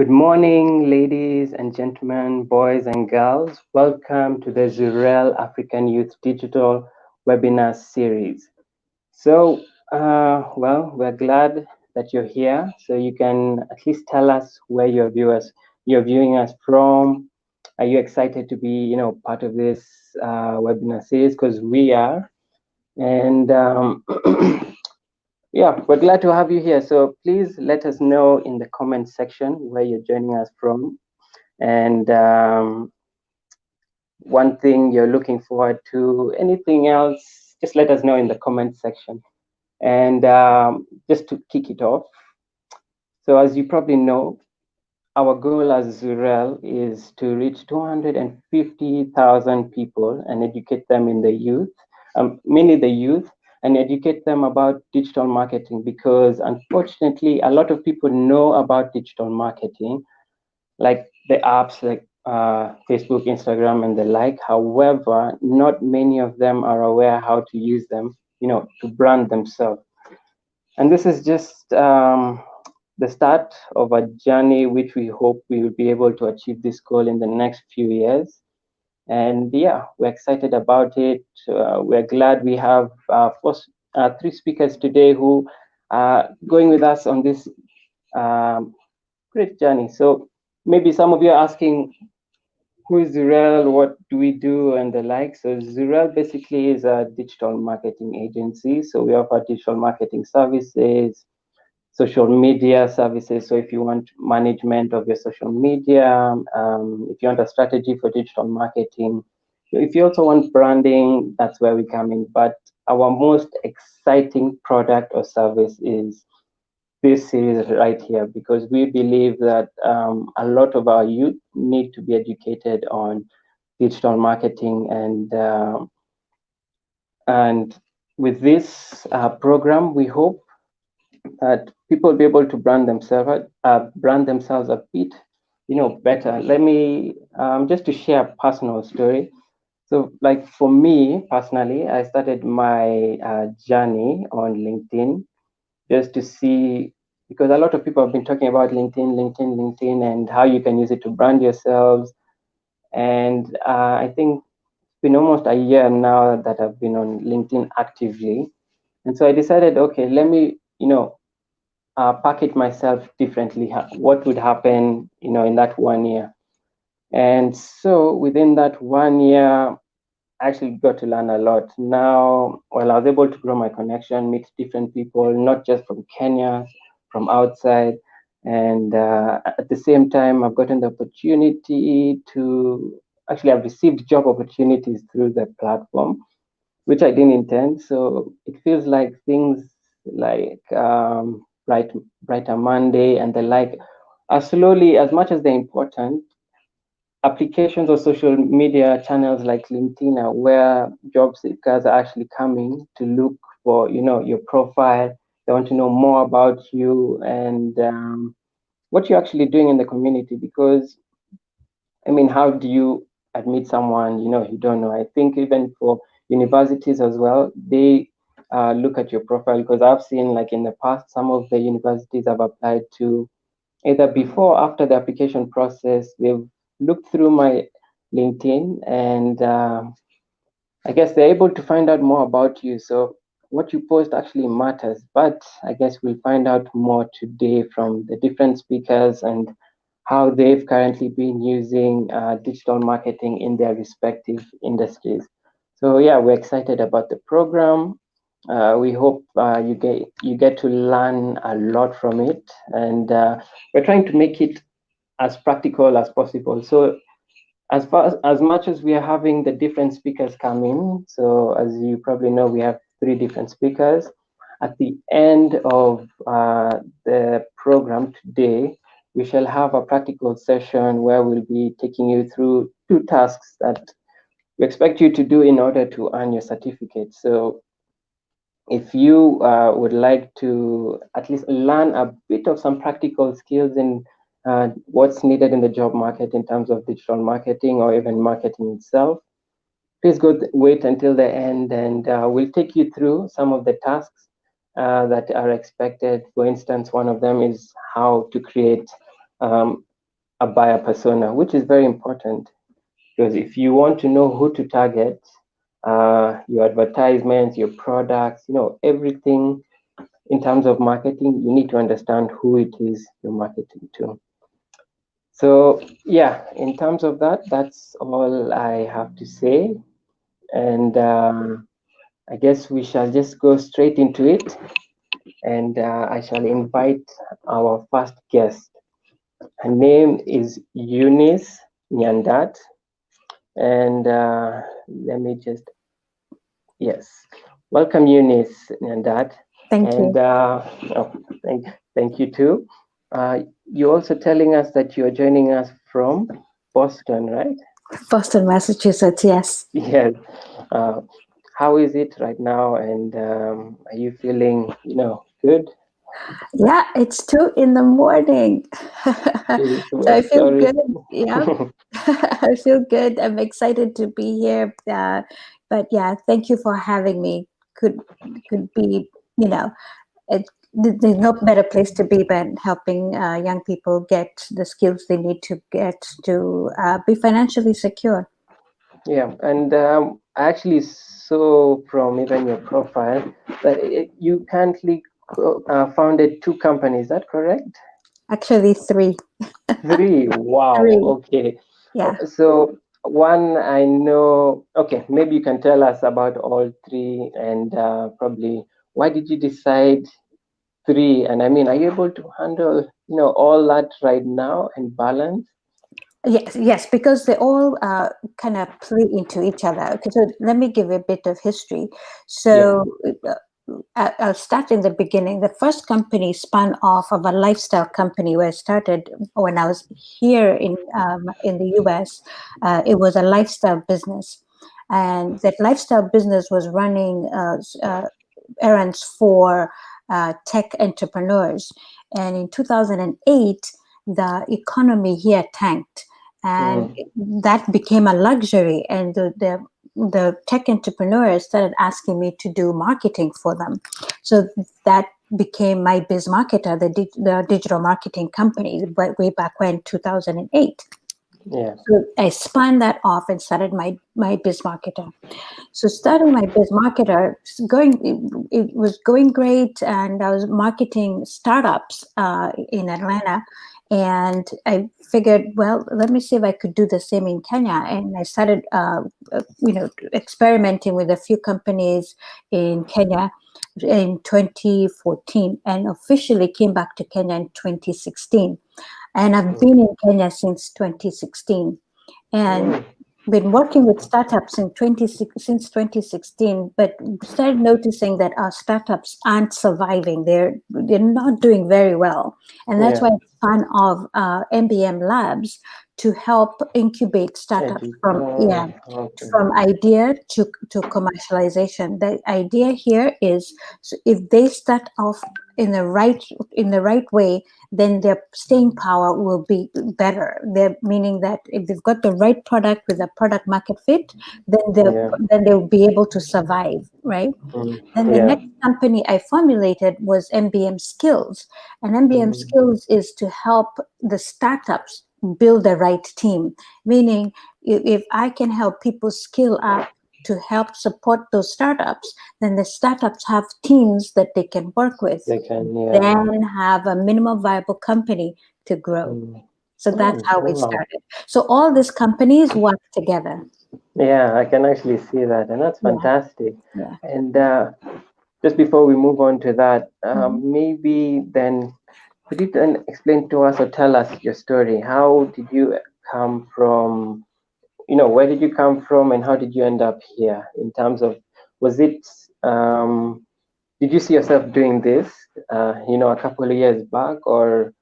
Good morning, ladies and gentlemen, boys and girls. Welcome to the Zuriel African Youth Digital Webinar Series. We're glad that you're here. So you can at least tell us where you're viewing us from. Are you excited to be, part of this webinar series? Because we are. And Yeah, we're glad to have you here. So please let us know in the comment section where you're joining us from, and one thing you're looking forward to. Anything else, just let us know in the comment section. And just to kick it off, so as you probably know, our goal as Zuriel is to reach 250,000 people and educate them in the youth, mainly the youth, and educate them about digital marketing, because unfortunately, a lot of people know about digital marketing, like the apps like Facebook, Instagram, and the like. However, not many of them are aware how to use them, to brand themselves. And this is just the start of a journey which we hope we will be able to achieve this goal in the next few years. And yeah, we're excited about it. We're glad we have three speakers today who are going with us on this great journey. So maybe some of you are asking, who is Zuriel? What do we do? And the like. So Zuriel basically is a digital marketing agency. So we offer digital marketing services, social media services. So if you want management of your social media, if you want a strategy for digital marketing, if you also want branding, that's where we come in. But our most exciting product or service is this series right here, because we believe that a lot of our youth need to be educated on digital marketing, and with this program, we hope that people will be able to brand themselves a bit, better. Let me just to share a personal story. So, like for me personally, I started my journey on LinkedIn just to see, because a lot of people have been talking about LinkedIn, and how you can use it to brand yourselves. And I think it's been almost a year now that I've been on LinkedIn actively. And so I decided, okay, let me, package myself differently. What would happen, in that 1 year? And so within that 1 year, I actually got to learn a lot. Now, well, I was able to grow my connection, meet different people, not just from Kenya, from outside. And at the same time, I've gotten the opportunity to actually, I've received job opportunities through the platform, which I didn't intend. So it feels like things like Brighter Monday and the like are slowly, as much as they're important, applications or social media channels like LinkedIn are where job seekers are actually coming to look for, your profile. They want to know more about you and what you're actually doing in the community. Because, I mean, how do you admit someone, you don't know? I think even for universities as well, they look at your profile, because I've seen, like in the past, some of the universities I've applied to, either before or after the application process, they've looked through my LinkedIn, and I guess they're able to find out more about you. So what you post actually matters. But I guess we'll find out more today from the different speakers and how they've currently been using digital marketing in their respective industries. So yeah, we're excited about the program. We hope you get to learn a lot from it, and we're trying to make it as practical as possible. So as much as we are having the different speakers come in, so as you probably know, we have three different speakers. At the end of the program today, we shall have a practical session where we'll be taking you through two tasks that we expect you to do in order to earn your certificate. So if you would like to at least learn a bit of some practical skills in what's needed in the job market in terms of digital marketing or even marketing itself, please wait until the end, and we'll take you through some of the tasks that are expected. For instance, one of them is how to create a buyer persona, which is very important, because if you want to know who to target, your advertisements, your products, everything in terms of marketing, you need to understand who it is you're marketing to. So yeah, in terms of that, that's all I have to say. And I guess we shall just go straight into it. And I shall invite our first guest. Her name is Eunice Nyandat. And let me just, yes, welcome Eunice Nyandat. Thank And you. oh, thank you too. You're also telling us that you're joining us from Boston, right? Boston, Massachusetts, yes. Yes. Uh, how is it right now? And are you feeling, good? Yeah, it's 2 in the morning. So I feel Sorry. good. Yeah, I feel good. I'm excited to be here. But yeah, thank you for having me. Could be, you know, it, there's no better place to be than helping young people get the skills they need to get to be financially secure. Yeah, and I actually saw from even your profile that you currently founded two companies. Is that correct? Actually, three. Three. Wow. Three. Okay. Yeah. So one I know. Okay, maybe you can tell us about all three, and probably why did you decide three? And I mean, are you able to handle all that right now and balance? Yes, yes, because they all kind of play into each other. Okay, so let me give a bit of history. Yeah. So I'll start in the beginning. The first company spun off of a lifestyle company where I started when I was here in the US. It was a lifestyle business, and that lifestyle business was running errands for tech entrepreneurs. And in 2008, the economy here tanked, and Mm, that became a luxury. And the tech entrepreneurs started asking me to do marketing for them. So that became my biz marketer, the digital marketing company, way back when 2008. yeah. So I spun that off and started my biz marketer. So starting my biz marketer, it was going great, and I was marketing startups in Atlanta, and I figured, well, let me see if I could do the same in Kenya, and I started, experimenting with a few companies in Kenya in 2014, and officially came back to Kenya in 2016, and I've Mm, been in Kenya since 2016, and mm, been working with startups since 2016, but started noticing that our startups aren't surviving. They're not doing very well, and that's yeah. why I spun off MBM Labs to help incubate startups Okay. from idea to commercialization. The idea here is, so if they start off in the right way, then their staying power will be better. They're meaning that if they've got the right product with a product market fit, Yeah. then they'll be able to survive, right? Mm, Then the yeah. next company I formulated was MBM Skills. And MBM Mm, Skills is to help the startups build the right team, meaning if I can help people skill up to help support those startups, then the startups have teams that they can work with, they can, yeah. then have a minimum viable company to grow. Mm, So that's mm, how we wow. started. So all these companies work together. Yeah, I can actually see that, and that's Yeah, fantastic. yeah. And just before we move on to that, Mhm. maybe then could you then explain to us or tell us your story? How did you come from, where did you come from and how did you end up here in terms of, was it, did you see yourself doing this, a couple of years back, or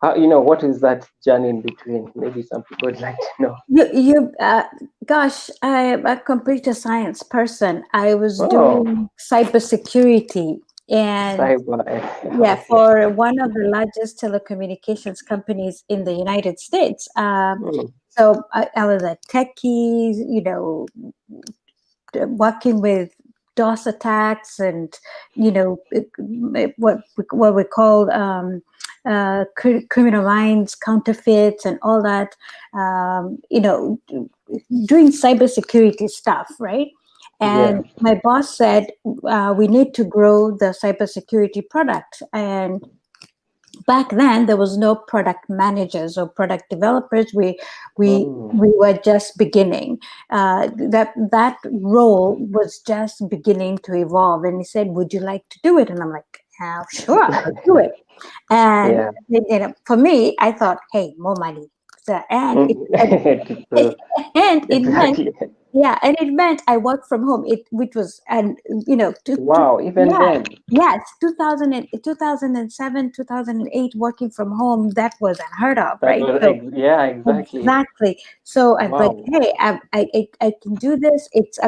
how, what is that journey in between? Maybe some people would like to know. Gosh, I'm a computer science person. I was Oh, doing cybersecurity, and cyber. yeah, Okay. for one of the largest telecommunications companies in the United States. Hmm. So I was a techie, working with DOS attacks and, you know, what we call criminal minds, counterfeits, and all that. You know, doing cybersecurity stuff, right? Yeah. And my boss said we need to grow the cybersecurity product. And back then there was no product managers or product developers. Oh. We were just beginning. That role was just beginning to evolve. And he said, "Would you like to do it?" And I'm like, "Sure, I'll do it." And Yeah. you know, for me, I thought, "Hey, more money." So, So, and it meant, exactly. yeah, and it meant I worked from home. It which was, and you know, Wow. Even yeah, then. yes, 2007, 2008, working from home, that was unheard of, That right? was So yeah. Exactly. exactly. So I'm like, Wow. hey, I can do this. It's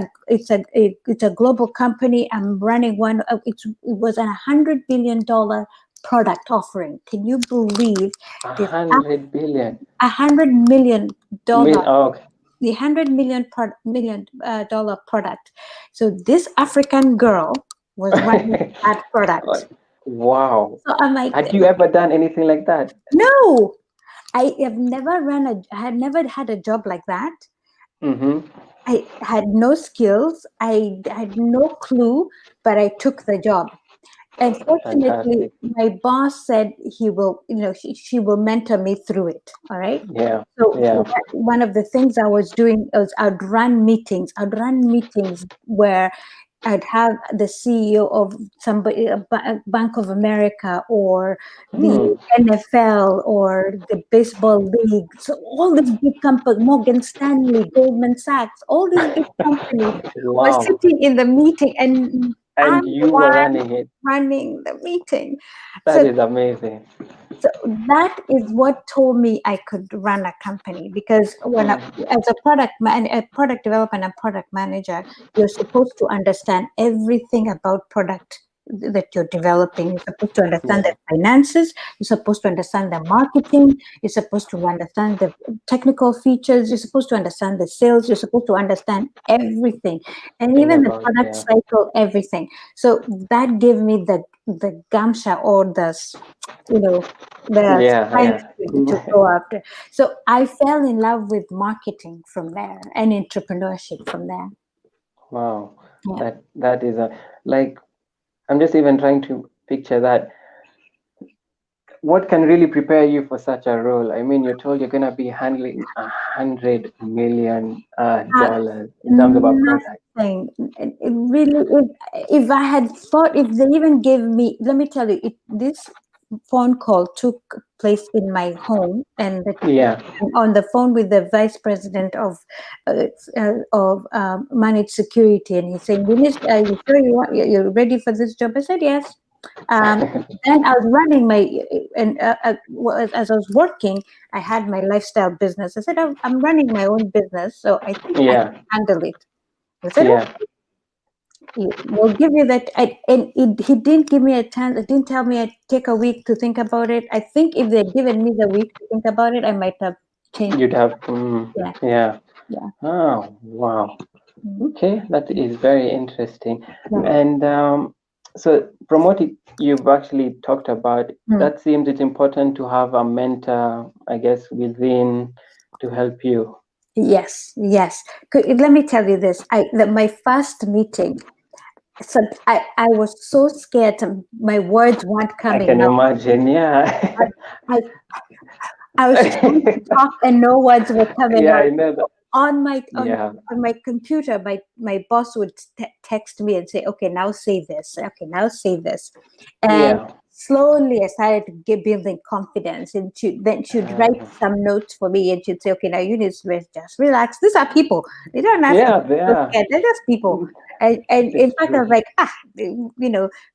a global company. I'm running one. It was $100 billion product offering. Can you believe A this? 100 billion. $100 million, Oh, okay. the $100 million product. So this African girl was running that Oh, product. wow. So I'm like, Had you ever done anything like that? no, I had never had a job like that. Mm-hmm. I had no skills. I had no clue, but I took the job. And fortunately, Fantastic. my boss said he will, you know, she will mentor me through it. All right. Yeah. So Yeah. one of the things I was doing was I'd run meetings. I'd run meetings where I'd have the CEO of somebody, Bank of America, or the Hmm. NFL, or the baseball league. So all these big companies, Morgan Stanley, Goldman Sachs, all these big companies were Wow. sitting in the meeting, and I'm And the you were one running it. running the meeting. That So is amazing. so that is what told me I could run a company, because as a a product developer and a product manager, you're supposed to understand everything about product that you're developing. You're supposed to understand the Yeah. finances. You're supposed to understand the marketing. You're supposed to understand the technical features. You're supposed to understand the sales. You're supposed to understand everything, and Thing even the about product yeah. cycle, everything. So that gave me the gamsha, or you know, the Yeah. strength to Yeah. go after. So I fell in love with marketing from there, and entrepreneurship from there. Wow. Yeah. That is a like I'm just even trying to picture that. What can really prepare you for such a role? I mean, you're told you're gonna be handling Uh, $100 in terms of a product. Nothing. It really, if I had thought, if they even gave me, let me tell you, this phone call took place in my home, and Yeah. on the phone with the vice president of managed security, and he's saying, "Eunice, are you sure you're ready for this job?" I said, "Yes." Um, then I was running and as I was working, I had my lifestyle business. I said, I'm running my own business, so I think I Yeah. can handle it. I said, Yeah. we'll give you that. He didn't give me a chance. It didn't tell me I'd take a week to think about it. I think if they'd given me the week to think about it, I might have changed. You'd have Yeah, yeah. yeah, Oh, wow. mm, Okay, that is very interesting. yeah. And so, from what you've actually talked about, Mm. that seems it's important to have a mentor, I guess, within to help you. Yes, yes. Let me tell you this. My first meeting. So I was so scared. My words weren't I coming can out. imagine, yeah. I, I was trying to talk and no words were coming Yeah, out. I know that. On my Yeah, on my computer, my boss would text me and say, "Okay, now say this. Okay, now say this," and yeah. slowly I started to get building confidence. And then she'd write Uh, some notes for me, and she'd say, "Okay, now you need to just relax. These are people. They don't have to yeah, be they so are. scared. They're just people." And in It's fact, I true. was like,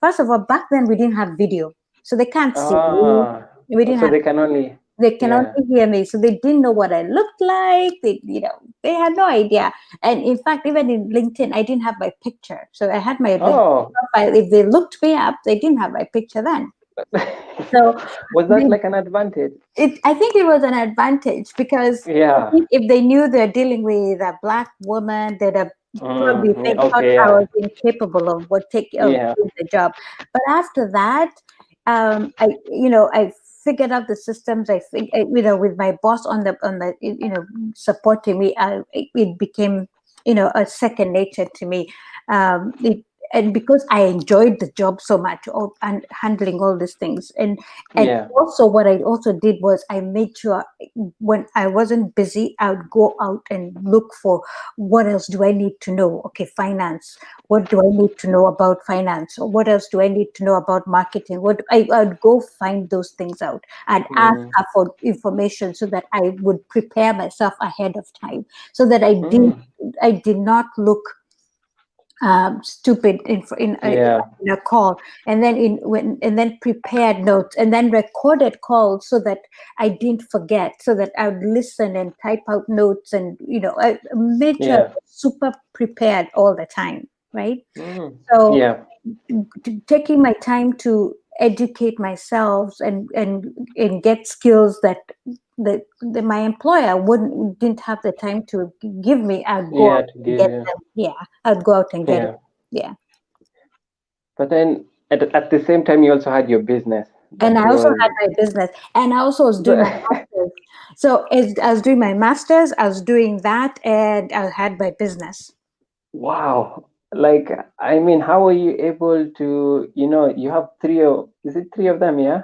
first of all, back then we didn't have video, so they can't see me. Ah, We didn't so have they can only, they can yeah. only hear me, so they didn't know what I looked like. They had no idea. And in fact, even in LinkedIn, I didn't have my picture. So I had my LinkedIn Oh, profile. If they looked me up, they didn't have my picture then. So Was that they, like an advantage? I think it was an advantage because I Yeah. think if they knew they're dealing with a black woman, they'd have probably Yeah, thought okay, I yeah. was incapable of Yeah. doing the job. But after that, I figured out the systems. With my boss on the supporting me, it became a second nature to me. And because I enjoyed the job so much, and handling all these things, and Yeah. also what I also did was I made sure when I wasn't busy, I would go out and look for what else do I need to know. Okay, finance. What do I need to know about finance? Or what else do I need to know about marketing? I would go find those things out and ask Mm. her for information so that I would prepare myself ahead of time, so that Mm. I did not look stupid Yeah. in a call, and then and then prepared notes, and then recorded calls so that I didn't forget, so that I would listen and type out notes, and I made sure I Yeah. was super prepared all the time, right? Mm. So Yeah. taking my time to educate myself and get skills that my employer didn't have the time to give me, I'd go Yeah, out to and give get you. them. Yeah, I'd go out and get it. Yeah. Yeah. But then at the same time, you also had your business And that I also was. had my business, and I also was doing my master's. So as I was doing my master's, I was doing that, and I had my business. Wow. Like, I mean, how are you able to, you have is it three of them, yeah?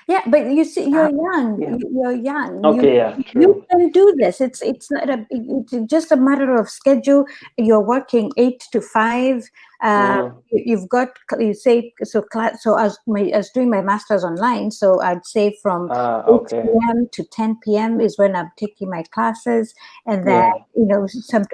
Yeah, but you see, you're Ah, young. yeah. You're young. You Okay, yeah, you true. can do this. It's not it's just a matter of schedule. You're working 8 to 5. Mm. You've got, you say, so class. So I was doing my masters online. So I'd say from Ah, 8 okay. p.m. to 10 p.m. is when I'm taking my classes, and then Yeah.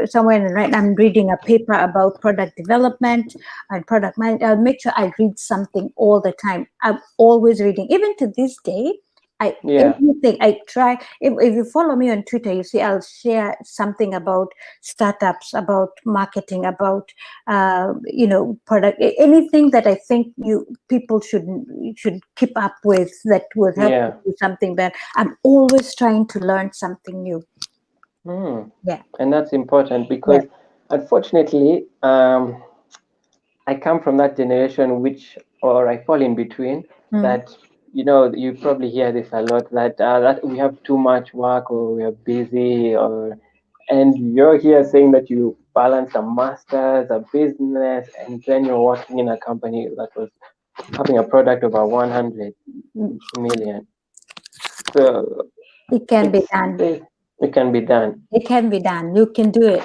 somewhere in the night I'm reading a paper about product development and product management. I'll make sure I read something all the time. I'm always reading, even to this day. I Yeah. Everything I try. If you follow me on Twitter, you see I'll share something about startups, about marketing, about product, anything that I think you people should keep up with, that will help you Yeah. do something better. I'm always trying to learn something new. Mm. Yeah, And that's important yeah. because unfortunately, I come from that generation or I fall in between, Mm. that, you probably hear this a lot, that we have too much work, or we are busy, and you're here saying that you balance a master's, a business, and then you're working in a company that was having a product over 100 million. So It can be it's done. it can be done. It can be done. You can do it.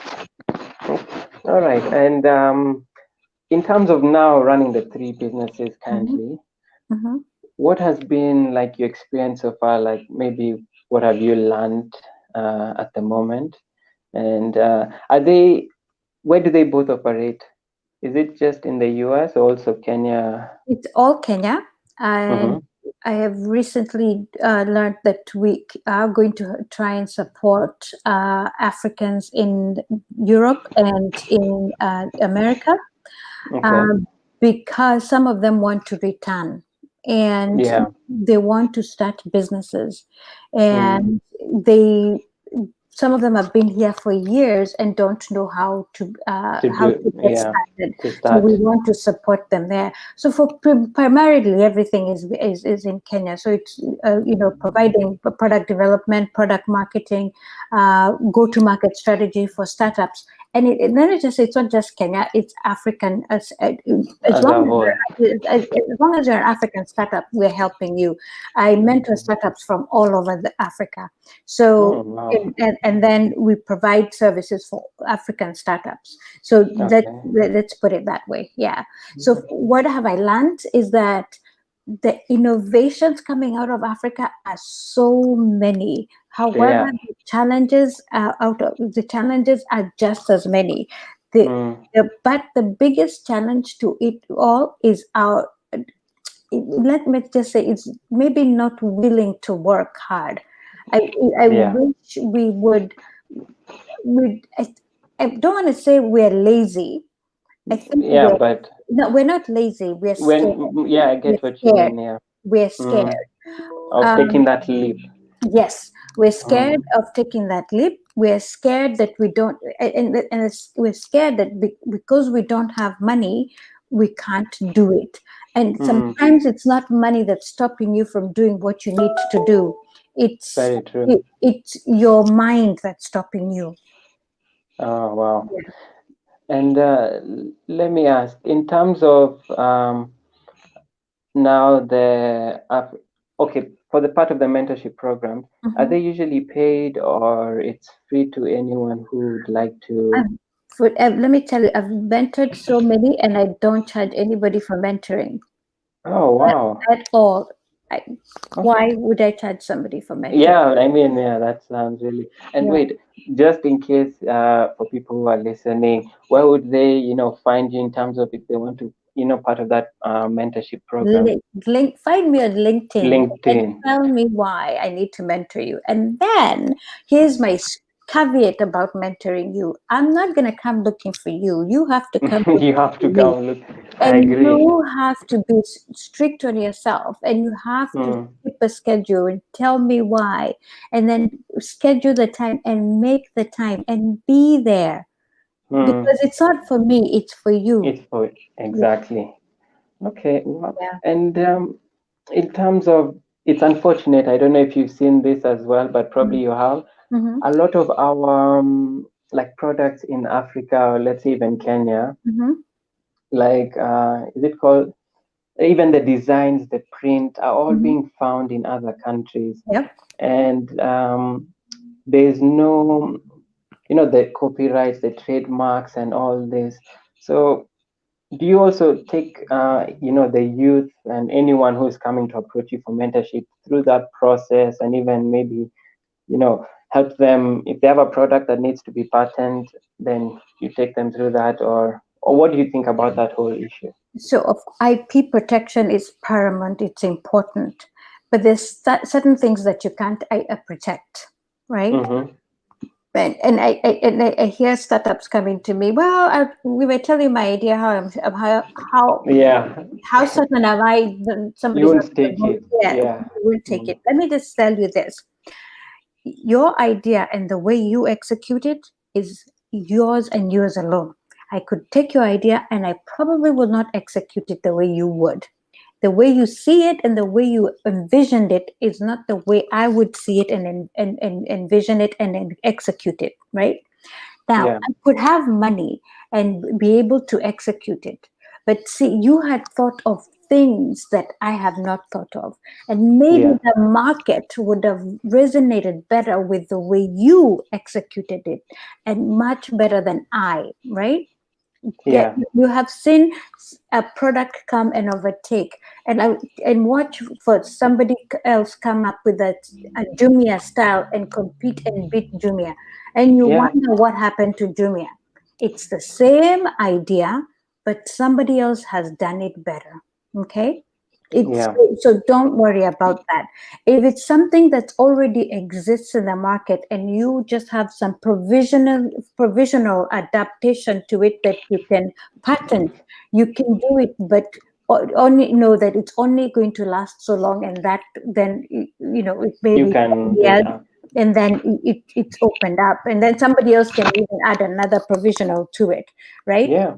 All right. And in terms of now running the three businesses Mhm, currently, mhm. what has been like your experience so far? Like, maybe what have you learned at the moment? And where do they both operate? Is it just in the US or also Kenya? It's all Kenya, and Mm-hmm. I have recently learned that we are going to try and support Africans in Europe and in America, Okay. um, because some of them want to return, and Yeah. they want to start businesses, Mm. and they some of them have been here for years and don't know To how do, to get yeah, started. to So we start. want to support them there. So for primarily everything is in Kenya. So it's providing product development, product marketing, go to market strategy for startups. And then it's not just Kenya; it's African. As As a long whole. as long as you're an African startup, we're helping you. I mentor Okay. startups from all over Africa. So Oh, wow. and then we provide services for African startups. So Okay. let's put it that way. Yeah. So what have I learned is that the innovations coming out of Africa are so many. However, Yeah. the challenges are just as many. Mm. But the biggest challenge to it all is let me just say, it's maybe not willing to work hard. I I Yeah. wish we I don't want to say we're lazy. I think Yeah, but we're not lazy. We're scared. yeah, I We're get what you scared. mean. Yeah. We're scared. Mm. of taking that leap. Yes, we're scared Mm, of taking that leap. We're scared that we don't, we're scared that because we don't have money, we can't do it. And mm, sometimes it's not money that's stopping you from doing what you need to do. very true. It's your mind that's stopping you. Oh, wow. And let me ask, in terms of now okay, for the part of the mentorship program, are Mhm. they usually paid or it's free to anyone who would like to? I've, Let me tell you, I've mentored so many, and I don't charge anybody for mentoring Oh, wow. at all. I, Okay. why would I charge somebody for mentoring? Yeah, I mean, yeah, that sounds really. And Yeah. wait, just in case, for people who are listening, where would they, find you in terms of if they want to, part of that mentorship program? Find me on LinkedIn and LinkedIn. tell me why I need to mentor you. And then here's my caveat about mentoring you. I'm not going to come looking for you. You have to come You looking have for to me. come look. I And agree. you have to be strict on yourself, and you have to Hmm. keep a schedule and tell me why. And then schedule the time and make the time and be there, Hmm. because it's not for me, it's for you. It's for Yeah. exactly. Okay. Well, Yeah. and in terms of, it's unfortunate. I don't know if you've seen this as well, but probably you have. Mm-hmm. A lot of our like products in Africa, or let's say even Kenya, Mm-hmm. like is it called, even the designs, the print are all Mm-hmm. being found in other countries, Yep. and there's no, the copyrights, the trademarks, and all this. So do you also take, the youth and anyone who is coming to approach you for mentorship through that process, and even maybe, help them if they have a product that needs to be patented, then you take them through that, or what do you think about that whole issue? So, of IP protection is paramount. It's important, but there's certain things that you can't protect, right? Mm-hmm. And I hear startups coming to me. Well, we were telling my idea how Yeah, how certain am I that you somebody's not won't going take to, it. yeah, Yeah. will take Mm. it. Let me just tell you this: your idea and the way you execute it is yours and yours alone. I could take your idea and I probably will not execute it the way you would. The way you see it and the way you envisioned it is not the way I would see it and envision it and then execute it, right? Now, Yeah. I could have money and be able to execute it. But see, you had thought of things that I have not thought of. And maybe Yeah. the market would have resonated better with the way you executed it and much better than I, right? Get, Yeah. you have seen a product come and overtake, and watch for somebody else come up with a Jumia style and compete and beat Jumia, and you Yeah. wonder what happened to Jumia. It's the same idea, but somebody else has done it better. Okay, it's Yeah. so don't worry about that. If it's something that already exists in the market and you just have some provisional adaptation to it that you can patent, you can do it, but only know that it's only going to last so long, and that then it may You be can 10 do years, that. and then it's opened up, and then somebody else can even add another provisional to it, right? Yeah.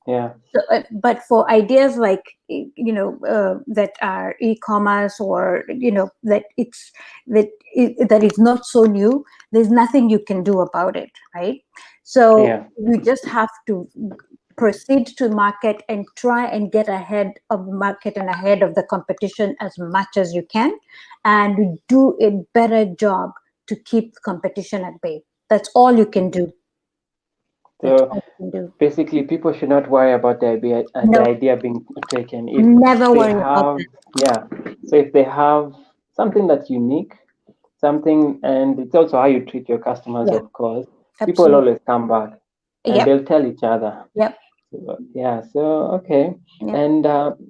Yeah. So, but for ideas like that are e-commerce, or that is not so new, there's nothing you can do about it, right? So Yeah. you just have to proceed to market and try and get ahead of the market and ahead of the competition as much as you can, and do a better job to keep competition at bay. That's all you can do. That's So all you can do. basically, people should not worry about the No, idea being taken. If never they worry about have, that. yeah. So if they have something that's unique, something, and it's also how you treat your customers, Yeah, of course. People will absolutely. always come back, and Yep, they'll tell each other. yep, Yeah, so okay. yep. And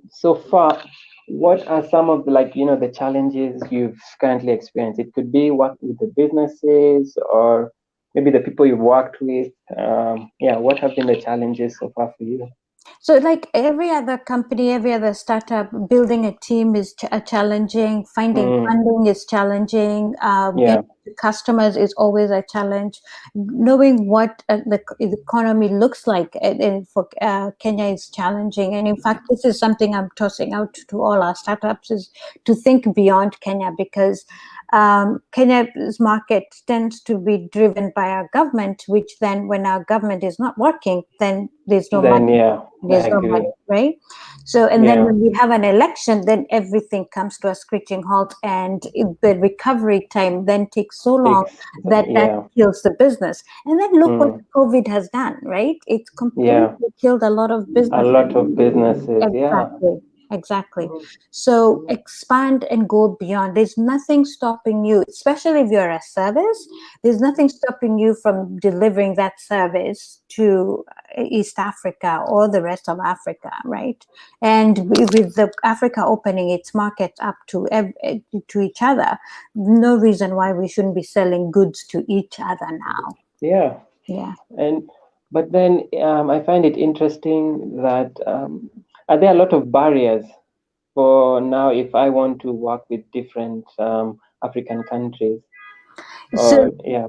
so far, what are some of the, like, the challenges you've currently experienced? It could be working with the businesses or maybe the people you've worked with. Yeah, what have been the challenges so far for you? So, like every other company, every other startup, building a team is challenging. Finding Mm, funding is challenging. yeah, Getting to customers is always a challenge. Knowing what the economy looks like for Kenya is challenging. And in fact, this is something I'm tossing out to all our startups: is to think beyond Kenya, because Kenya's market tends to be driven by our government, which then, when our government is not working, then there's no then money. yeah, I There's no money, agree. right? So, and then Yeah, when we have an election, then everything comes to a screeching halt, and the recovery time then takes so long takes, that yeah, kills the business. And then look what mm, COVID has done, right? It's yeah, completely killed a lot of a businesses. lot of businesses, yeah. Exactly. Exactly. So expand and go beyond. There's nothing stopping you, especially if you're a service. There's nothing stopping you from delivering that service to East Africa or the rest of Africa, right? And with the Africa opening its markets up to each other, no reason why we shouldn't be selling goods to each other now. Yeah, Yeah. and but then I find it interesting that are there a lot of barriers for now if I want to work with different African countries? So Or yeah,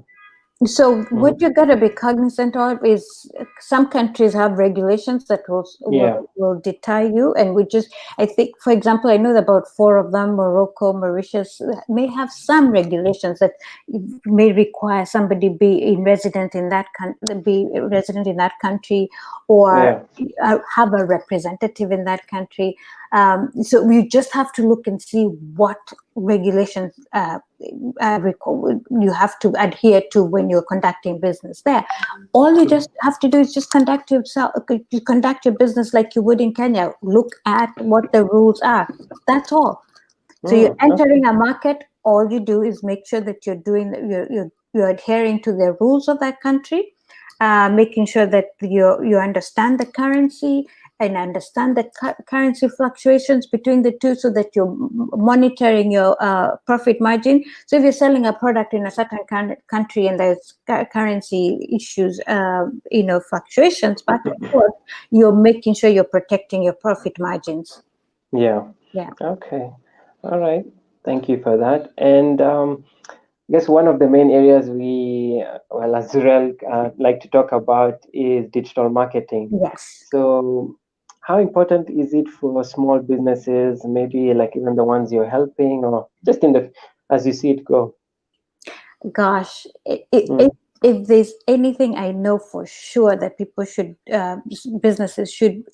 So mhm, what you got to be cognizant of is some countries have regulations that yeah, will deter you, and we just, I think, for example, I know about four of them: Morocco, Mauritius, may have some regulations that may require somebody be resident in that country, or yeah, have a representative in that country. So you just have to look and see what regulations you have to adhere to when you're conducting business there. All you just have to do is just conduct your business like you would in Kenya. Look at what the rules are. That's all. So you're okay, entering a market. All you do is make sure that you're adhering to the rules of that country, making sure that you understand the currency and understand the currency fluctuations between the two, so that you're monitoring your profit margin. So if you're selling a product in a certain country and there's currency issues, fluctuations back and forth, you're making sure you're protecting your profit margins. yeah, Yeah. okay, all right. Thank you for that. And I guess one of the main areas we, well, as Zuriel like to talk about is digital marketing. Yes. So, how important is it for small businesses, maybe like even the ones you're helping, or just in the as you see it go? Gosh, Mm, if there's anything I know for sure that people should, businesses should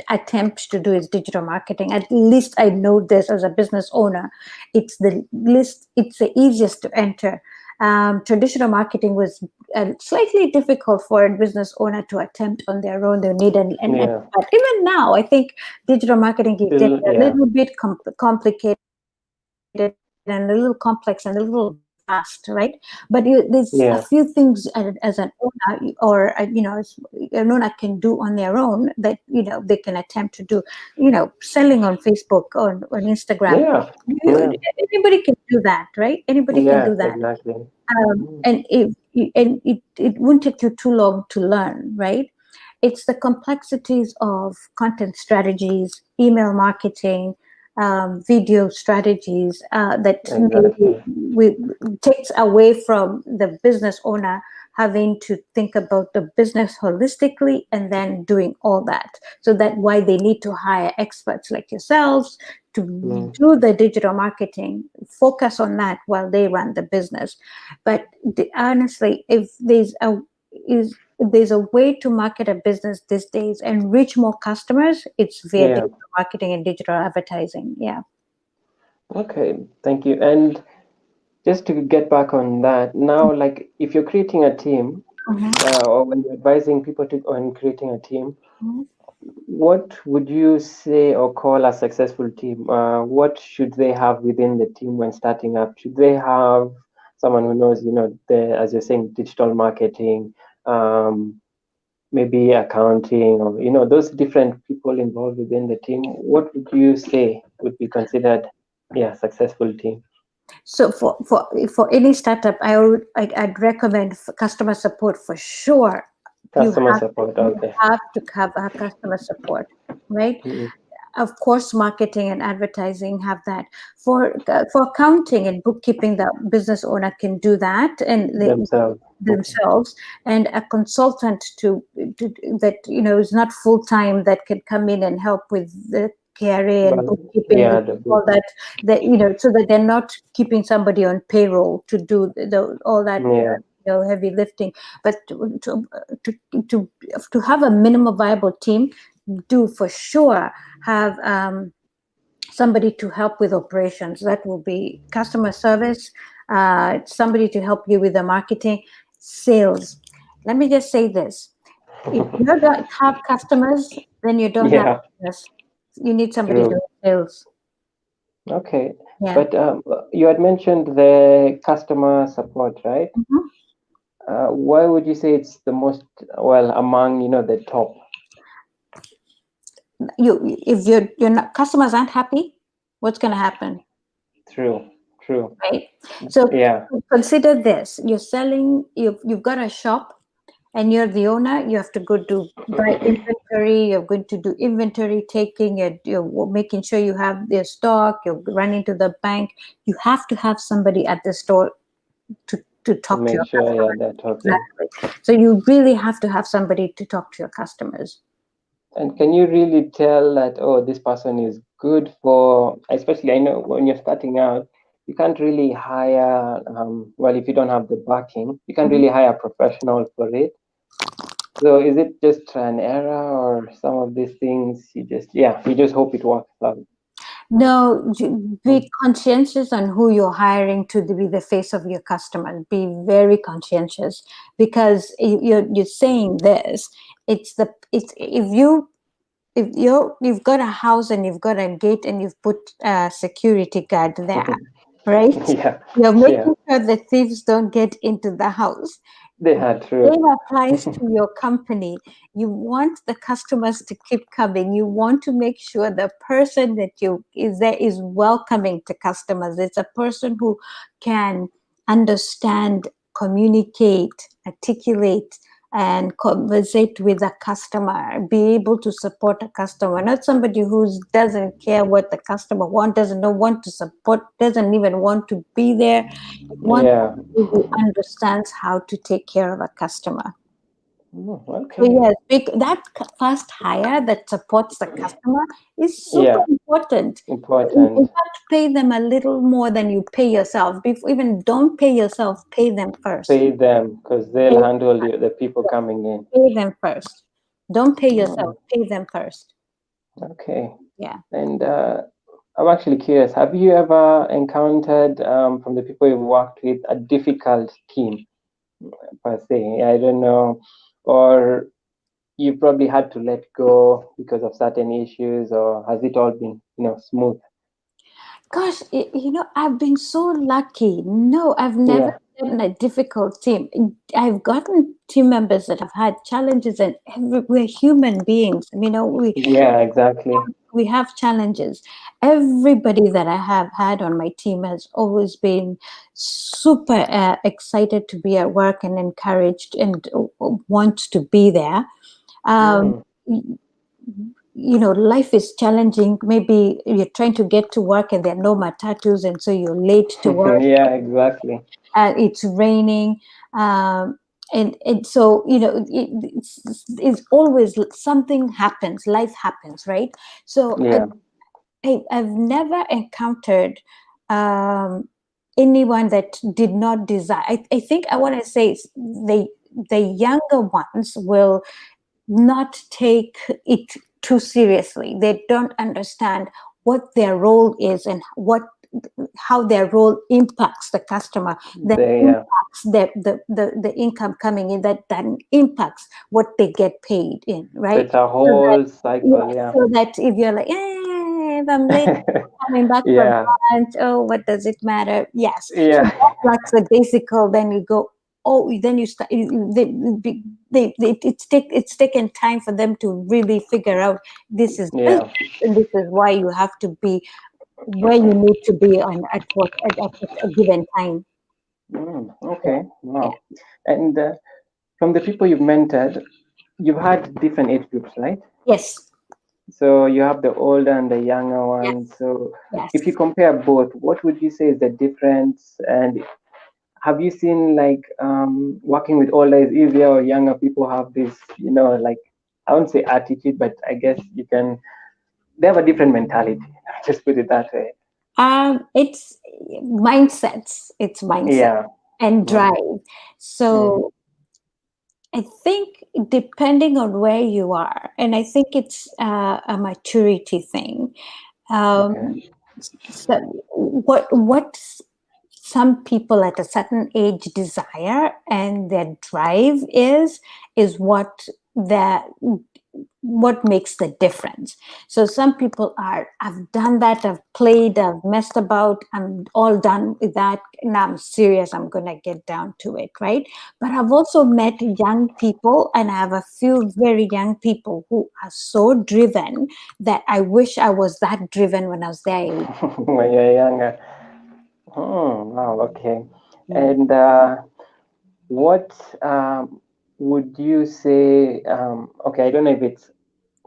attempt to do, is digital marketing. At least I know this as a business owner. It's the easiest to enter. Traditional marketing was slightly difficult for a business owner to attempt on their own. They need an yeah, expert. Even now, I think digital marketing is getting still, a yeah, little bit complicated and a little complex and a little vast, right? But there's a few yeah, things as an owner, or an owner can do on their own, that they can attempt to do. Selling on Facebook, on Instagram. yeah, You, yeah, anybody can do that, right? Anybody can yeah, do that. exactly. Mm, And it won't take you too long to learn, right? It's the complexities of content strategies, email marketing, video strategies, that maybe exactly. takes away from the business owner having to think about the business holistically and then doing all that. So that's why they need to hire experts like yourselves to Mm, do the digital marketing, focus on that while they run the business. But honestly, if there's a way to market a business these days and reach more customers, it's via yeah. digital marketing and digital advertising. Yeah. Okay, thank you. And just to get back on that, now, like if you're creating a team, or when you're advising people to on creating a team, Mhm. what would you say or call a successful team? What should they have within the team when starting up? Should they have someone who knows, as you're saying, digital marketing, um, maybe accounting, or those different people involved within the team? What would you say would be considered, yeah, successful team? So for any startup, I'd recommend customer support for sure. You Customer have support. you Okay. have to have a customer support, right? Mm, Of course, marketing and advertising have that. For accounting and bookkeeping, the business owner can do that, and they themselves. Okay. themselves, and a consultant to that is not full time, that can come in and help with the KRA and Well, bookkeeping yeah, and the all book. that so that they're not keeping somebody on payroll to do all that Yeah. heavy lifting. But to to to have a minimum viable team, do for sure have somebody to help with operations. That will be customer service, somebody to help you with the marketing, sales. Let me just say this: if you don't have customers, then you don't have Yeah. business. You need somebody True. doing sales. Okay. Yeah. But you had mentioned the customer support, right? Mhm. Why would you say it's the most, well, among, the top? If your not, customers aren't happy, what's going to happen, True. True. right? So Yeah. consider this: you're selling. You've got a shop, and you're the owner. You have to go to buy inventory. You're going to do inventory taking. You're making sure you have their stock. You're running to the bank. You have to have somebody at the store to To talk to make your sure, yeah, customers. they're talking. Exactly. So you really have to have somebody to talk to your customers. And can you really tell that, oh, this person is good for, especially I know when you're starting out, you can't really hire, well, if you don't have the backing, you can't Mhm. really hire a professional for it. So is it just an error or some of these things you just hope it works out? No, Mm. be conscientious on who you're hiring to be the face of your customer. Be very conscientious, because you're saying this. It's if you've got a house and you've got a gate and you've put a security guard there, right? Yeah, You're yeah, making sure the thieves don't get into the house. they had Same true. applies to your company. You want the customers to keep coming. You want to make sure the person that you is there is welcoming to customers. It's a person who can understand, communicate, articulate, and conversate with a customer, be able to support a customer, not somebody who doesn't care what the customer wants, doesn't know want to support, doesn't even want to be there. One Yeah. who understands how to take care of a customer. So Okay. yes, that first hire that supports the customer is super Yeah, important. In important. fact, pay them a little more than you pay yourself. Before, even don't pay yourself, pay them first. Pay them because Pay, they'll handle the people coming in. pay them first. Don't pay yourself, Mm, pay them first. okay. Yeah. And I'm actually curious, have you ever encountered, from the people you've worked with, a difficult team per se? I don't know. Or you probably had to let go because of certain issues, or has it all been, smooth? Gosh, I've been so lucky. No, I've never Yeah, gotten a difficult team. I've gotten team members that have had challenges, and we're human beings. yeah, exactly. We have challenges. Everybody that I have had on my team has always been super excited to be at work and encouraged and want to be there. Um, Mm. Life is challenging. Maybe you're trying to get to work and there are no matatus, and so you're late to work. Yeah, exactly. It's raining. And so it's always something happens, life happens, right? So Yeah. I've never encountered um, anyone that did not desire. I think I want to say the younger ones will not take it too seriously. They don't understand what their role is and how their role impacts the customer, that Yeah. impacts the income coming in, that impacts what they get paid in, So right? it's a So that, whole cycle, yeah, yeah. so that if you're like, if I'm late coming back from Yeah, lunch, oh, what does it matter? Yes. So yeah, that's like the basic. Then you go, oh, then you start. It's taken time for them to really figure out this is business, yeah. and this is why you have to be where you need to be on at a given time. Mm, Yeah, okay, yeah. wow. And from the people you've mentored, you've had different age groups, right? Yes. So you have the older and the younger Yes. ones. So Yes. if you compare both, what would you say is the difference? And have you seen like working with older is easier or younger people have this, like I won't say attitude, but I guess you can. They have a different mentality. Just put it that way. It's mindsets. It's mindset Yeah. and Mm, drive. mm, So I think depending on where you are, and I think it's a maturity thing. Um, okay. so what some people at a certain age desire and their drive is what makes the difference. So some people are, I've done that, I've played, I've messed about, I'm all done with that, now I'm serious, I'm gonna get down to it, right? But I've also met young people, and I have a few very young people who are so driven that I wish I was that driven when I was their age. When you're younger. Wow. Okay. Mm. And what would you say? Okay, I don't know if it's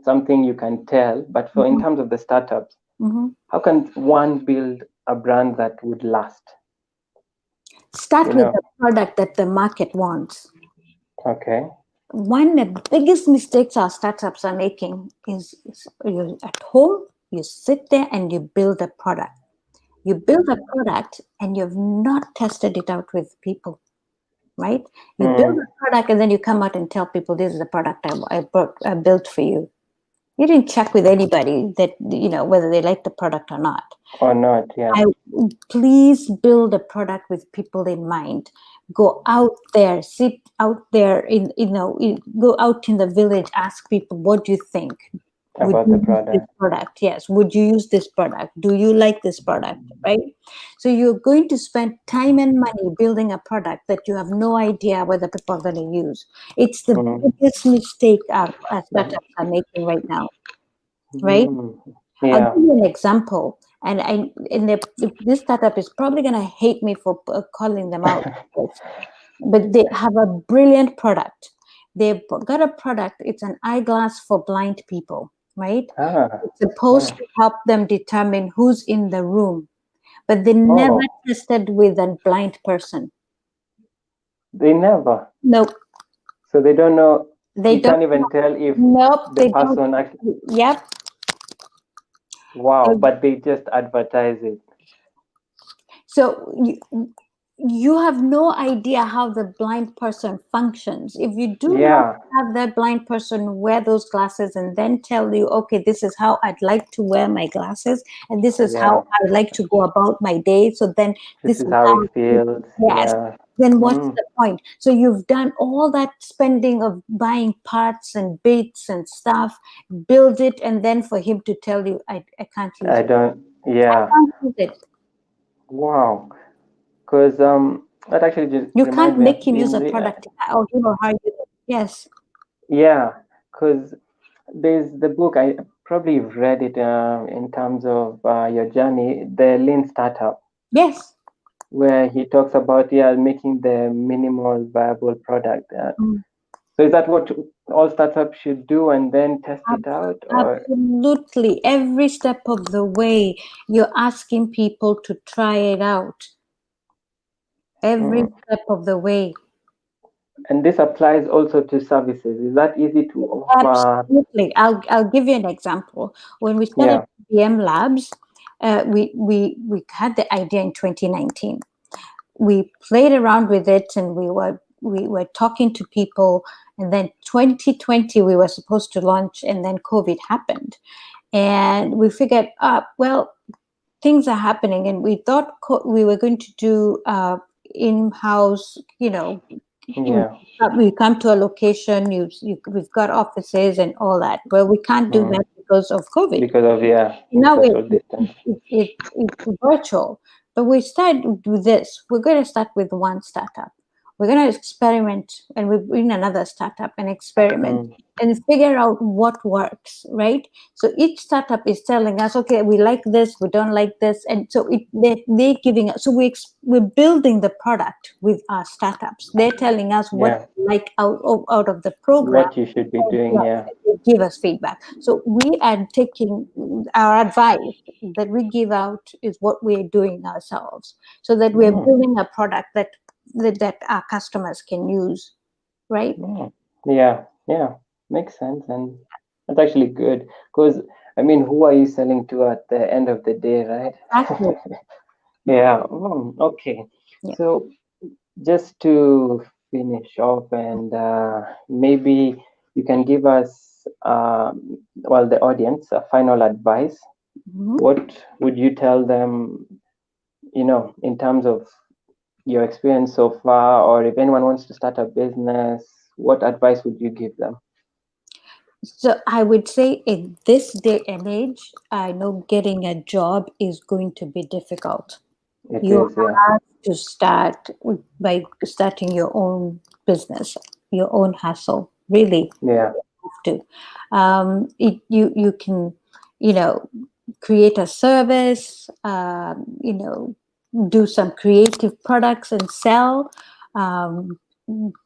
something you can tell, but for in Mhm. terms of the startups, Mhm. how can one build a brand that would last? You Start with know. the product that the market wants. Okay. One of the biggest mistakes our startups are making is you're at home, you sit there and you build a product. You build a product and you've not tested it out with people, right? You build Mm, a product and then you come out and tell people this is the product I built for you. You didn't check with anybody that, whether they like the product or not. or not? Yeah. I Please build a product with people in mind. Go out there, sit out there go out in the village, ask people, what do you think? Would About the you use this product. product? Yes. Would you use this product? Do you like this product? Right? So you're going to spend time and money building a product that you have no idea whether people are going to use. It's the Mm, biggest mistake our startups are making right now, right? mm, I'll give yeah. you an example, and this startup is probably going to hate me for calling them out, but they have a brilliant product. They've got a product. It's an eyeglass for blind people, right? Ah. It's supposed Yeah. to help them determine who's in the room, but they never Oh, tested with a blind person. they never. Nope, So they don't know. they You don't. can't even tell if Nope, the they don't. person actually. Yep. Wow, but they just advertise it. So you have no idea how the blind person functions. If you do not Yeah. have that blind person wear those glasses and then tell you, okay, this is how I'd like to wear my glasses, and this is how Yeah. I'd like to go about my day. So then This this is is how it how, feels. yes, Yeah. then what's Mm. the point? So you've done all that spending of buying parts and bits and stuff, build it, and then for him to tell you, I can't use I it. don't. I Yeah. can't use it. Wow. Because that actually just You can't reminds me of make him use a product or him or her. Yes, yeah. Because there's the book I probably you've read it in terms of your journey, the Lean Startup, yes. where he talks about making the minimal viable product. Mm. So is that what all startups should do and then test it out, or Absolutely. Every step of the way, you're asking people to try it out. Every mm. step of the way. And this applies also to services. Is that easy to offer? Absolutely. I'll give you an example. When we started Yeah. BM Labs, we had the idea in 2019. We played around with it, and we were talking to people, and then 2020 we were supposed to launch, and then COVID happened, and we figured, well, things are happening, and we thought we were going to do in-house, we Yeah. we come to a location, we've got offices and all that. Well, we can't do Mm. that because of COVID. Because of Now social distance. it's virtual. But we started with this. We're going to start with one startup. we're going to experiment, and we bring another startup and experiment Mm. and figure out what works, right? So each startup is telling us, okay, we like this, we don't like this, and so they're giving us. So we're building the product with our startups. They're telling us what Yeah. they like out of the program. What you should be And doing. yes, Yeah. they give us feedback. So we are taking our advice that we give out is what we're doing ourselves, so that we're Mm. building a product that our customers can use, right? Mm. Yeah. Yeah. Makes sense, and that's actually good because I mean, who are you selling to at the end of the day, right? Exactly. Yeah. Okay. Yeah. So just to finish off, and maybe you can give us, well, the audience, a final advice. Mhm. What would you tell them, in terms of your experience so far, or if anyone wants to start a business, what advice would you give them? So I would say in this day and age, I know getting a job is going to be difficult. It You is, yeah. have to start by starting your own business, your own hustle. Really Yeah. have to. You can, you know, create a service. Do some creative products and sell. Um,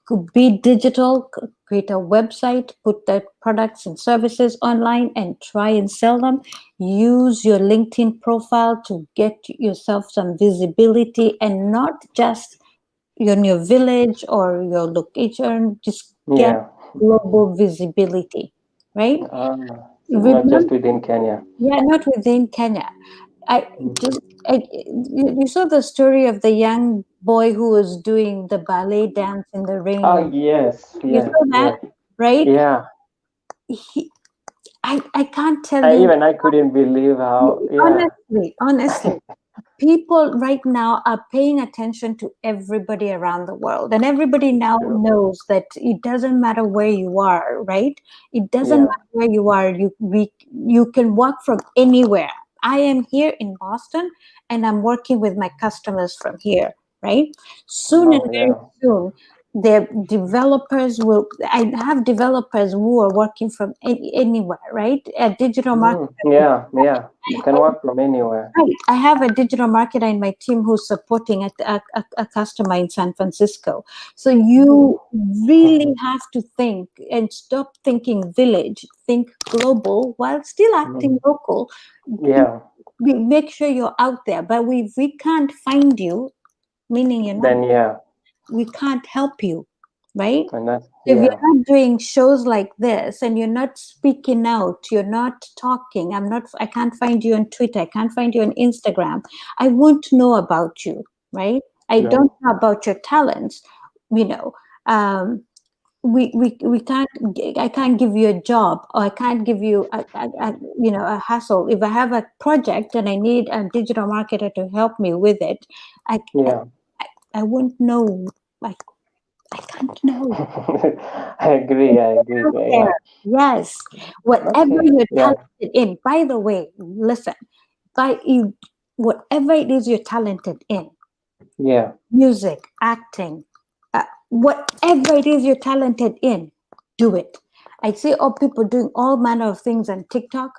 could be digital. Create a website, put the products and services online, and try and sell them. Use your LinkedIn profile to get yourself some visibility, and not just in your village or your location. Just get Yeah. global visibility, right? So not just Remember, within Kenya. yeah, not within Kenya. I Mm. just you saw the story of the young boy who was doing the ballet dance in the rain, Oh, and yes, you yes, saw that, yes. right? Yeah. He, I can't tell I you even I couldn't believe how, yeah. honestly, people right now are paying attention to everybody around the world, and everybody now True. knows that it doesn't matter where you are, right? It doesn't Yeah. matter where you are. You can work from anywhere. I am here in Boston, and I'm working with my customers from here, right? Soon and Oh, very yeah. soon, the developers will. I have developers who are working from anywhere, right? A digital marketer. Yeah, yeah. You can work from anywhere. Right. I have a digital marketer in my team who's supporting a customer in San Francisco. So you really have to think and stop thinking village, think global while still acting Mm. local. Yeah. Make sure you're out there. But if we can't find you, meaning you're not, Then yeah. we can't help you, right? And that's, If yeah. you're not doing shows like this and you're not speaking out, you're not talking, I can't find you on Twitter, I can't find you on Instagram, I won't know about you, right? I don't True. know about your talents, you know. um, we can't, I can't give you a job, or I can't give you a hustle. If I have a project and I need a digital marketer to help me with it, i i, Yeah. I won't know. I can't know. I agree. I agree. Out Yeah. there. Yes. Whatever Okay. you're Yeah. talented in, by the way, listen, by you, whatever it is you're talented in, Yeah. music, acting, whatever it is you're talented in, do it. I see all people doing all manner of things on TikTok,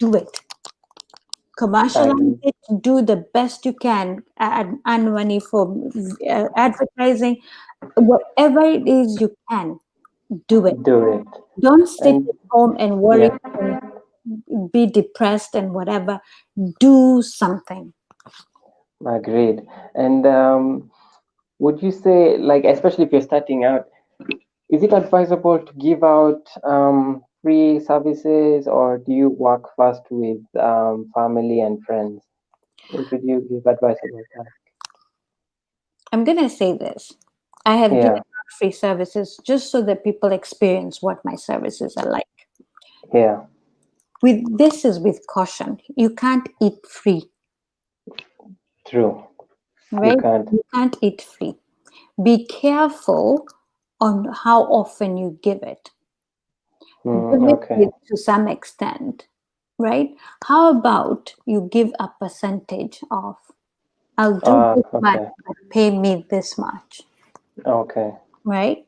do it. I Commercialize agree. it, do the best you can, earn money for advertising, whatever it is you can, do it. Do it. Don't sit And at home and worry yeah. and be depressed and whatever. Do something. Agreed. And would you say, like, especially if you're starting out, is it advisable to give out free services, or do you work first with family and friends? What would you give advice about that? I'm going to say this. I have given Yeah, out free services just so that people experience what my services are like. yeah, With this is with caution. You can't eat free, true. You right? can't. You can't eat free. Be careful on how often you give it. Give it Okay. to some extent, right? How about you give a percentage of? I'll do this much, Okay. but pay me this much. Okay. right?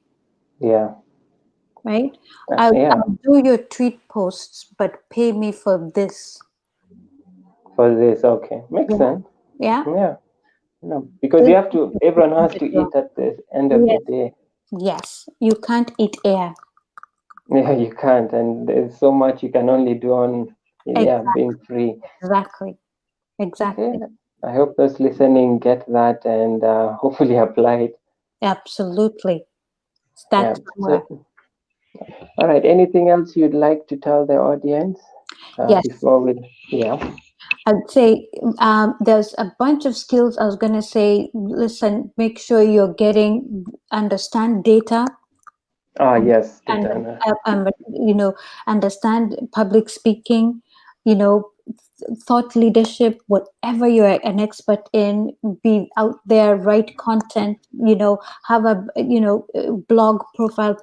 Yeah. Right? I'll, Yeah. I'll do your tweet posts, but pay me for this. For this, okay, makes Yeah, sense. yeah. Yeah. No, because This you have is to. the Everyone thing has to to do. eat at the end of the Yes, day. yes. You can't eat air. Yeah, you can't, and there's so much you can only do on, yeah, being free. Exactly, Okay. exactly. I hope those listening get that and hopefully apply it. Absolutely. Yeah. Start So, somewhere. all right. Anything else you'd like to tell the audience Yes, before we? Yeah. I'd say there's a bunch of skills. I was going to say, listen, make sure you're understand data, Ah, and, yes, and Titana. understand public speaking, you know, thought leadership, whatever you're an expert in, be out there, write content, have a blog profile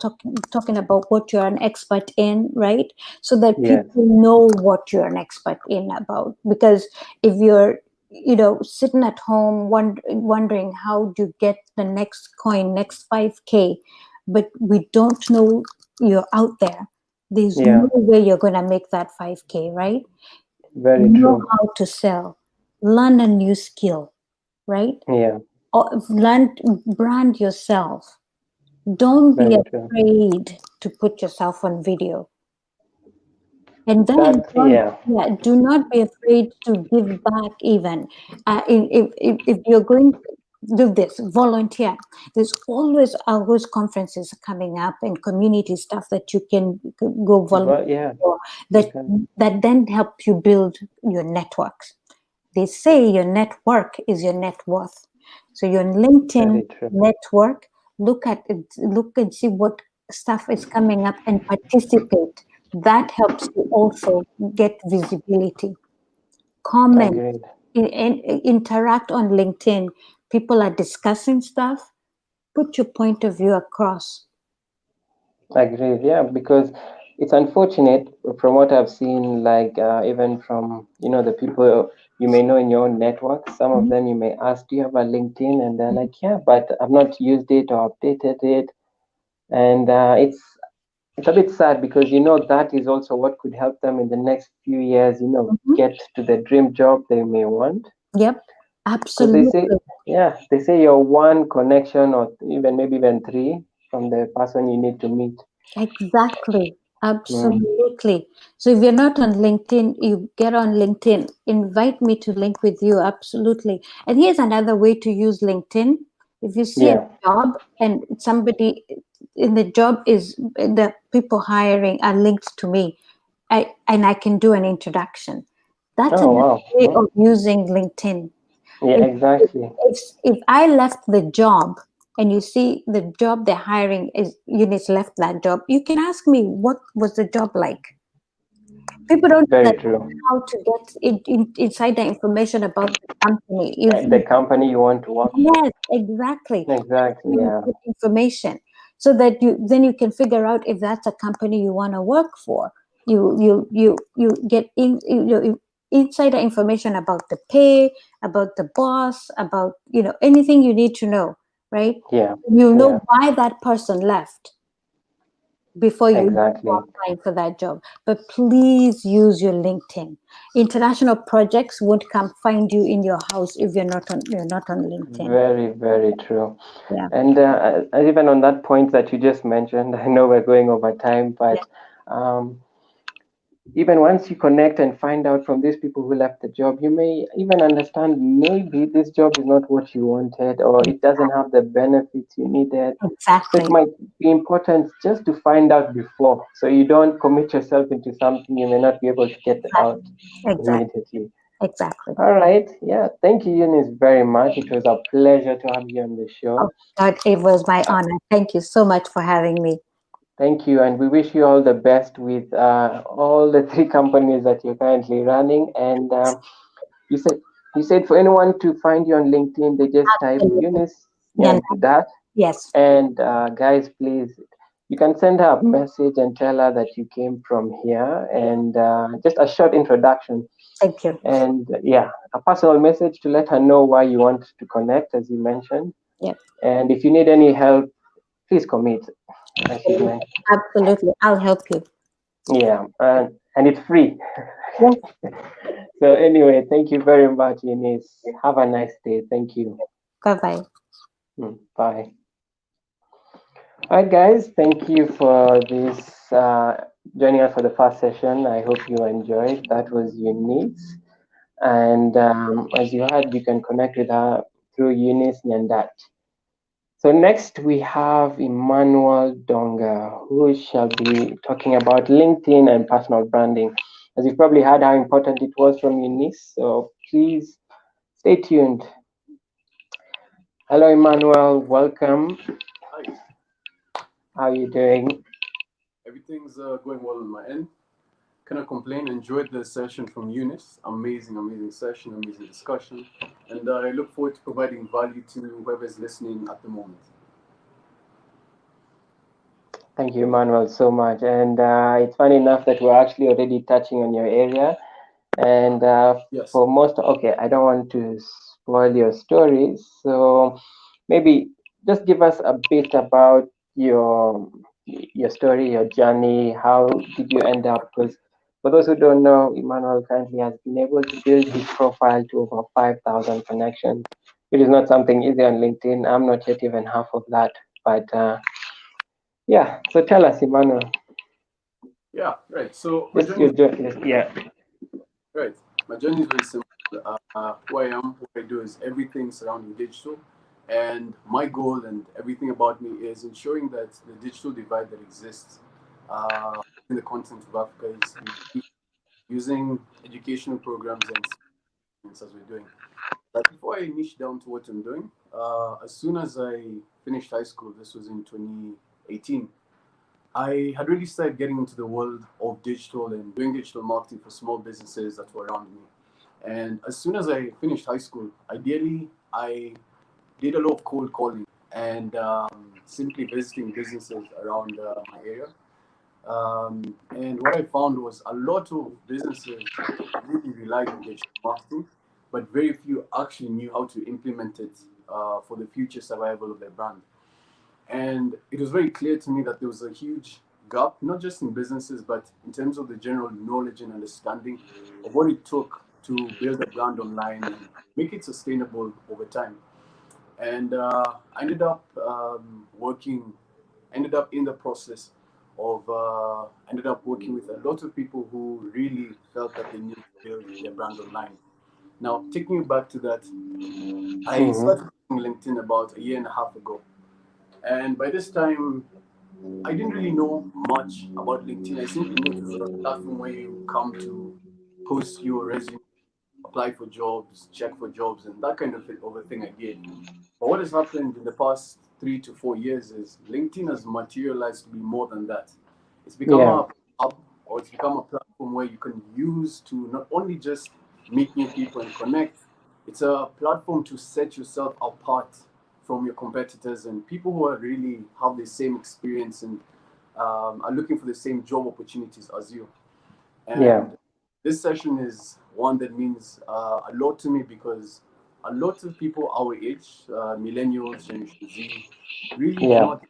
talking about what you're an expert in, right? So that Yes. people know what you're an expert in about. Because if you're sitting at home wondering how to get the next coin, next 5K, but we don't know you're out there, there's Yeah. no way you're going to make that 5K, right? Very Know true. how to sell, learn a new skill, right? Yeah. Or learn, brand yourself. Don't be Very true. afraid to put yourself on video. And then That. Yeah. do not be afraid to give back even. If you're going do this, volunteer. There's always conferences coming up and community stuff that you can go volunteer But yeah, for, you that can. that then help you build your networks. They say your network is your net worth. So your LinkedIn Very true. network, look at it, look and see what stuff is coming up and participate. That helps you also get visibility. Comment, Agreed. interact on LinkedIn. People are discussing stuff. Put your point of view across. Agreed. Yeah, because it's unfortunate from what I've seen, like even from the people you may know in your own network. Some of Mhm. them you may ask, "Do you have a LinkedIn?" And they're like, "Yeah, but I've not used it or updated it." And it's a bit sad because that is also what could help them in the next few years. Mhm. Get to the dream job they may want. Yep, Because they say, absolutely. yeah, they say you're one connection or even maybe even three from the person you need to meet. Exactly. Mm. Absolutely. So if you're not on LinkedIn, you get on LinkedIn, invite me to link with you. Absolutely. And here's another way to use LinkedIn. If you see a Yeah. job and somebody in the job is the people hiring are linked to me, and I can do an introduction. That's Oh, another wow. way Mm. of using LinkedIn. Yeah, if, if exactly. if I left the job and you see the job they're hiring is Eunice left that job, you can ask me what was the job like. People don't know Very that true. how to get inside the information about the company. The company you want to work for. Yes, exactly. That's Exactly. really Yeah. good information. So that you can figure out if that's a company you want to work for. You get insider information about the pay, about the boss, about anything you need to know, right? Yeah. You Yeah. know why that person left before you Exactly. applying for that job. But please use your LinkedIn. International projects won't come find you in your house if you're not on LinkedIn. Very, very true. Yeah. And even on that point that you just mentioned, I know we're going over time, Yeah. but um, even once you connect and find out from these people who left the job, you may even understand maybe this job is not what you wanted or it doesn't have the benefits you needed. So it Exactly. might be important just to find out before so you don't commit yourself into something you may not be able to get out Exactly. immediately. Exactly. All right. Yeah. Thank you, Eunice, very much. It was a pleasure to have you on the Oh, show. God, it was my honor. Thank you so much for having me. Thank you, and we wish you all the best with all the three companies that you're currently running. And you said you said for anyone to find you on LinkedIn, they just type Absolutely. Eunice Nyandat. Nyandat. Yes. And guys, please, you can send her a message and tell her that you came from here, and just a short introduction. Thank you. And yeah, a personal message to let her know why you want to connect, as you mentioned. Yep. And if you need any help, please commit, as you mentioned. Absolutely. I'll help you. Yeah, and it's free. Yes. So anyway, thank you very much, Eunice. Have a nice day. Thank you. Bye bye. Bye. All right, guys. Thank you for this joining us for the first session. I hope you enjoyed. That was Eunice, and as you heard, you can connect with her through Eunice Nyandat. So next we have Emmanuel Ndonga, who shall be talking about LinkedIn and personal branding. As you've probably heard how important it was from Eunice, so please stay tuned. Hello, Emmanuel. Welcome. Hi, How are you doing? everything's going well on my end. Cannot complain. Enjoyed the session from Eunice. Amazing, amazing session, amazing discussion. And I look forward to providing value to whoever's listening at the moment. Thank you, Emmanuel, so much. And it's funny enough that we're actually already touching on your area. And Yes. for most, okay, I don't want to spoil your story. So maybe just give us a bit about your story, your journey. How did you end up? Because for those who don't know, Emmanuel currently has been able to build his profile to over 5,000 connections. It is not something easy on LinkedIn. I'm not yet even half of that. But yeah, so tell us, Emmanuel, Yeah, right. So my just journey your is journey. Yeah, right. My journey is very simple. Who I am, what I do is everything surrounding digital. And my goal and everything about me is ensuring that the digital divide that exists in the continent of Africa is reduced using educational programs and as we're doing. But before I niche down to what I'm doing, as soon as I finished high school, this was in 2018, I had really started getting into the world of digital and doing digital marketing for small businesses that were around me. And as soon as I finished high school, ideally, I did a lot of cold calling and simply visiting businesses around my area. And what I found was a lot of businesses really relied on digital marketing, but very few actually knew how to implement it for the future survival of their brand. And it was very clear to me that there was a huge gap, not just in businesses, but in terms of the general knowledge and understanding of what it took to build a brand online and make it sustainable over time. And I ended up in the process of, ended up working with a lot of people who really felt that they needed to build their brand online. Now, taking you back to that, I mm-hmm. started using LinkedIn about a year and a half ago. And by this time, I didn't really know much about LinkedIn. I simply knew it was a platform where you come to post your resume, apply for jobs, check for jobs, and that kind of a thing I did. But what has happened in the past 3 to 4 years is LinkedIn has materialized to be more than that. It's become Yeah, a hub, or it's become a platform where you can use to not only just meet new people and connect, it's a platform to set yourself apart from your competitors and people who are really have the same experience and are looking for the same job opportunities as you. yeah, And this session is one that means a lot to me because a lot of people our age, millennials, Generation Z, really do yeah. not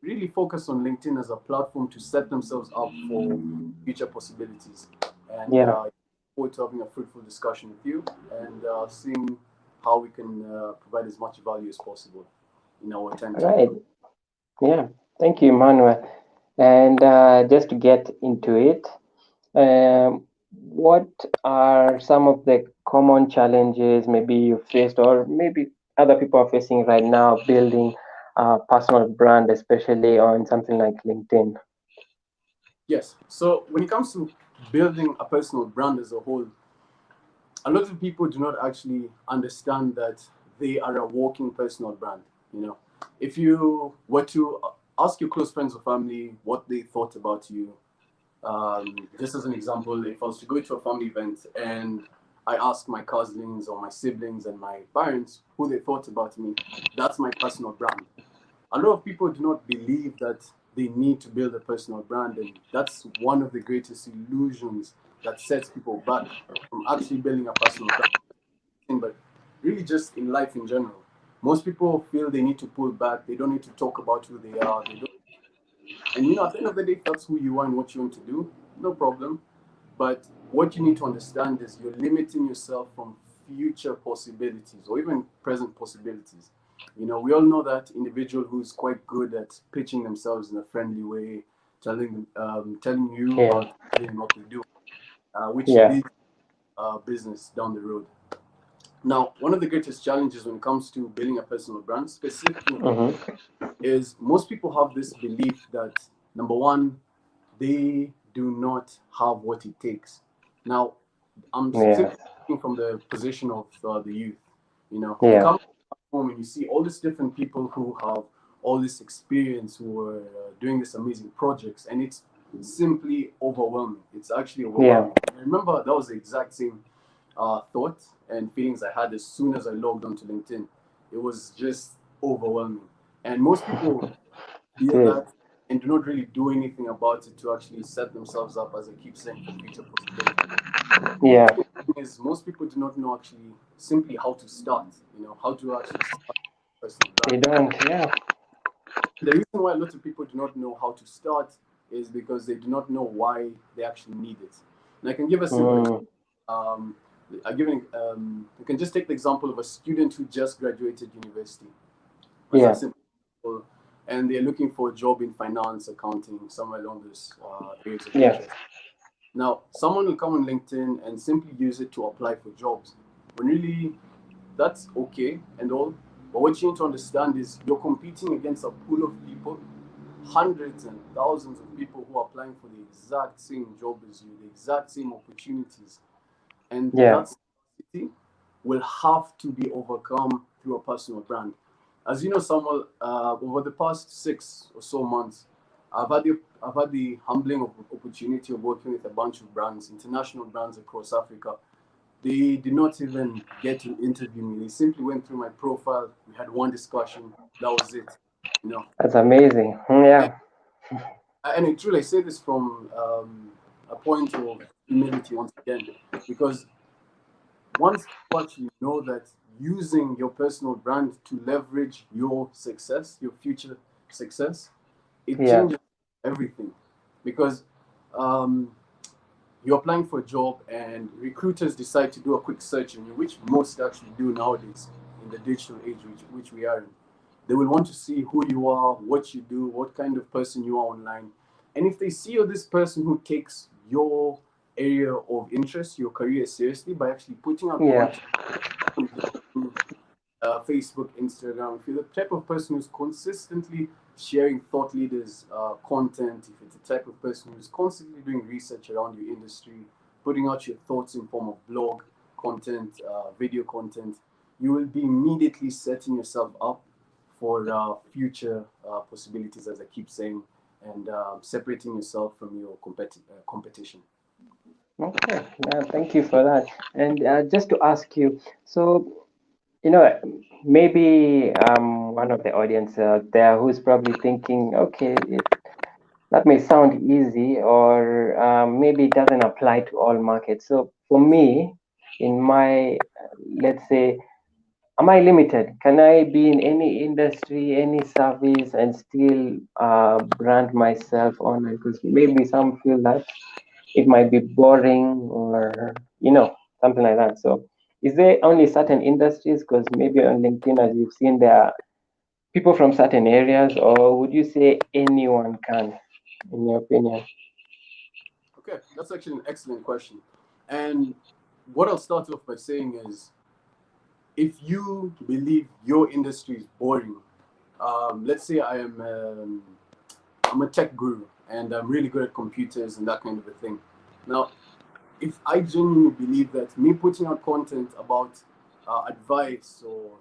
really focus on LinkedIn as a platform to set themselves up for future possibilities. And Yeah, forward to having a fruitful discussion with you and seeing how we can provide as much value as possible in our time all together. right. Yeah, thank you, Emmanuel. And just to get into it, what are some of the common challenges maybe you faced, or maybe other people are facing right now, building a personal brand, especially on something like LinkedIn? Yes. So when it comes to building a personal brand as a whole, a lot of people do not actually understand that they are a walking personal brand. You know, if you were to ask your close friends or family what they thought about you, just as an example, if I was to go to a family event and I ask my cousins or my siblings and my parents who they thought about me, that's my personal brand. A lot of people do not believe that they need to build a personal brand, and that's one of the greatest illusions that sets people back from actually building a personal brand, but really just in life in general. Most people feel they need to pull back. They don't need to talk about who they are. They don't. And you know, at the end of the day, if that's who you are and what you want to do, no problem. But what you need to understand is you're limiting yourself from future possibilities or even present possibilities. You know, we all know that individual who's quite good at pitching themselves in a friendly way, telling you Yeah. about what they do, which Yeah. leads business down the road. Now, one of the greatest challenges when it comes to building a personal brand, specifically in Mm-hmm. is most people have this belief that number one, they do not have what it takes. Now, I'm Yeah. simply speaking from the position of the youth. You know, you Yeah. come home and you see all these different people who have all this experience, who are doing these amazing projects, and it's simply overwhelming. It's actually Yeah. overwhelming. I remember that was the exact same thoughts and feelings I had as soon as I logged onto LinkedIn. It was just overwhelming. And most people It feel is. that and do not really do anything about it to actually set themselves up, as I keep saying, for future possibilities. The Yeah. interesting thing is most people do not know actually simply how to start, you know, how to actually start a personal They brand. don't. Yeah. The reason why a lot of people do not know how to start is because they do not know why they actually need it. And I can give a simple example. Mm. Um, you can just take the example of a student who just graduated university as a Yeah. simple example, and they're looking for a job in finance, accounting, somewhere along those areas of Yeah. interest. Now, someone will come on LinkedIn and simply use it to apply for jobs. When really that's okay and all, but what you need to understand is you're competing against a pool of people, hundreds and thousands of people who are applying for the exact same job as you, the exact same opportunities, and Yeah. that scarcity will have to be overcome through a personal brand. As you know, Samuel, over the past 6 or so months, I've had the humbling opportunity of working with a bunch of brands, international brands across Africa. They did not even get to interview me. They simply went through my profile. We had one discussion. That was it. You know, That's amazing. and, Yeah. and truly, I say this from a point of humility once again, because once people actually know that using your personal brand to leverage your success, your future success, it Yeah. changes everything. Because um, you're applying for a job and recruiters decide to do a quick search on you, which most actually do nowadays in the digital age which we are in. They will want to see who you are, what you do, what kind of person you are online. And if they see you're this person who takes your area of interest, your career seriously by actually putting out Yeah. content on Facebook, Instagram, if you're the type of person who's consistently sharing thought leaders' content, if it's the type of person who's constantly doing research around your industry, putting out your thoughts in form of blog content, video content, you will be immediately setting yourself up for future possibilities, as I keep saying, and separating yourself from your competition. Okay. Yeah, thank you for that. And just to ask you, so you know, maybe one of the audience out there who's probably thinking, okay, that may sound easy, or maybe it doesn't apply to all markets. So for me, in my, let's say, am I limited? Can I be in any industry, any service, and still brand myself online? Because maybe some feel that it might be boring, or something like that. So is there only certain industries? Because maybe on LinkedIn, as you've seen, there are people from certain areas, or would you say anyone can, in your opinion? Okay, that's actually an excellent question. And what I'll start off by saying is if you believe your industry is boring, let's say I'm a tech guru and I'm really good at computers and that kind of a thing. Now, if I genuinely believe that me putting out content about advice or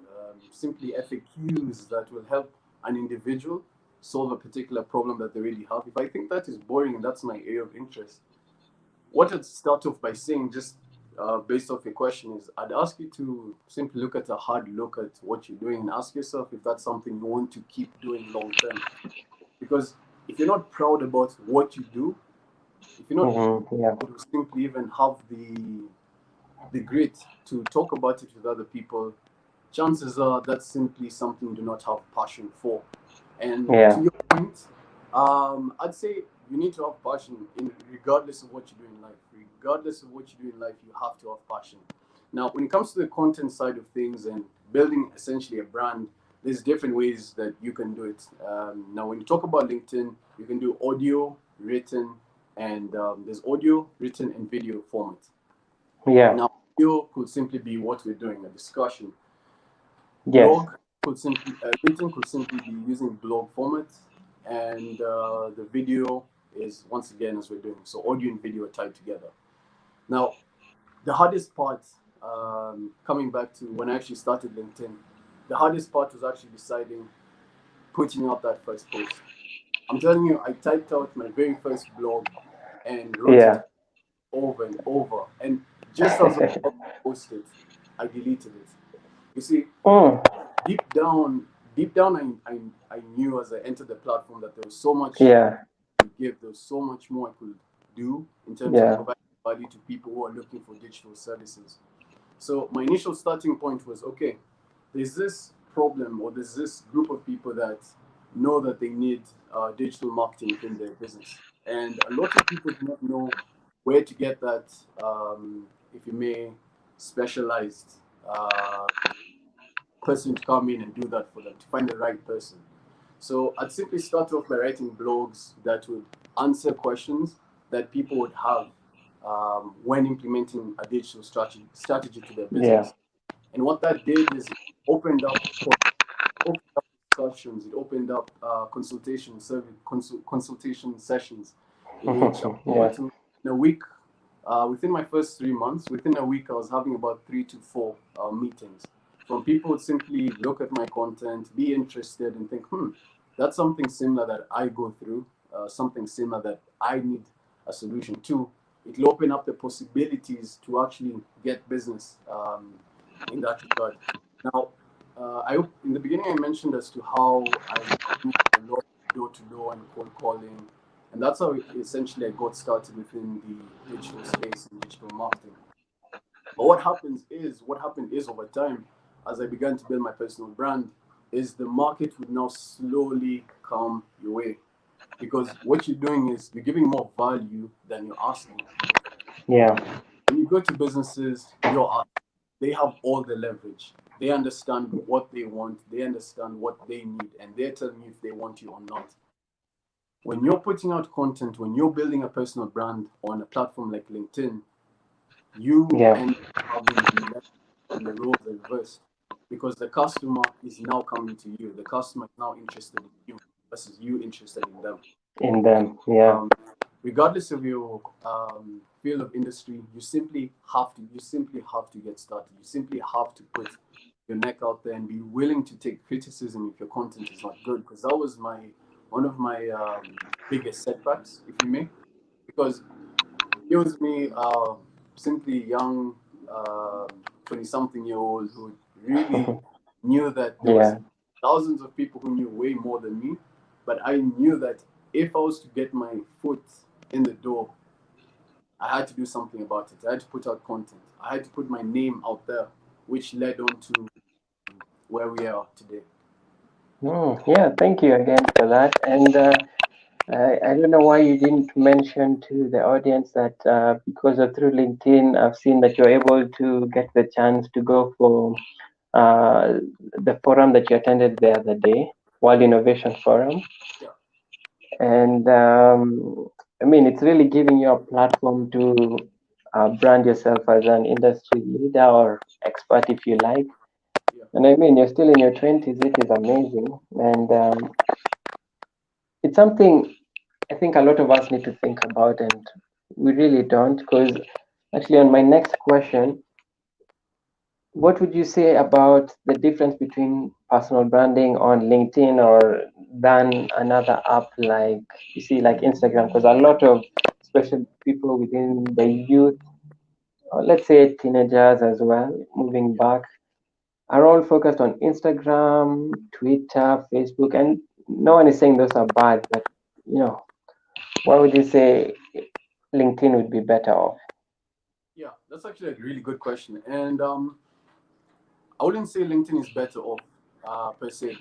simply FAQs that will help an individual solve a particular problem that they really have, if I think that is boring and that's my area of interest, what I'd start off by saying, just based off your question, is I'd ask you to simply look at a hard look at what you're doing and ask yourself if that's something you want to keep doing long term. Because if you're not proud about what you do, if you're not Yeah. proud to simply even have the grit to talk about it with other people, chances are that's simply something you do not have passion for. And to Yeah. your point, I'd say you need to have passion in regardless of what you do in life. Regardless of what you do in life, you have to have passion. Now, when it comes to the content side of things and building essentially a brand, there's different ways that you can do it. Now, when you talk about LinkedIn, you can do audio, written, and there's audio, written, and video format. Yeah. Now, audio could simply be what we're doing, a discussion. Yes. Blog could simply, written could simply be using blog format, and the video is once again as we're doing. So audio and video are tied together. Now, the hardest part, coming back to when I actually started LinkedIn, the hardest part was actually deciding putting out that first post. I'm telling you, I typed out my very first blog and wrote it Yeah. over and over. And just as I was about to post it, I deleted it. You see, Mm. deep down, deep down, I knew as I entered the platform that there was so much Yeah. to give. There was so much more I could do in terms of Yeah. providing value to people who are looking for digital services. So my initial starting point was okay. There's this problem, or there's this group of people that know that they need digital marketing within their business, and a lot of people do not know where to get that, if you may, specialized person to come in and do that for them, to find the right person. So I'd simply start off by writing blogs that would answer questions that people would have when implementing a digital strategy to their Yeah. business. And what that did is it opened up, opened up discussions, it opened up consultation sessions in which I was able Yeah. to, in a week, within my first 3 months, within a week, I was having about 3 to 4 meetings from people who simply look at my content, be interested, and think, that's something similar that I go through, something similar that I need a solution to. It will open up the possibilities to actually get business in that regard. Now, in the beginning, I mentioned as to how I do a lot of door to door and cold calling, and that's how essentially I got started within the digital space and digital marketing. But what happened is over time, as I began to build my personal brand, is the market would now slowly come your way, because what you're doing is you're giving more value than you're asking. Yeah. When you go to businesses, they have all the leverage. They understand what they want, they understand what they need, and they're telling you if they want you or not. When you're putting out content, when you're building a personal brand on a platform like LinkedIn, you Yeah. end up having the leverage and the roles are reversed, because the customer is now coming to you. The customer is now interested in you versus you interested in them. In And them. Yeah. regardless of your field of industry, you simply have to get started. You simply have to put your neck out there and be willing to take criticism if your content is not good. Because that was one of my biggest setbacks, if you may, because it was me, simply young, 20-something-year-old who really knew that there was Yeah. thousands of people who knew way more than me, but I knew that if I was to get my foot in the door, I had to do something about it. I had to put out content. I had to put my name out there, which led on to where we are today. Yeah. Thank you again for that. And I don't know why you didn't mention to the audience that because of through LinkedIn, I've seen that you're able to get the chance to go for uh, the forum that you attended the other day, World Innovation Forum. Yeah, And I mean, it's really giving you a platform to brand yourself as an industry leader or expert, if you like. yeah, And I mean, you're still in your 20s, which is amazing. And it's something I think a lot of us need to think about, and we really don't. Because actually, on my next question, what would you say about the difference between personal branding on LinkedIn or than another app like you see, like Instagram? Because a lot of, especially people within the youth, or let's say teenagers as well, moving yeah. back, are all focused on Instagram, Twitter, Facebook, and no one is saying those are bad, but you know, why would you say LinkedIn would be better off? Yeah, that's actually a really good question. And I wouldn't say LinkedIn is better off per se.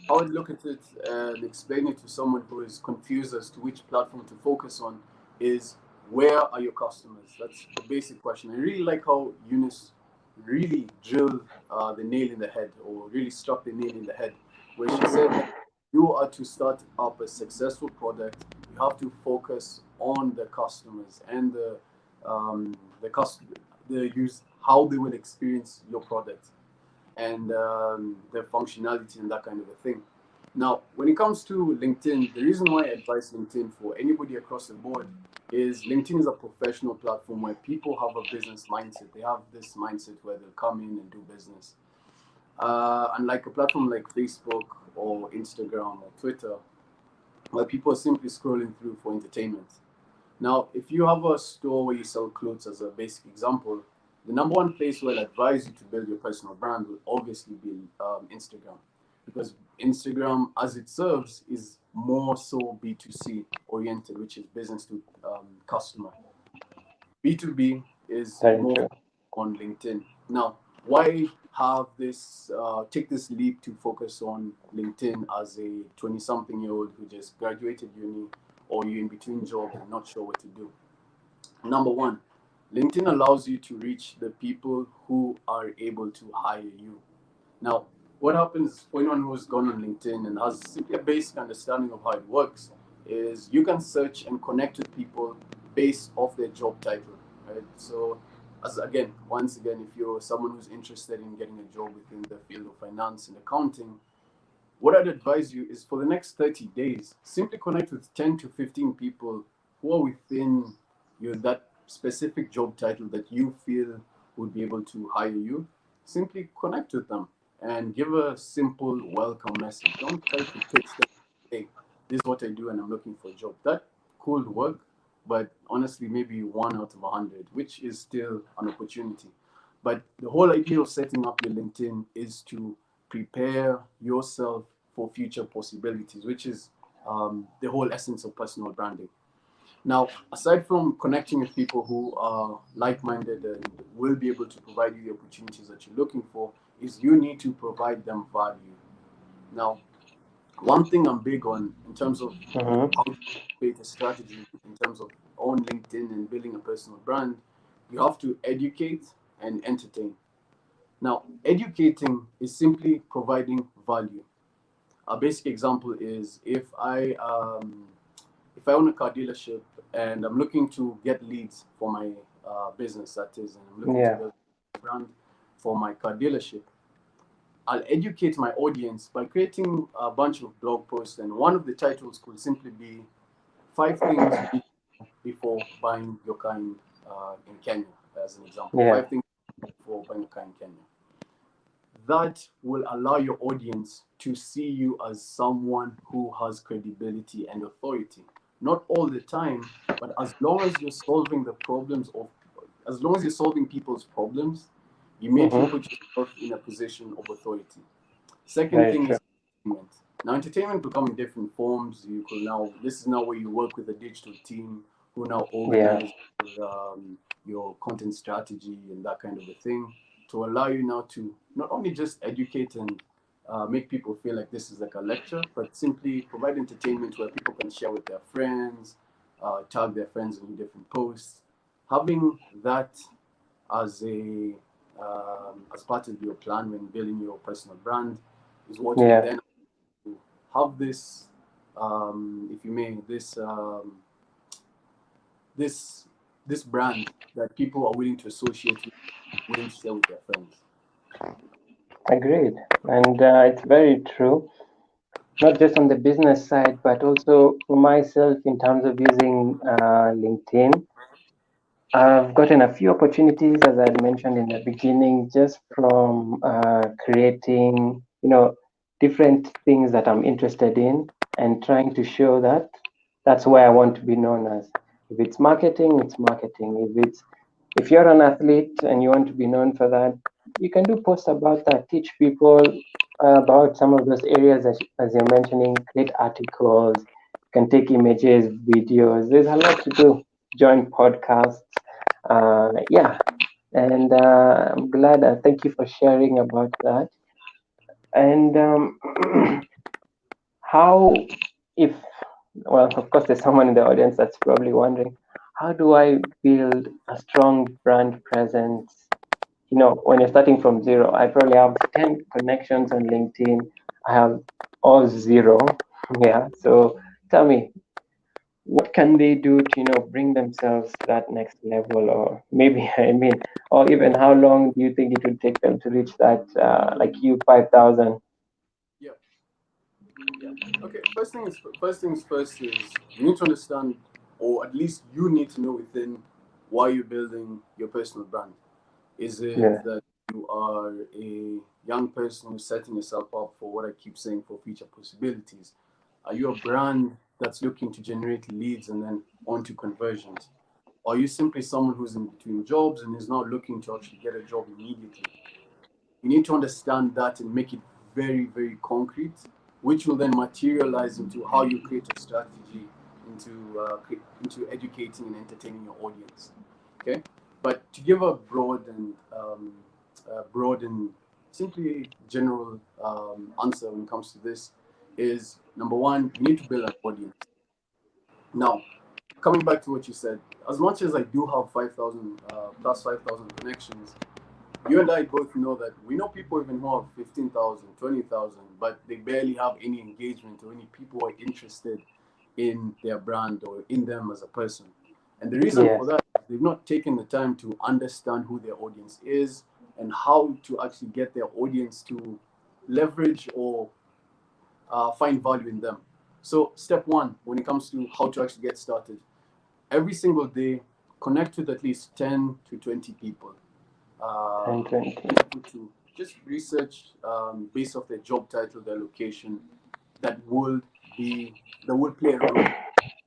I would look at it and explain it to someone who is confused as to which platform to focus on is where are your customers? That's the basic question. I really like how Eunice really drilled the nail in the head, or really struck the nail in the head, where she said that you are to start up a successful product, you have to focus on the customers and the use, how they will experience your product, and the functionality and that kind of a thing. Now, when it comes to LinkedIn, the reason why I advise LinkedIn for anybody across the board is LinkedIn is a professional platform where people have a business mindset. They have this mindset where they'll come in and do business. Unlike a platform like Facebook or Instagram or Twitter, where people are simply scrolling through for entertainment. Now, if you have a store where you sell clothes, as a basic example, the number one place where I'd advise you to build your personal brand will obviously be Instagram, because Instagram, as it serves, is more so B2C oriented, which is business to customer. B2B is Very more true. on LinkedIn. Now, why have this, take this leap to focus on LinkedIn as a 20-something-year-old who just graduated uni, or you're in between jobs and not sure what to do? Number one, LinkedIn allows you to reach the people who are able to hire you. Now, what happens for anyone who's gone on LinkedIn and has simply a basic understanding of how it works is you can search and connect with people based off their job title, right? So, as again, once again, if you're someone who's interested in getting a job within the field of finance and accounting, what I'd advise you is for the next 30 days, simply connect with 10 to 15 people who are within your that specific job title that you feel would be able to hire you. Simply connect with them and give a simple welcome message. Don't try to pitch them, hey, this is what I do and I'm looking for a job. That could work, but honestly, maybe 1 out of 100, which is still an opportunity. But the whole idea of setting up your LinkedIn is to prepare yourself for future possibilities, which is the whole essence of personal branding. Now, aside from connecting with people who are like-minded and will be able to provide you the opportunities that you're looking for, is you need to provide them value. Now, one thing I'm big on in terms of Mm-hmm. how to create a strategy in terms of on LinkedIn and building a personal brand, you have to educate and entertain. Now, educating is simply providing value. A basic example is if I own a car dealership and I'm looking to get leads for my business, that is, and I'm looking to Yeah. build a brand for my car dealership, I'll educate my audience by creating a bunch of blog posts, and one of the titles could simply be 5 things you need to know before buying your car in Kenya, as an example. Yeah. 5 things before buying a car in Kenya. That will allow your audience to see you as someone who has credibility and authority. Not all the time, but as long as you're solving the problems of, as long as you're solving people's problems, immediately Mm-hmm. put yourself in a position of authority. Second Very thing true. is entertainment. Now, entertainment will come in different forms. You could now, this is now where you work with a digital team who now Yeah. organize your content strategy and that kind of a thing, to allow you now to not only just educate and make people feel like this is like a lecture, but simply provide entertainment where people can share with their friends, tag their friends in different posts. Having that as a as part of your plan when building your personal brand is what will Yeah. then have this, if you may, this this brand that people are willing to associate with, willing to share with their friends. Agreed. And it's very true, not just on the business side, but also for myself in terms of using LinkedIn. I've gotten a few opportunities, as I had mentioned in the beginning, just from creating, different things that I'm interested in and trying to show that that's where I want to be known as. If it's marketing, it's marketing. If you're an athlete and you want to be known for that, you can do posts about that, teach people about some of those areas as you're mentioning, create articles, you can take images, videos. There's a lot to do. Join podcasts. Yeah, And I'm glad. Thank you for sharing about that. And how, if, well, of course, there's someone in the audience that's probably wondering, how do I build a strong brand presence? You know, when you're starting from zero, I probably have 10 connections on LinkedIn. I have all zero. Yeah. So tell me, what can they do to, bring themselves to that next level? Or maybe, I mean, or even how long do you think it would take them to reach that, like you, 5,000? Yeah, yeah. Okay. First things first is you need to understand, or at least you need to know within why you're building your personal brand. Is it Yeah. that you are a young person who's setting yourself up for what I keep saying for future possibilities? Are you a brand that's looking to generate leads and then onto conversions? Or are you simply someone who's in between jobs and is now looking to actually get a job immediately? You need to understand that and make it very, very concrete, which will then materialize into how you create a strategy into educating and entertaining your audience. Okay, but to give a broad and simply general answer when it comes to this is number one, you need to build an audience. Now, coming back to what you said, as much as I do have 5,000 plus 5,000 connections, you and I both know that we know people even who have 15,000, 20,000, but they barely have any engagement or any people who are interested in their brand or in them as a person. And the reason for Yes. that is they've not taken the time to understand who their audience is and how to actually get their audience to leverage or find value in them. So, step one, when it comes to how to actually get started, every single day, connect with at least 10 to 20 people. 10, 20. To just research based off their job title, their location, that would be that would play a role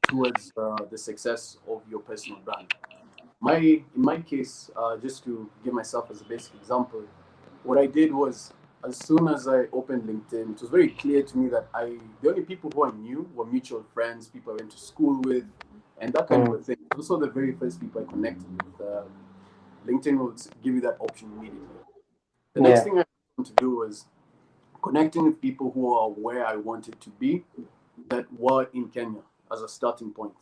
towards the success of your personal brand. In my case, just to give myself as a basic example, what I did was as soon as I opened LinkedIn, it was very clear to me that the only people who I knew were mutual friends, people I went to school with, and that kind of a Mm. thing. Those are the very first people I connected with. LinkedIn will give you that option immediately. The next Yeah. thing I want to do was connecting with people who are where I wanted to be, that were in Kenya as a starting point.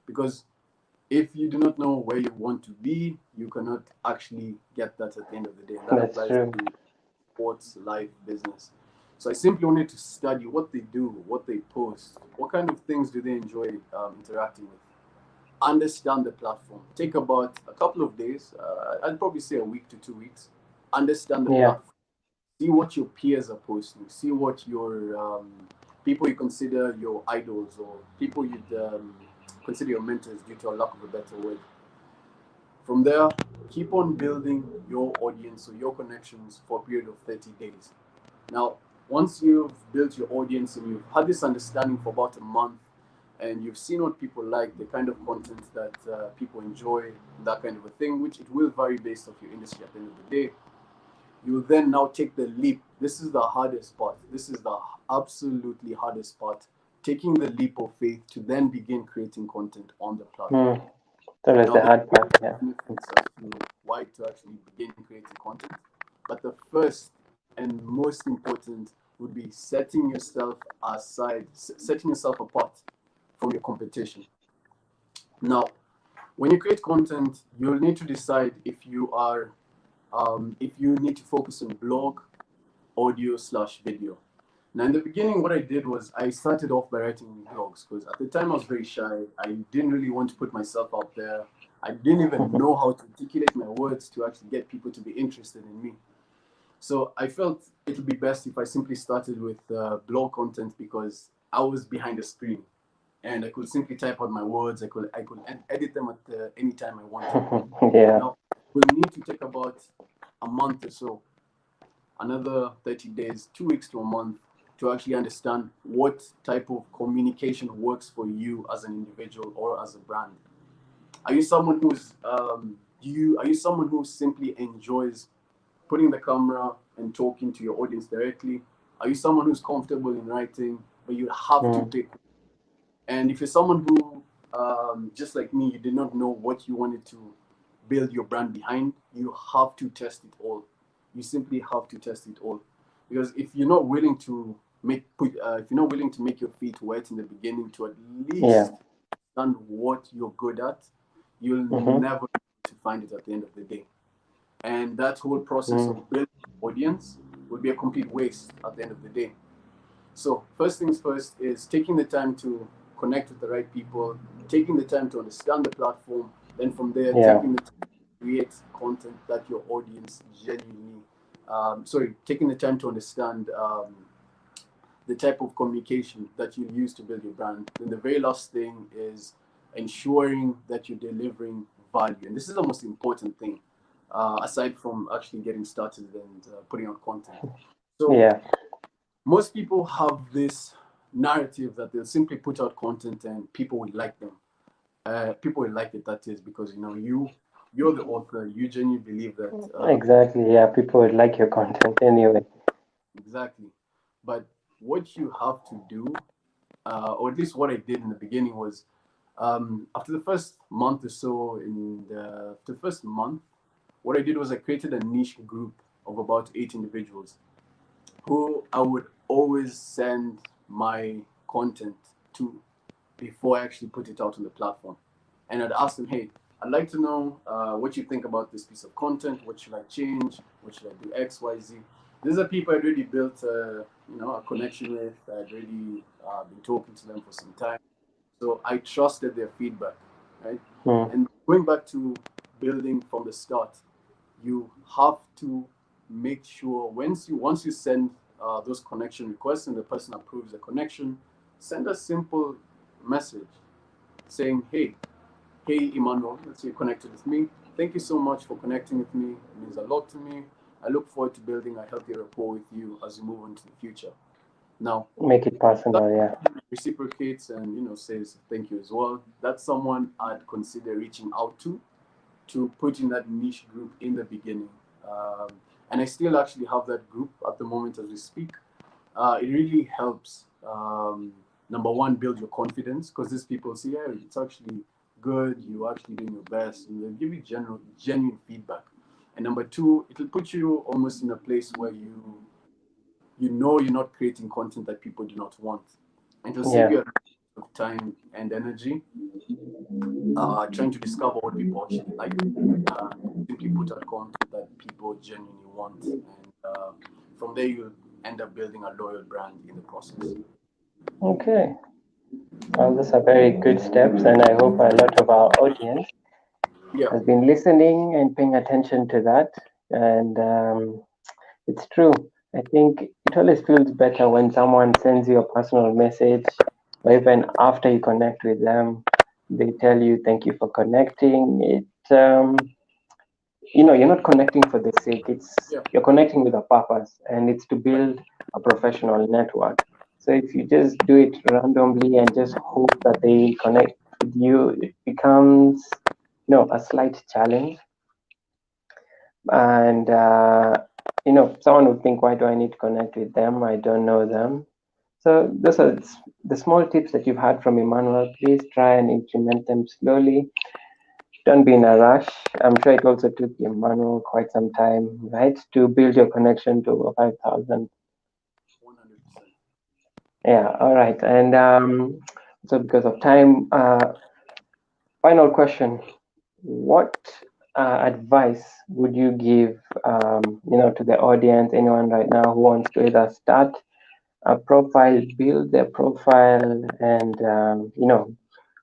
Because if you do not know where you want to be, you cannot actually get that at the end of the day. And that That's applies true. to sports, life, business. So I simply wanted to study what they do, what they post, what kind of things do they enjoy interacting with. Understand the platform. Take about a couple of days, I'd probably say a week to 2 weeks. Understand the Yeah. platform. See what your peers are posting. See what your people you consider your idols or people you'd consider your mentors, due to a lack of a better word. From there, keep on building your audience or your connections for a period of 30 days. Now, once you've built your audience and you've had this understanding for about a month, and you've seen what people like, the kind of content that people enjoy, that kind of a thing, which it will vary based off your industry at the end of the day, you then now take the leap. This is the hardest part. This is the absolutely hardest part. Taking the leap of faith to then begin creating content on the platform. Mm. That was Now, the there hard are part. Yeah. benefits as to why to actually begin creating content. But the first and most important would be setting yourself aside, setting yourself apart from your competition. Now, when you create content, you'll need to decide if you need to focus on blog, audio slash video. Now, in the beginning, what I did was I started off by writing blogs because at the time I was very shy. I didn't really want to put myself out there. I didn't even know how to articulate my words to actually get people to be interested in me. So I felt it would be best if I simply started with blog content because I was behind the screen and I could simply type out my words. I could edit them at any time I wanted. Yeah. Now, we'll need to take about a month or so, another 30 days, 2 weeks to a month, to actually understand what type of communication works for you as an individual or as a brand. Are you someone who simply enjoys putting the camera and talking to your audience directly? Are you someone who's comfortable in writing, but you have to Mm. pick? And if you're someone who, just like me, you did not know what you wanted to build your brand behind, you have to test it all. You simply have to test it all, because if you're not willing to if you're not willing to make your feet wet in the beginning to at Yeah. least understand what you're good at, you'll Mm-hmm. never be able to find it at the end of the day. And that whole process Mm. of building an audience would be a complete waste at the end of the day. So first things first is taking the time to connect with the right people, taking the time to understand the platform, then from there Yeah. taking the time to create content that your audience genuinely, taking the time to understand the type of communication that you use to build your brand. Then the very last thing is ensuring that you're delivering value, and this is the most important thing, aside from actually getting started and putting out content. So Yeah. most people have this narrative that they'll simply put out content and people will like them. People will like it. That is because you're the author. You genuinely believe that Exactly. Yeah. People would like your content anyway. exactly. But what you have to do, or at least what I did in the beginning, was after the first month or so, the first month, what I did was I created a niche group of about 8 individuals who I would always send my content to before I actually put it out on the platform. And I'd ask them, hey, I'd like to know what you think about this piece of content. What should I change? What should I do? X, Y, Z. These are people I'd already built, a connection with. I'd already been talking to them for some time. So I trusted their feedback, right? Mm. And going back to building from the start, you have to make sure once you send those connection requests and the person approves the connection, send a simple message saying, hey Emmanuel, let's say you connected with me. Thank you so much for connecting with me. It means a lot to me. I look forward to building a healthy rapport with you as we move into the future. Now, Make it personal. Yeah. reciprocates and says thank you as well. That's someone I'd consider reaching out to put in that niche group in the beginning. Um, and I still actually have that group at the moment as we speak. It really helps. Number one, build your confidence because these people see, yeah, it's actually good. You're actually doing your best, and they'll give you genuine feedback. And number two, it'll put you almost in a place where you know you're not creating content that people do not want, and it'll save Yeah. you a lot of time and energy trying to discover what people actually like. Simply put out content that people genuinely want, and from there you end up building a loyal brand in the process. Okay. Well, those are very good steps, and I hope a lot of our audience Yeah, has been listening and paying attention to that. And it's true. I think it always feels better when someone sends you a personal message, or even after you connect with them, they tell you thank you for connecting. You're not connecting for the sake. It's yeah, you're connecting with a purpose, and it's to build a professional network. So if you just do it randomly and just hope that they connect with you, it becomes, a slight challenge. And someone would think, why do I need to connect with them? I don't know them. So those are the small tips that you've had from Emmanuel. Please try and implement them slowly. Don't be in a rush. I'm sure it also took Emmanuel quite some time, right, to build your connection to over 5,000. 100%. Yeah, all right. And so because of time, final question. What advice would you give, to the audience, anyone right now who wants to either start a profile, build their profile, and,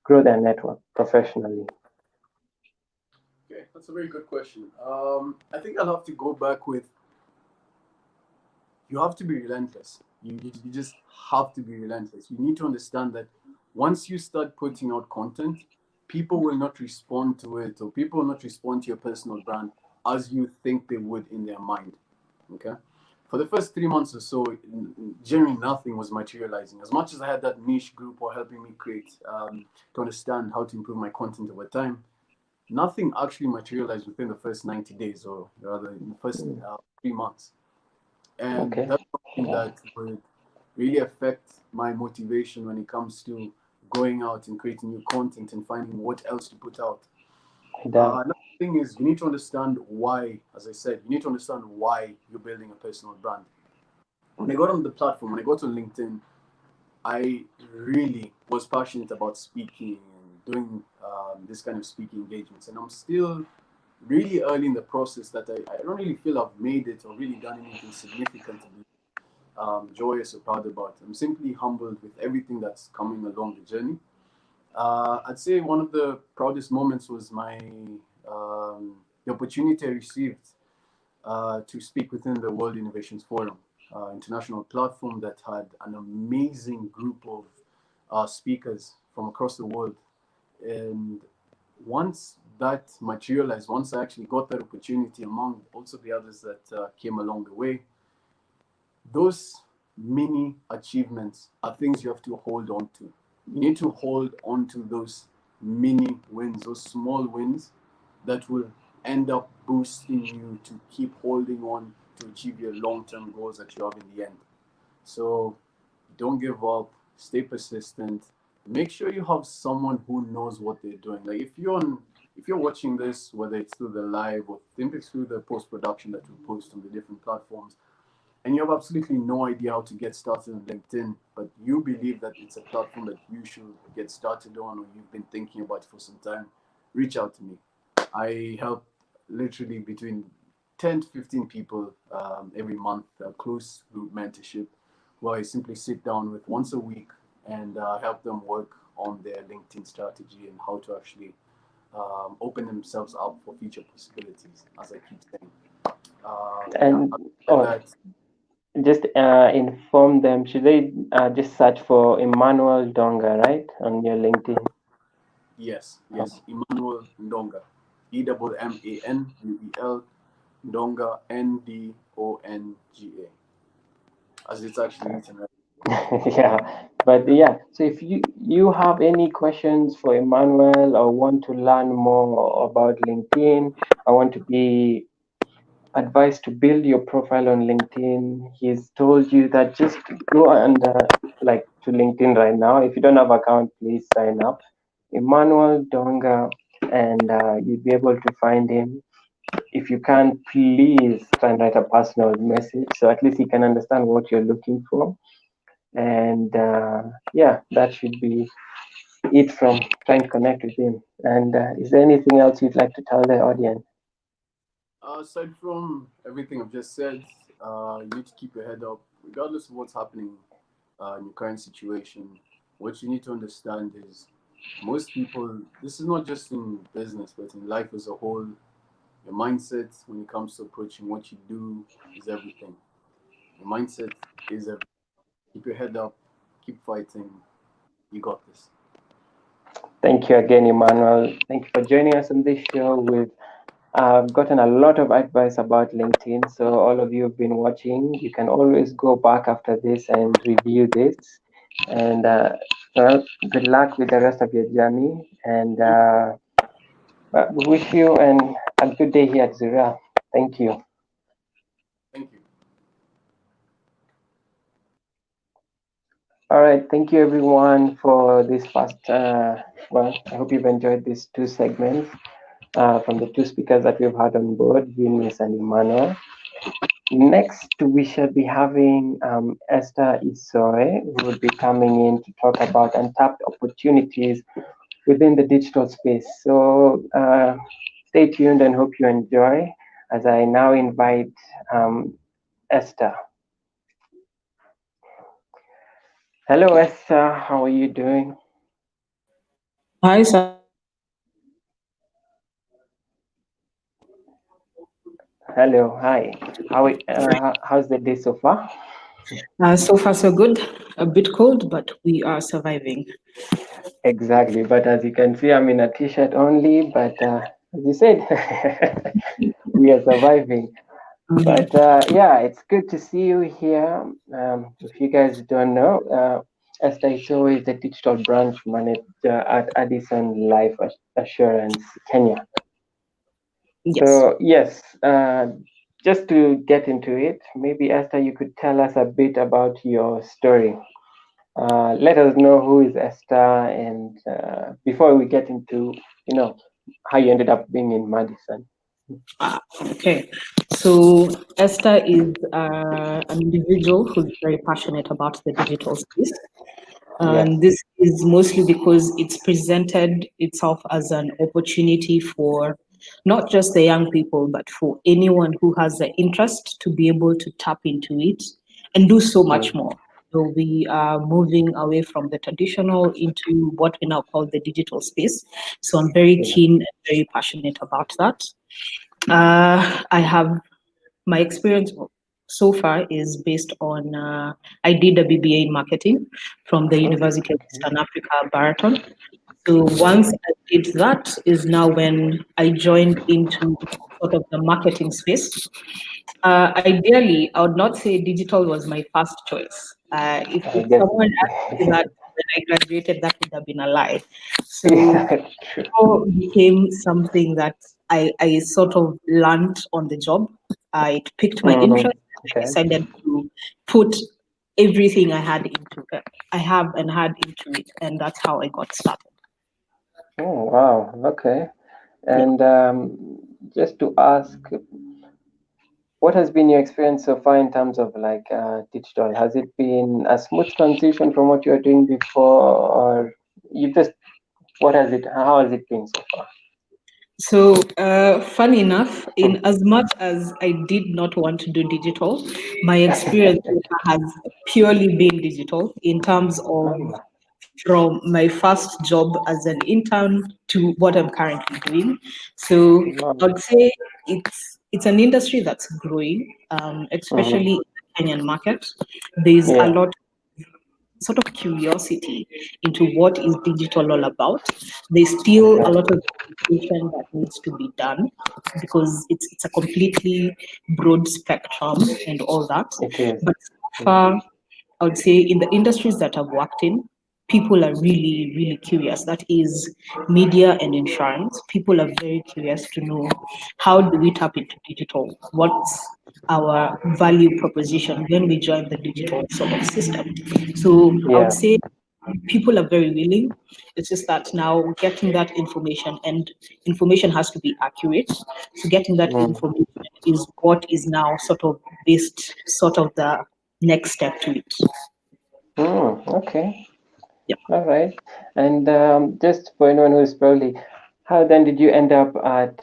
grow their network professionally? Okay, that's a very good question. I think I'll have to go back with you have to be relentless. You just have to be relentless. You need to understand that once you start putting out content, people will not respond to it, or people will not respond to your personal brand as you think they would in their mind. Okay. For the first 3 months or so, generally nothing was materializing. As much as I had that niche group or helping me create to understand how to improve my content over time, nothing actually materialized within the first 90 days, or rather in the first 3 months. And Okay. that's something that would really affect my motivation when it comes to going out and creating new content and finding what else to put out. It does. Another thing is, you need to understand why. As I said, you need to understand why you're building a personal brand. When I got on the platform, when I got on LinkedIn, I really was passionate about speaking and doing this kind of speaking engagements, and I'm still really early in the process that I don't really feel I've made it or really done anything significant to be joyous or proud about. I'm simply humbled with everything that's coming along the journey. I'd say one of the proudest moments was the opportunity I received to speak within the World Innovations Forum, international platform that had an amazing group of speakers from across the world. And once that materialized, once I actually got that opportunity among also the others that came along the way, those mini achievements are things you have to hold on to. You need to hold on to those mini wins, those small wins that will end up boosting you to keep holding on to achieve your long-term goals that you have in the end. So don't give up, stay persistent. Make sure you have someone who knows what they're doing. Like if you're watching this, whether it's through the live or simply through the post-production that we post on the different platforms, and you have absolutely no idea how to get started on LinkedIn, but you believe that it's a platform that you should get started on, or you've been thinking about for some time, reach out to me. I help literally between 10 to 15 people every month, close group mentorship, where I simply sit down with once a week and help them work on their LinkedIn strategy and how to actually open themselves up for future possibilities, as I keep saying. Yeah, And and oh, that just inform them. Should they just search for Emmanuel Ndonga, right, on your LinkedIn? Yes, yes. Emmanuel Ndonga. Emmanuel Ndonga Ndonga. As it's actually written, right? Yeah, but yeah. So if you have any questions for Emmanuel or want to learn more about LinkedIn, I want to be advised to build your profile on LinkedIn. He's told you that just go and like to LinkedIn right now. If you don't have account, please sign up. Emmanuel Donga, and you'll be able to find him. If you can, please try and write a personal message so at least he can understand what you're looking for. And yeah, that should be it from trying to connect with him. And is there anything else you'd like to tell the audience? Aside from everything I've just said, you need to keep your head up, regardless of what's happening in your current situation. What you need to understand is most people, this is not just in business, but in life as a whole, your mindset when it comes to approaching what you do is everything. Your mindset is everything. Keep your head up, keep fighting. You got this. Thank you again, Emmanuel. Thank you for joining us on this show. We've gotten a lot of advice about LinkedIn. So, all of you who've been watching, you can always go back after this and review this. And well, good luck with the rest of your journey. And we wish you a good day here at Zuriel. Thank you. Thank you. All right. Thank you, everyone, for this first. Well, I hope you've enjoyed these two segments from the two speakers that we've had on board, Eunice and Emmanuel. Next, we shall be having Esther Isoe, who will be coming in to talk about untapped opportunities within the digital space. So stay tuned and hope you enjoy as I now invite Esther. Hello, Esther. How are you doing? Hi, sir. Hello. Hi. How's the day so far? So far, so good. A bit cold, but we are surviving. Exactly. But as you can see, I'm in a t-shirt only. But as you said, we are surviving. But yeah, it's good to see you here. If you guys don't know, Esther Isoe is the digital branch manager at Addison Life Assurance, Kenya. Yes. So yes, just to get into it, maybe Esther, you could tell us a bit about your story. Let us know who is Esther, and before we get into how you ended up being in Madison. Okay, so Esther is an individual who's very passionate about the digital space. Yes. And this is mostly because it's presented itself as an opportunity for not just the young people, but for anyone who has the interest to be able to tap into it and do so much more. So we are moving away from the traditional into what we now call the digital space. So I'm very Yeah. keen and very passionate about that. I have my experience so far is based on I did a BBA in marketing from the University of Okay. Eastern Africa, Baraton. So once I did that is now when I joined into sort of the marketing space. Ideally, I would not say digital was my first choice. If I get someone asked me that when I graduated, that would have been a lie. So yeah, true. it became something that I sort of learned on the job. It piqued my interest. I Okay. decided to put everything I have and had into it, and that's how I got started. Oh wow. Okay. Yeah. And just to ask, what has been your experience so far in terms of like digital? Has it been a smooth transition from what you were doing before, or you just what has it? How has it been so far? So, funny enough, in as much as I did not want to do digital, my experience has purely been digital in terms of Oh, from my first job as an intern to what I'm currently doing. So, wow. I'd say it's an industry that's growing, especially Mhm. in the Kenyan market. There's a Yeah. lot sort of curiosity into what is digital all about. There's still a lot of education that needs to be done because it's a completely broad spectrum and all that. It is. But so far, I would say in the industries that I've worked in, people are really, really curious. That is media and insurance. People are very curious to know how do we tap into digital? What's our value proposition when we join the digital sort of system? So I would Yeah. say people are very willing. It's just that now getting that information and information has to be accurate. So getting that Mm. information is what is now sort of based sort of the next step to it. Okay. Yeah. All right. And just for anyone who's probably, how then did you end up at,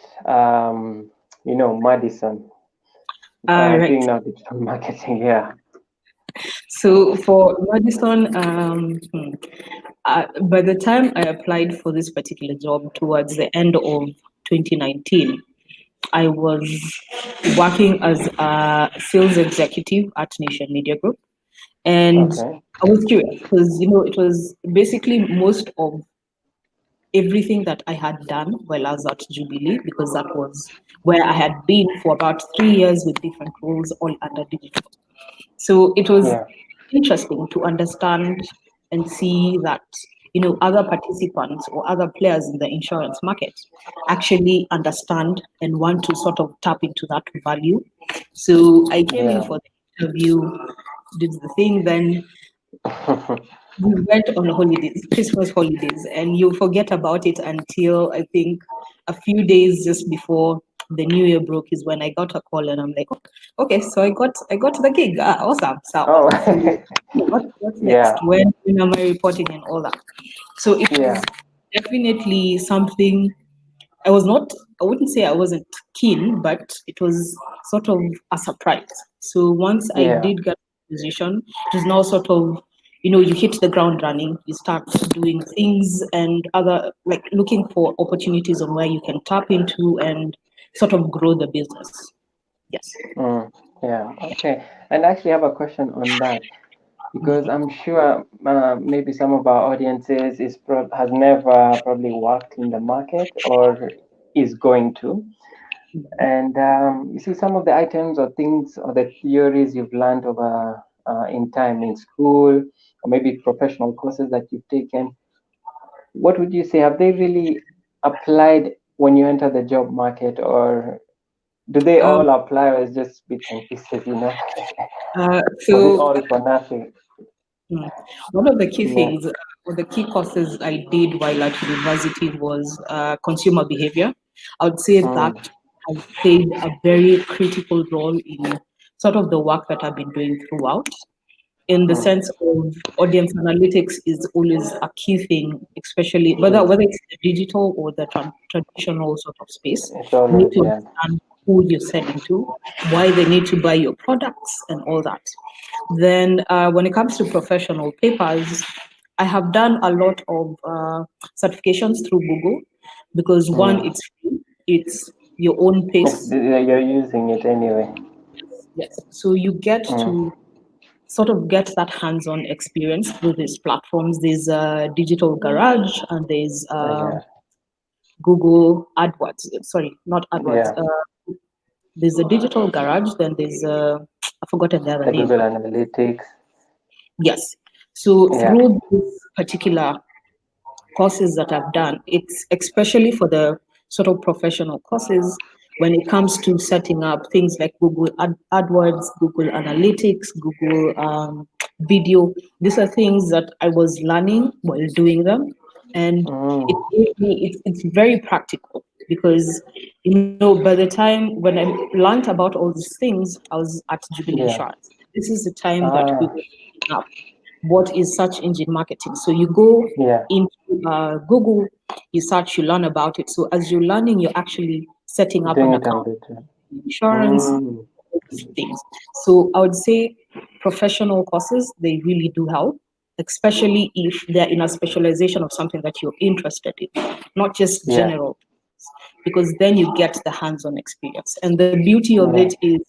Madison, Right. doing now digital marketing? Yeah. So for Madison, by the time I applied for this particular job towards the end of 2019, I was working as a sales executive at Nation Media Group. And Okay. I was curious because, it was basically most of everything that I had done while I was at Jubilee, because that was where I had been for about 3 years with different roles, all under digital. So it was Yeah. interesting to understand and see that other participants or other players in the insurance market actually understand and want to sort of tap into that value. So I came in Yeah. for the interview, did the thing, then we went on holidays, Christmas holidays, and you forget about it until I think a few days just before the new year broke is when I got a call and I'm like, oh, okay, so I got the gig. Awesome. So, Oh. so what's next? Yeah. When am I reporting and all that? So it was Yeah. definitely something I wouldn't say I wasn't keen, but it was sort of a surprise. So once I Yeah. did get the position, it was now sort of, you hit the ground running, you start doing things and other, like looking for opportunities on where you can tap into and sort of grow the business. Yes. Mm. Yeah. Okay. And I actually have a question on that, because I'm sure maybe some of our audiences has never probably worked in the market or is going to. And you see some of the items or things or the theories you've learned over in time in school, or maybe professional courses that you've taken. What would you say? Have they really applied when you enter the job market, or do they Um, all apply as just bits and pieces, uh, Was it so all for nothing? Mm. One of the key Yeah. things the key courses I did while at university was consumer behavior. I would say that has played a very critical role in sort of the work that I've been doing throughout. In the sense of audience analytics is always a key thing, especially whether it's the digital or the traditional sort of space. It's You need always, to yeah. understand who you're selling to, why they need to buy your products, and all that. Then, when it comes to professional papers, I have done a lot of certifications through Google because one, it's free, it's your own pace. You're using it anyway. Yes, so you get to sort of get that hands-on experience through these platforms. There's Digital Garage and there's Yeah, Google AdWords. Sorry, not AdWords. yeah. There's a Digital Garage. Then there's I've forgotten the other The name, Google but Analytics. yes. So Yeah. through these particular courses that I've done, it's especially for the sort of professional courses when it comes to setting up things like Google AdWords, Google Analytics, Google Video. These are things that I was learning while doing them. And it gave me, it's very practical because, by the time when I learned about all these things, I was at Jubilee Yeah. Insurance. This is the time that we Ah, were setting up what is search engine marketing. So you go yeah. into Google, you search, you learn about it. So as you're learning, you're actually setting up Doing an it on account, better. insurance, all these things. So I would say professional courses, they really do help, especially if they're in a specialization of something that you're interested in, not just Yeah. general, because then you get the hands-on experience. And the beauty of Yeah. it is,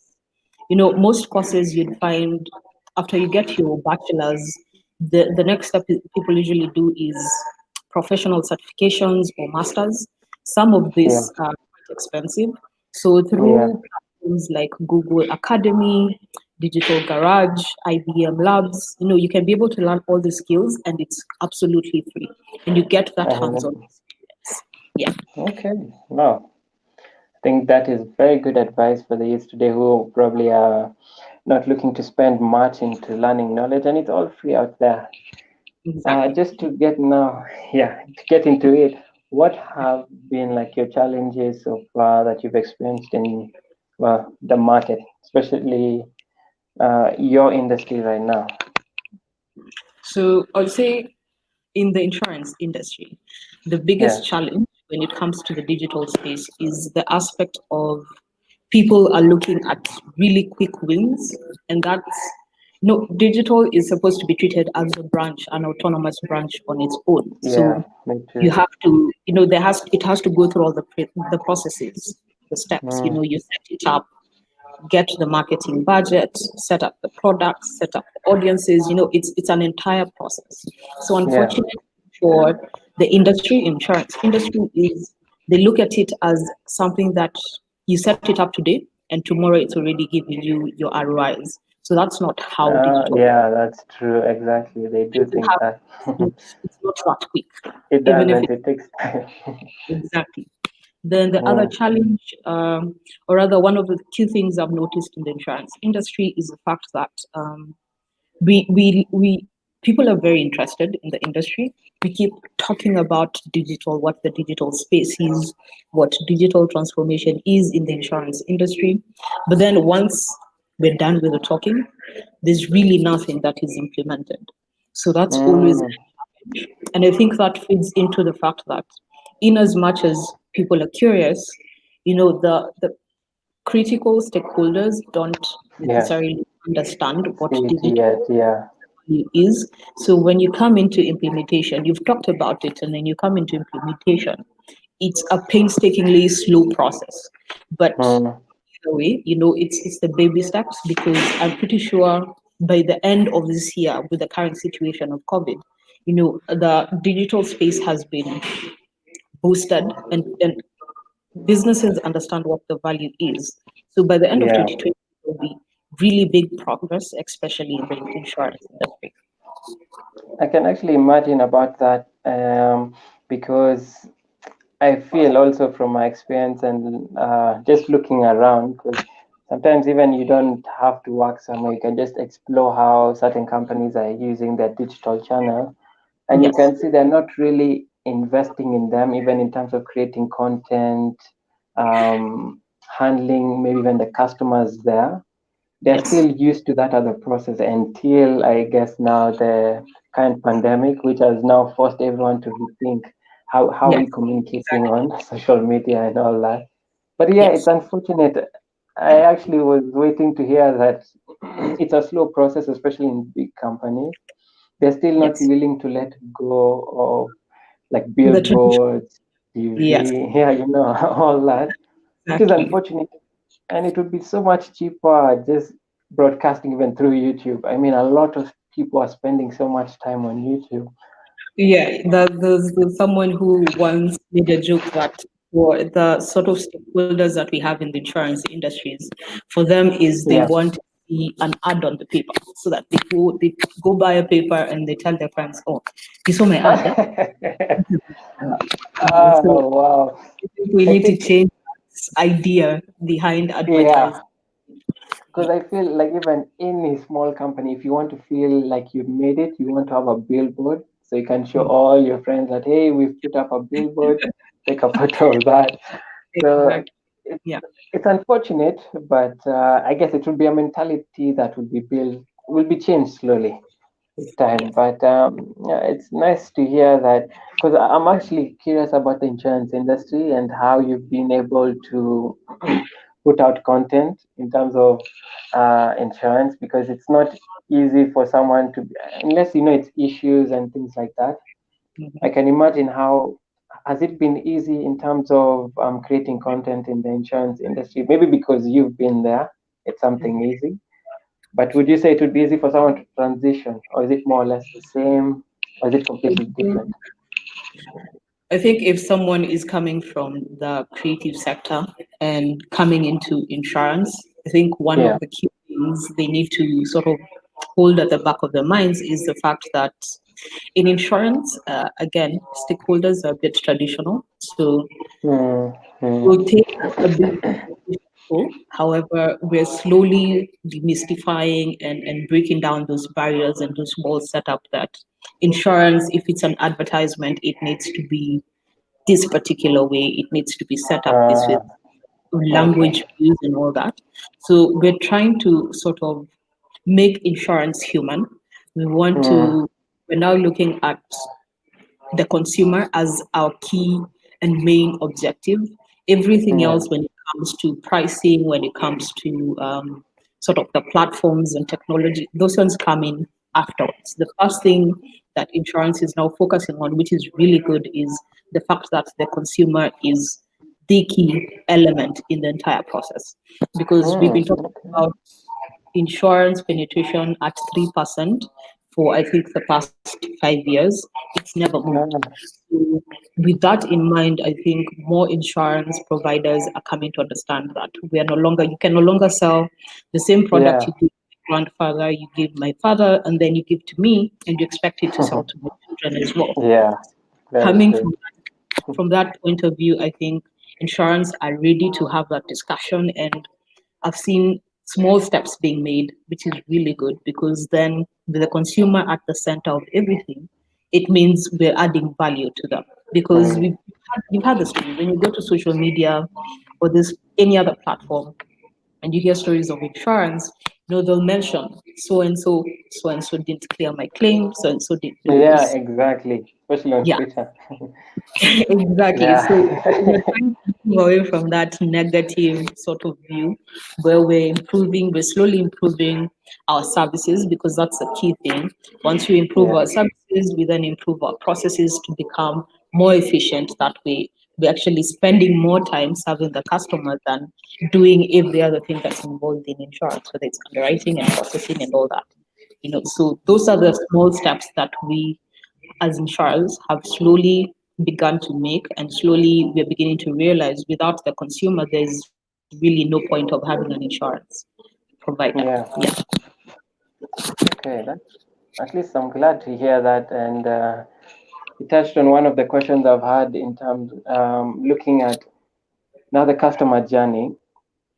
most courses you'd find after you get your bachelor's, the next step people usually do is professional certifications or masters. Some of Yeah. these are quite expensive. So Yeah. through platforms like Google Academy, Digital Garage, IBM Labs, you can be able to learn all the skills and it's absolutely free. And you get that hands-on And experience. Yeah. okay. Wow. I think that is very good advice for the youth today who probably are not looking to spend much into learning knowledge, and it's all free out there. Exactly. Just to get now, yeah, to get into it, what have been like your challenges so far that you've experienced in, well, the market, especially your industry right now? So I would say in the insurance industry, the Yeah, biggest challenge when it comes to the digital space is the aspect of people are looking at really quick wins, and that's digital is supposed to be treated as a branch, an autonomous branch on its own. yeah, So me you too. have to, it has to go through all the processes, the steps. Mm, You set it up, get the marketing budget, set up the products, set up the audiences. It's an entire process. So yeah, unfortunately for the industry, insurance industry, is they look at it as something that you set it up today and tomorrow it's already giving you your ROIs. So that's not how digital. yeah, that's true. Exactly. They do You think have, that. it's not that quick, It even if doesn't. it's It takes time. exactly. Then the other Yeah, challenge, or rather, one of the key things I've noticed in the insurance industry is the fact that we people are very interested in the industry. We keep talking about digital, what the digital space is, what digital transformation is in the insurance industry. But then once we're done with the talking, there's really nothing that is implemented. So that's always, mm, and I think that feeds into the fact that in as much as people are curious, the critical stakeholders don't yeah. necessarily understand what See it yet. digital Yeah, is. So when you come into implementation, you've talked about it, and then you come into implementation, it's a painstakingly slow process. But mm, either way, it's the baby steps because I'm pretty sure by the end of this year, with the current situation of COVID, the digital space has been boosted and businesses understand what the value is. So by the end of yeah. 2020, there will be really big progress, especially in the insurance industry. I can actually imagine about that because I feel also from my experience and just looking around, because sometimes even you don't have to work somewhere, you can just explore how certain companies are using their digital channel. And you Yes. can see they're not really investing in them, even in terms of creating content, handling maybe even the customers there. They're Yes. still used to that other process until I guess now the current pandemic, which has now forced everyone to rethink how Yes. we communicating Exactly. on social media and all that. But yeah, it's Yes. unfortunate. I actually was waiting to hear that it's a slow process, especially in big companies. They're still not Yes. willing to let go of like The tradition. billboards, Yes. TV, yeah, all that, which is Exactly. unfortunate. And it would be so much cheaper just broadcasting even through YouTube. I mean, a lot of people are spending so much time on YouTube. Yeah, there's someone who once made a joke that for the sort of stakeholders that we have in the insurance industries, for them is they Yeah. want to see an ad on the paper so that they go buy a paper and they tell their friends, oh, you saw my ad, eh? So Oh, wow. I think we I need to think, change this idea behind advertising. yeah, because I feel like even in a small company, if you want to feel like you made it, you want to have a billboard so you can show Mm, all your friends that, hey, we've put up a billboard, take a photo of that. So exactly. it's Yeah. it's unfortunate, but I guess it will be a mentality that will be changed slowly with time. Yes. But yeah, it's nice to hear that because I'm actually curious about the insurance industry and how you've been able to put out content in terms of insurance because it's not easy for someone to, unless it's issues and things like that. I Mhm. can imagine how has it been easy in terms of creating content in the insurance industry? Maybe because you've been there, it's something easy. But would you say it would be easy for someone to transition, or is it more or less the same, or is it completely different? I think if someone is coming from the creative sector and coming into insurance, I think one Yeah. of the key things they need to sort of hold at the back of their minds is the fact that in insurance, again, stakeholders are a bit traditional. So Mm, it will mm, take a bit of people. However, we're slowly demystifying and breaking down those barriers and those walls set up that insurance, if it's an advertisement, it needs to be this particular way. It needs to be set up this way, uh, language okay. use and all that. So we're trying to sort of make insurance human. We want Mm, to. We're now looking at the consumer as our key and main objective. Everything yeah. else, when it comes to pricing, when it comes to sort of the platforms and technology, those ones come in afterwards. The first thing that insurance is now focusing on, which is really good, is the fact that the consumer is the key element in the entire process. Because we've been Mm, talking okay. about insurance penetration at 3% for I think the past 5 years. It's never moved. Ah, So with that in mind, I think more insurance providers are coming to understand that we are no longer you can no longer sell the same product yeah. you give my grandfather, you give my father, and then you give to me, and you expect it to sell to my children as well. Yeah. Very Coming true. from that point of view, I think insurance are ready to have that discussion. And I've seen small steps being made, which is really good because then with the consumer at the center of everything, it means we're adding value to them. Because Mm, you've had the story when you go to social media or this any other platform, and you hear stories of insurance, they'll mention so and so didn't clear my claim, so and so didn't do yeah, this. exactly. Especially on Yeah, Twitter. exactly. So Yeah. we're trying to move away from that negative sort of view where we're slowly improving our services because that's the key thing. Once we improve Yeah. our services, we then improve our processes to become more efficient. That way, we're actually spending more time serving the customer than doing every other thing that's involved in insurance, whether it's underwriting and processing and all that. So those are the small steps that we as insurers have slowly begun to make, and slowly we're beginning to realize without the consumer, there's really no point of having an insurance provider. Yeah. Yeah. Okay. At least I'm glad to hear that. And you touched on one of the questions I've had in terms looking at now the customer journey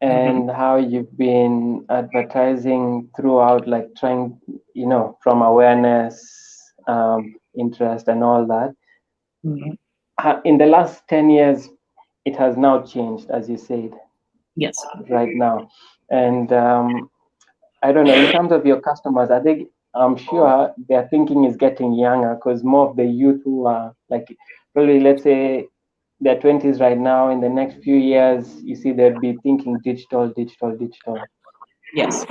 Mhm. and how you've been advertising throughout, like trying, from awareness, interest and all that. Mhm. In the last 10 years, it has now changed, as you said, Yes. right now. And I don't know, in terms of your customers, I think I'm sure their thinking is getting younger because more of the youth who are like probably, let's say, their 20s right now, in the next few years, you see they'll be thinking digital, digital, digital. Yes.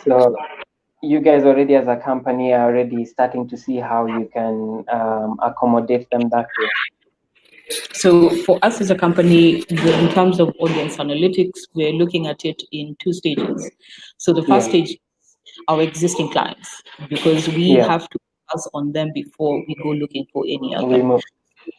So you guys already as a company are already starting to see how you can accommodate them that way. So for us as a company, in terms of audience analytics, we're looking at it in two stages. So the first Yeah, stage, our existing clients, because we yeah, have to focus on them before we go looking for any other. we move.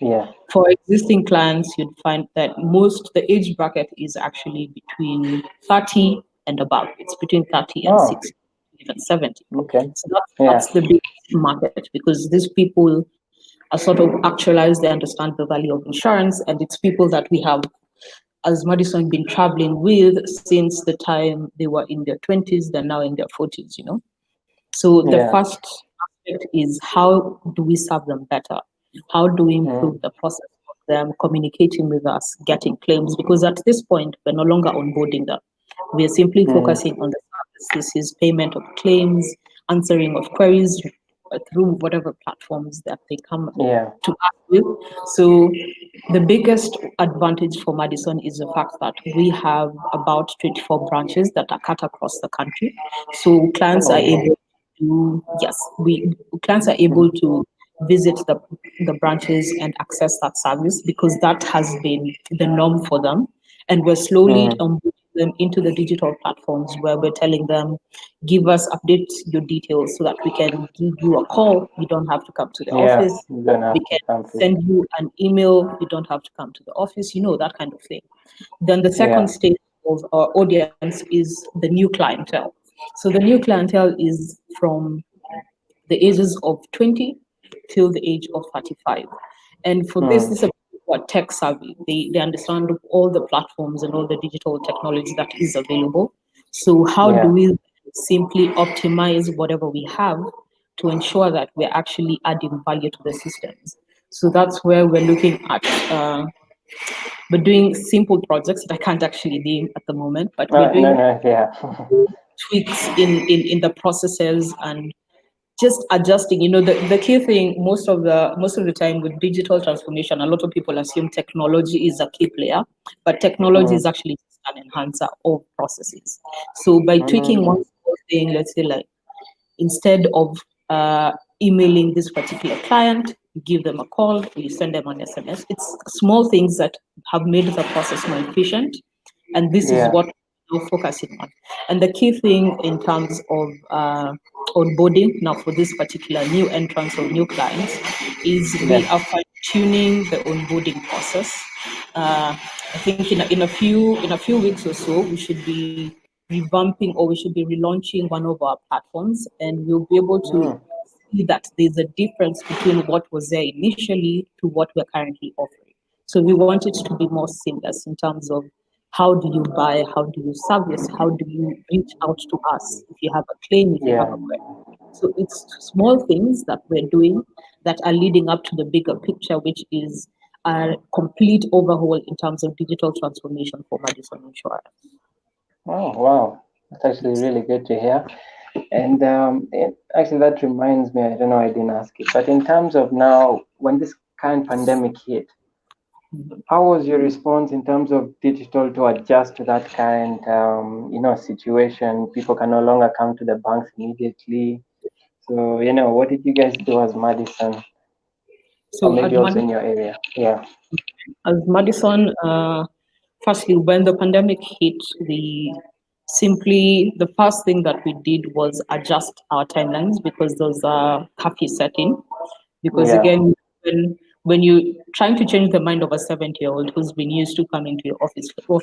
Yeah, For existing clients, you'd find that the age bracket is actually between 30 and above. It's between 30 and oh, 60, even 70. okay, So yeah, that's the big market, because these people are sort of actualized, they understand the value of insurance, and it's people that we have, as Madison, been traveling with since the time they were in their 20s, they're now in their 40s, So the yeah, first aspect is, how do we serve them better? How do we improve mm, the process of them communicating with us, getting claims? Because at this point, we're no longer onboarding them. We are simply mm, focusing on the service. This is payment of claims, answering of queries through whatever platforms that they come yeah, to us with. So the biggest advantage for Madison is the fact that we have about 24 branches that are cut across the country. So clients are oh, wow, able to, yes, clients are mm, able to visit the branches and access that service, because that has been the norm for them. And we're slowly mm, onboarding them into the digital platforms, where we're telling them, give us, update your details so that we can give you a call. You don't have to come to the yeah, office. you're gonna We have to can come to, send you an email. You don't have to come to the office, that kind of thing. Then the second yeah, stage of our audience is the new clientele. So the new clientele is from the ages of 20 till the age of 35. And for this, mm, these are people who are tech savvy. They understand all the platforms and all the digital technology that is available. So how do yeah, we simply optimize whatever we have to ensure that we're actually adding value to the systems? So that's where we're looking at. We're doing simple projects that I can't actually name at the moment, but we're no, doing no, yeah, tweaks in the processes and just adjusting. The key thing, most of the time with digital transformation, a lot of people assume technology is a key player, but technology is mm, actually just an enhancer of processes. So by tweaking one mm, small thing, let's say, like, instead of emailing this particular client, you give them a call, or you send them an SMS. It's small things that have made the process more efficient, and this is yeah, what we're focusing on. And the key thing in terms of onboarding now for this particular new entrance of new clients is yeah, we are fine-tuning the onboarding process. I think in a few weeks or so, we should be revamping, or we should be relaunching one of our platforms, and we'll be able to mm, see that there's a difference between what was there initially to what we're currently offering. So we want it to be more seamless in terms of, how do you buy, how do you service, how do you reach out to us if you have a claim, if you have yeah. a question. So it's small things that we're doing that are leading up to the bigger picture, which is a complete overhaul in terms of digital transformation for Madison Insurance. Oh, wow, that's actually Yes. really good to hear. And actually, that reminds me, I don't know, I didn't ask it, but in terms of now, when this current pandemic hit, Mhm. how was your response in terms of digital to adjust to that current, situation? People can no longer come to the banks immediately. So, what did you guys do as Madison, or So maybe also in your area? Yeah, as Madison, firstly, when the pandemic hit, the first thing that we did was adjust our timelines, because those are curfew setting. Because yeah, again, when you're trying to change the mind of a 70-year-old who's been used to coming to your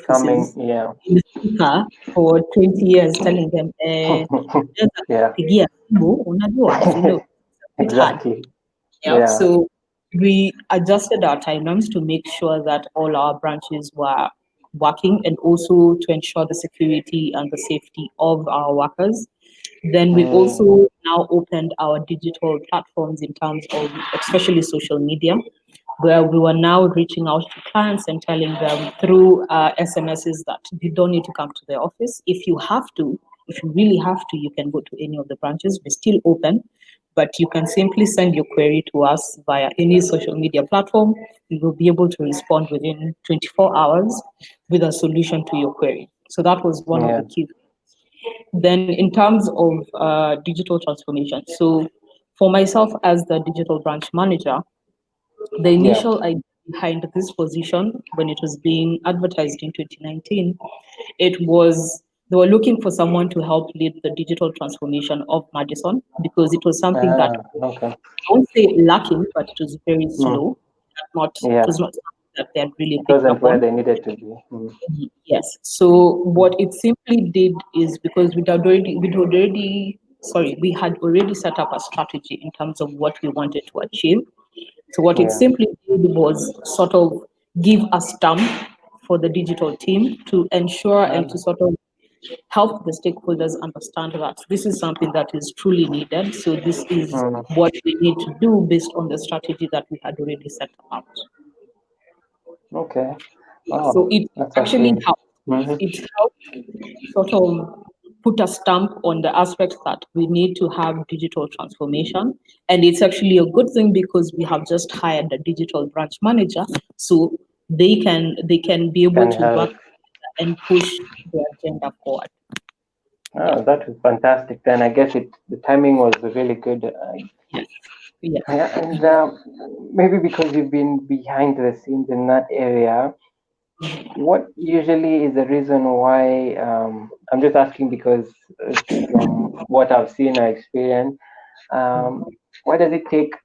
coming, offices yeah, in the speaker for 20 years, telling them, yeah, pigia simu, unajua, it's a bit hard. exactly, Yeah, yeah, so we adjusted our timelines to make sure that all our branches were working, and also to ensure the security and the safety of our workers. Then we've also now opened our digital platforms in terms of especially social media, where we were now reaching out to clients and telling them through SMSs that you don't need to come to the office. If you really have to, you can go to any of the branches. We're still open, but you can simply send your query to us via any social media platform. We will be able to respond within 24 hours with a solution to your query. So that was one of the key. Then in terms of digital transformation, so for myself as the digital branch manager, the initial idea behind this position, when it was being advertised in 2019, it was they were looking for someone to help lead the digital transformation of Madison, because it was something that I won't say lacking, but it was very slow. It was not something that they had really picked up where on. they needed to be. Yes. So what it simply did is, because we had already set up a strategy in terms of what we wanted to achieve. So what it simply did was sort of give a stamp for the digital team to ensure and to sort of help the stakeholders understand that this is something that is truly needed. So this is what we need to do based on the strategy that we had already set out. Okay. So it actually helped. It helped sort of put a stamp on the aspect that we need to have digital transformation. And it's actually a good thing because we have just hired a digital branch manager. So they can be able to work and push the agenda forward. Oh, that was fantastic. Then I guess the timing was really good. And maybe because you've been behind the scenes in that area, what usually is the reason why? I'm just asking because from what I've seen or experienced, why does it take?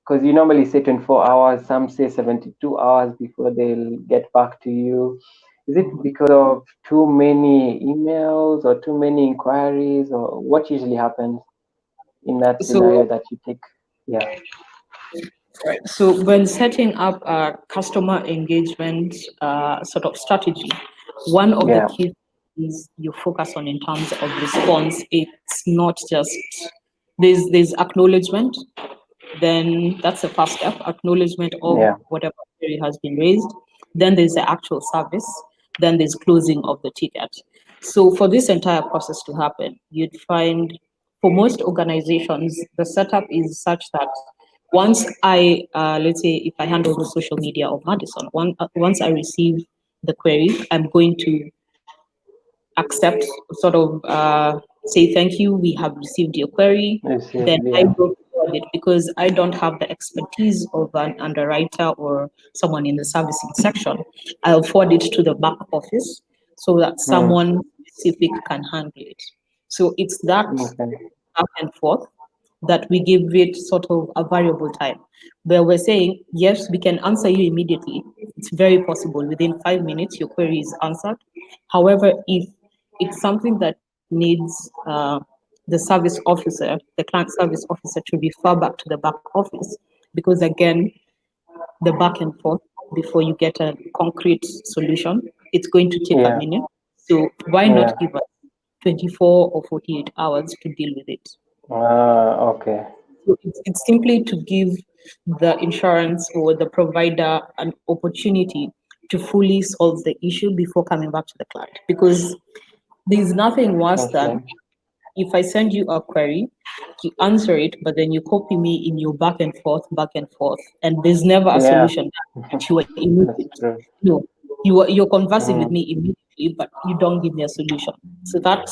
Because you normally say 24 hours, some say 72 hours before they'll get back to you. Is it because of too many emails or too many inquiries, or what usually happens in that scenario that you take? So when setting up a customer engagement sort of strategy, one of the key things you focus on in terms of response, it's not just there's acknowledgement. Then that's the first step, acknowledgement of whatever query has been raised. Then there's the actual service. Then there's closing of the ticket. So for this entire process to happen, you'd find for most organizations, the setup is such that once let's say if I hand over social media of Madison, once I receive the query, I'm going to accept, sort of say thank you, we have received your query. Then I will forward it, because I don't have the expertise of an underwriter or someone in the servicing section. I'll forward it to the back office so that someone specific can handle it. So it's that back and forth that we give it sort of a variable time, where we're saying, yes, we can answer you immediately. It's very possible within 5 minutes your query is answered. However, if it's something that needs the service officer, the client service officer, to refer back to the back office, because again, the back and forth before you get a concrete solution, it's going to take a minute. So why not give us 24 or 48 hours to deal with it? Okay. So it's simply to give the insurance or the provider an opportunity to fully solve the issue before coming back to the client. Because there's nothing worse than if I send you a query, you answer it, but then you copy me in your back and forth, and there's never a solution that you are immediate. No, you're conversing with me immediately, but you don't give me a solution. So that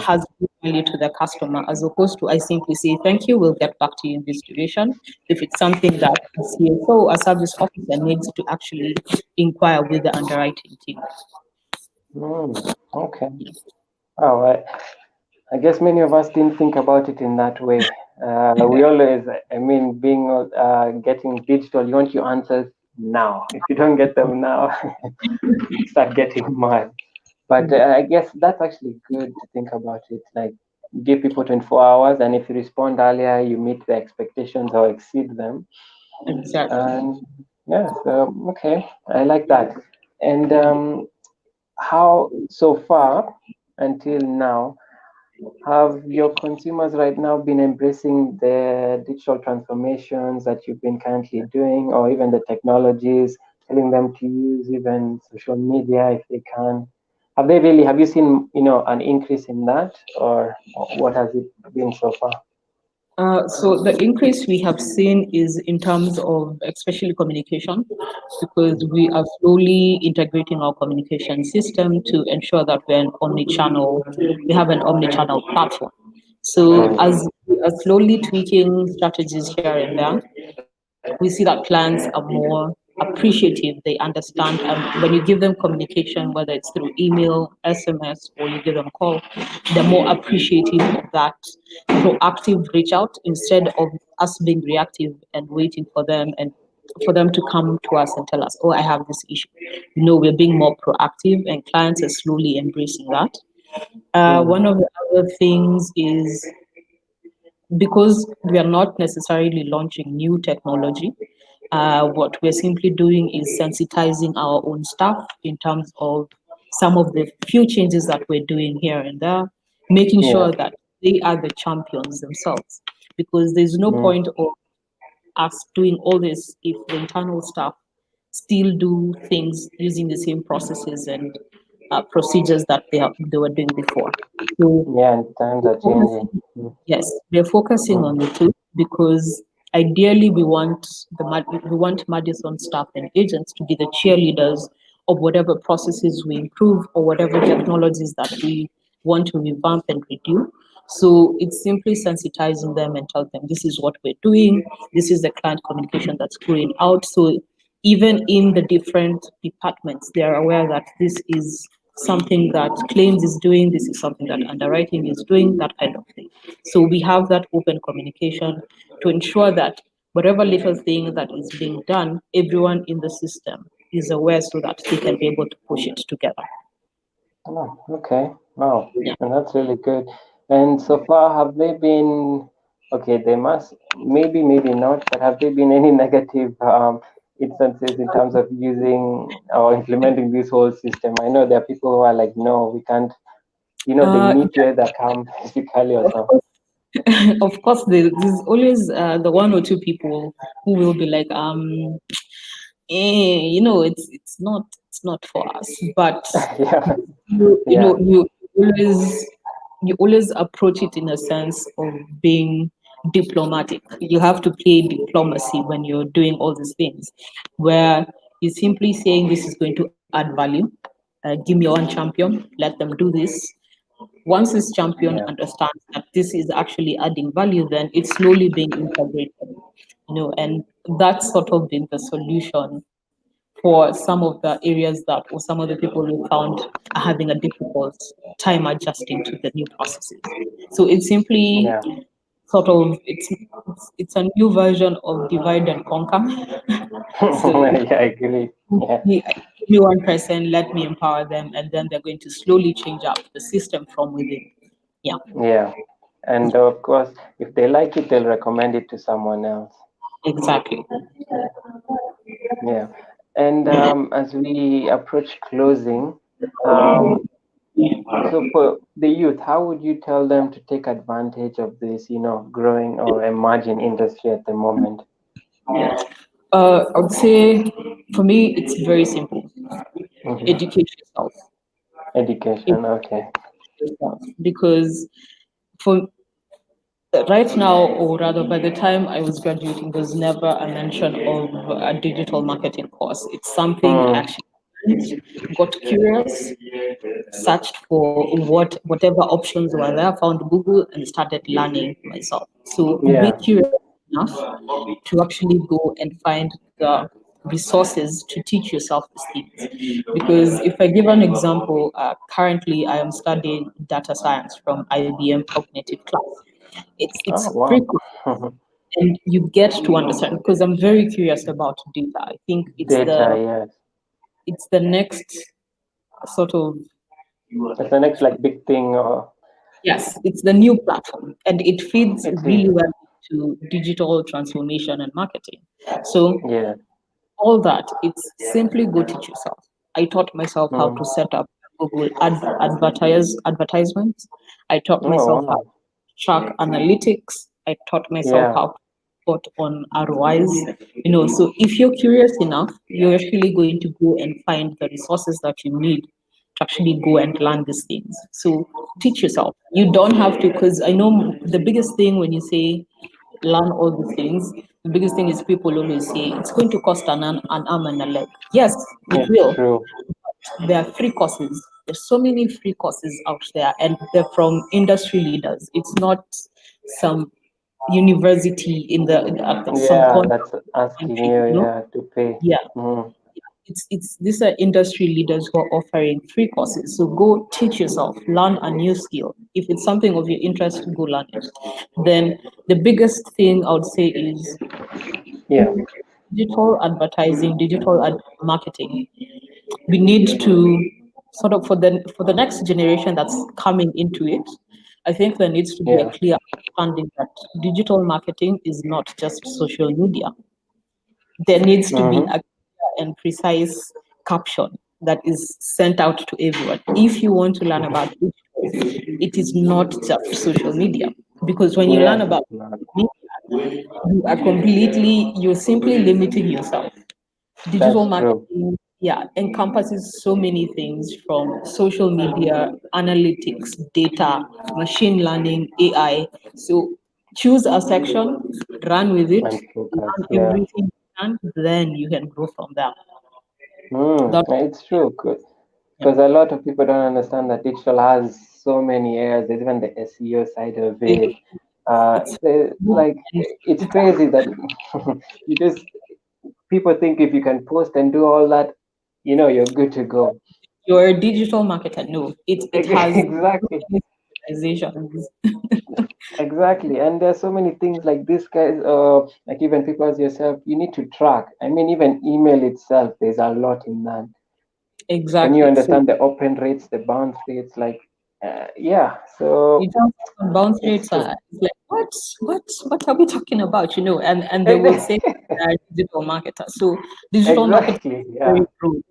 has value to the customer, as opposed to I simply say thank you, we'll get back to you in this duration. If it's something that a CFO, a service officer, needs to actually inquire with the underwriting team. Okay. Oh, I guess many of us didn't think about it in that way. We always, being getting digital, you want your answers now. If you don't get them now, you start getting mad. But I guess that's actually good to think about it. Like, give people 24 hours, and if you respond earlier, you meet the expectations or exceed them. Exactly. And okay, I like that. And how so far until now, have your consumers right now been embracing the digital transformations that you've been currently doing, or even the technologies, telling them to use even social media if they can? Have they really? Have you seen, an increase in that, or what has it been so far? So the increase we have seen is in terms of especially communication, because we are slowly integrating our communication system to ensure that we're an omni-channel, we have an omni-channel platform. So Mm, as we are slowly tweaking strategies here and there, we see that clients are more appreciative. They understand, and when you give them communication, whether it's through email, SMS, or you give them call, they're more appreciative of that proactive reach out instead of us being reactive and waiting for them and for them to come to us and tell us, oh, I have this issue. We're being more proactive, and clients are slowly embracing that. mm, One of the other things is because we are not necessarily launching new technology, what we're simply doing is sensitizing our own staff in terms of some of the few changes that we're doing here and there, making yeah. sure that they are the champions themselves. Because there's no Mm, point of us doing all this if the internal staff still do things using the same processes and procedures that they were doing before. So yeah, and times are changing. focusing, Mm, yes, we're focusing mm, on the two because ideally we want Madison staff and agents to be the cheerleaders of whatever processes we improve or whatever technologies that we want to revamp and redo. So it's simply sensitizing them and tell them this is what we're doing, this is the client communication that's going out. So even in the different departments, they are aware that this is something that claims is doing, this is something that underwriting is doing, that kind of thing. So we have that open communication to ensure that whatever little thing that is being done, everyone in the system is aware so that they can be able to push it together. oh, okay. Wow. Yeah. And that's really good. And so far, have they been, okay, they must, maybe not, but have there been any negative instances in terms of using or implementing this whole system? I know there are people who are like, no, we can't, they need to either come physically or Of something. course, of course, there's always the one or two people who will be like, it's not for us. But Yeah, you, you yeah, know, you always you always approach it in a sense of being diplomatic. You have to play diplomacy when you're doing all these things, where you're simply saying this is going to add value. Give me one champion, let them do this. Once this champion yeah. understands that this is actually adding value, then it's slowly being integrated, and that's sort of been the solution for some of the areas that, or some of the people we found are having a difficult time adjusting to the new processes. So it's simply Yeah. sort of it's a new version of divide and conquer. So Yeah, I agree. Yeah, give me one person, let me empower them, and then they're going to slowly change up the system from within. Yeah, yeah. And of course, if they like it, they'll recommend it to someone else. exactly. Yeah. And as we approach closing, um, so for the youth, how would you tell them to take advantage of this, growing or emerging industry at the moment? I would say for me, it's very simple. Hmm. Educate yourself. Education, okay. Yourself. Because for right now, or rather by the time I was graduating, there's never a mention of a digital marketing course. It's something I Mm, actually got curious, searched for whatever options were there, found Google and started learning myself. So be yeah. curious enough to actually go and find the resources to teach yourself these things. Because if I give an example, currently I am studying data science from IBM Cognitive Class. It's Oh, free wow. course, and you get to understand because I'm very curious about data. I think Data, yes. it's the next sort of It's the next like big thing. yes, it's the new platform, and it feeds It is. really well to digital transformation and marketing. So Yeah. all that, it's simply go teach yourself. I taught myself how Mm, to set up a Google advertisements. I taught Oh, myself how wow. to track analytics. I taught myself Yeah. how to report on ROIs. So if you're curious enough, you're actually going to go and find the resources that you need to actually go and learn these things. So teach yourself. You don't have to, because I know the biggest thing when you say learn all these things, the biggest thing is people always say it's going to cost an arm and a leg. Yes, it Yeah. will. True. There are free courses. There's so many free courses out there, and they're from industry leaders. It's not some university at some Yeah, corner of that's the asking country. you, yeah, to pay. Yeah, Mm. it's these are industry leaders who are offering free courses. So go teach yourself, learn a new skill. If it's something of your interest, go learn it. Then the biggest thing I would say is Yeah. digital advertising, digital marketing. We need to sort of for the next generation that's coming into it. I think there needs to be a Yeah. clear understanding that digital marketing is not just social media. There needs to be Mm-hmm. a clear and precise caption that is sent out to everyone. If you want to learn about digital, it is not just social media. Because when you learn Yes, about it's not. media, you're simply limiting yourself. Digital That's true. marketing, yeah, encompasses so many things from social media, analytics, data, machine learning, AI. So choose a section, run with it, And focus. learn Yeah. everything you can, then you can grow from there. Mm. That, It's true. yeah. Because a lot of people don't understand that digital has so many areas. There's even the SEO side of It- it. Like it's crazy that you just people think if you can post and do all that, you're good to go. You're a digital marketer. No, it has Exactly. organizations. Exactly. And there's so many things like this, guys, like even people as yourself, you need to track. I mean, even email itself, there's a lot in that. When you Exactly. So understand the open rates, the bounce rates, like, yeah, you so tell someone bounce it's rates true. are it's like what are we talking about? And they will say they're digital marketer. So digital marketing Exactly. is very Yeah, broad.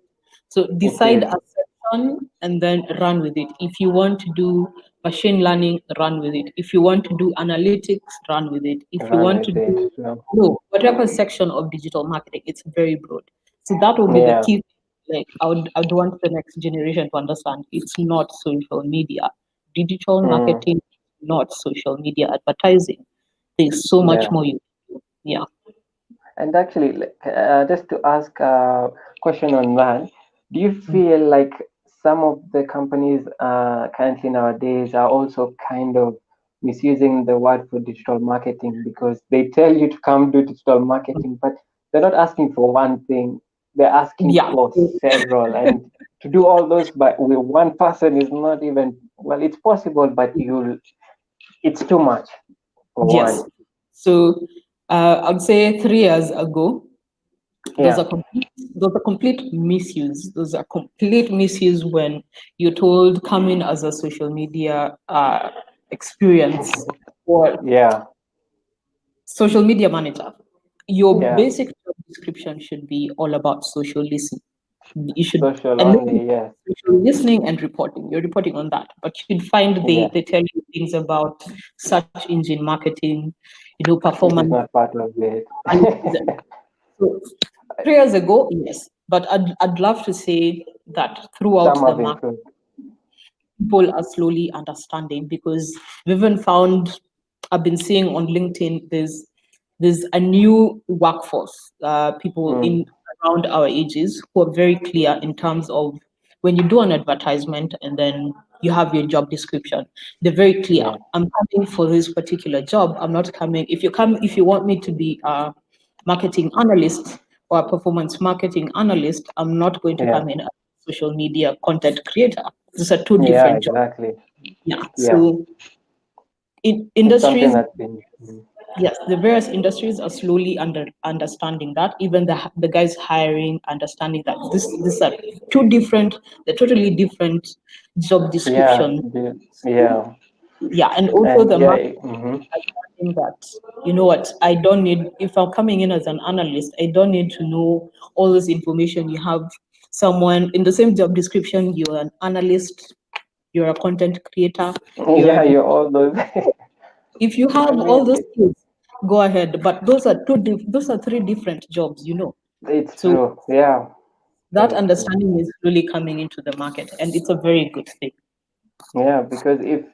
So it decide is. a section and then run with it. If you want to do machine learning, run with it. If you want to do analytics, run with it. If you Run want to with it. do So, no, whatever section of digital marketing, it's very broad. So that will be the yeah. key. Like I would want the next generation to understand it's not social media. Digital Mm, marketing, not social media advertising. There's so much yeah. more you can do. Yeah. And actually, like, just to ask a question on that, do you Mm. feel like some of the companies currently nowadays are also kind of misusing the word for digital marketing because they tell you to come do digital marketing, but they're not asking for one thing, they're asking Yeah. for several. And to do all those but with one person is not even, well, it's possible, but it's too much for Yes. one. So I'd say 3 years ago, those Yeah, are complete those are complete misuse. Those are complete misuse when you're told come in as a social media experience or yeah, social media manager. Your yeah. basic job description should be all about social listening. You should Social and maybe only, yes. social listening and reporting. You're reporting on that, but you'd find they Yeah. they tell you things about search engine marketing, Which is performance not part of it. analysis. So 3 years ago, yes, but I'd love to say that throughout Some the have market, improved. people are slowly understanding because we've even found, I've been seeing on LinkedIn, there's a new workforce, people in Mm, around our ages who are very clear in terms of when you do an advertisement and then you have your job description, they're very clear. yeah, I'm coming for this particular job. I'm not coming. If you want me to be a marketing analyst or a performance marketing analyst, I'm not going to yeah, come in as a social media content creator. These are two yeah, different jobs. exactly. Yeah. Yeah, So in it's something industries, that's been. yes, the various industries are slowly understanding that. Even the guys hiring understanding that these are they're totally different job Yeah, descriptions. yeah, Yeah, and also and the yeah, market mm-hmm, understanding that I don't need if I'm coming in as an analyst, I don't need to know all this information you have someone in the same job description, you're an analyst, you're a content creator, you're Yeah, a, you're all those. if you I have all mean, those skills, go ahead. But those are three different jobs, you know. it's So true. Yeah, that very true. understanding is really coming into the market, and it's a very good thing. Yeah, because if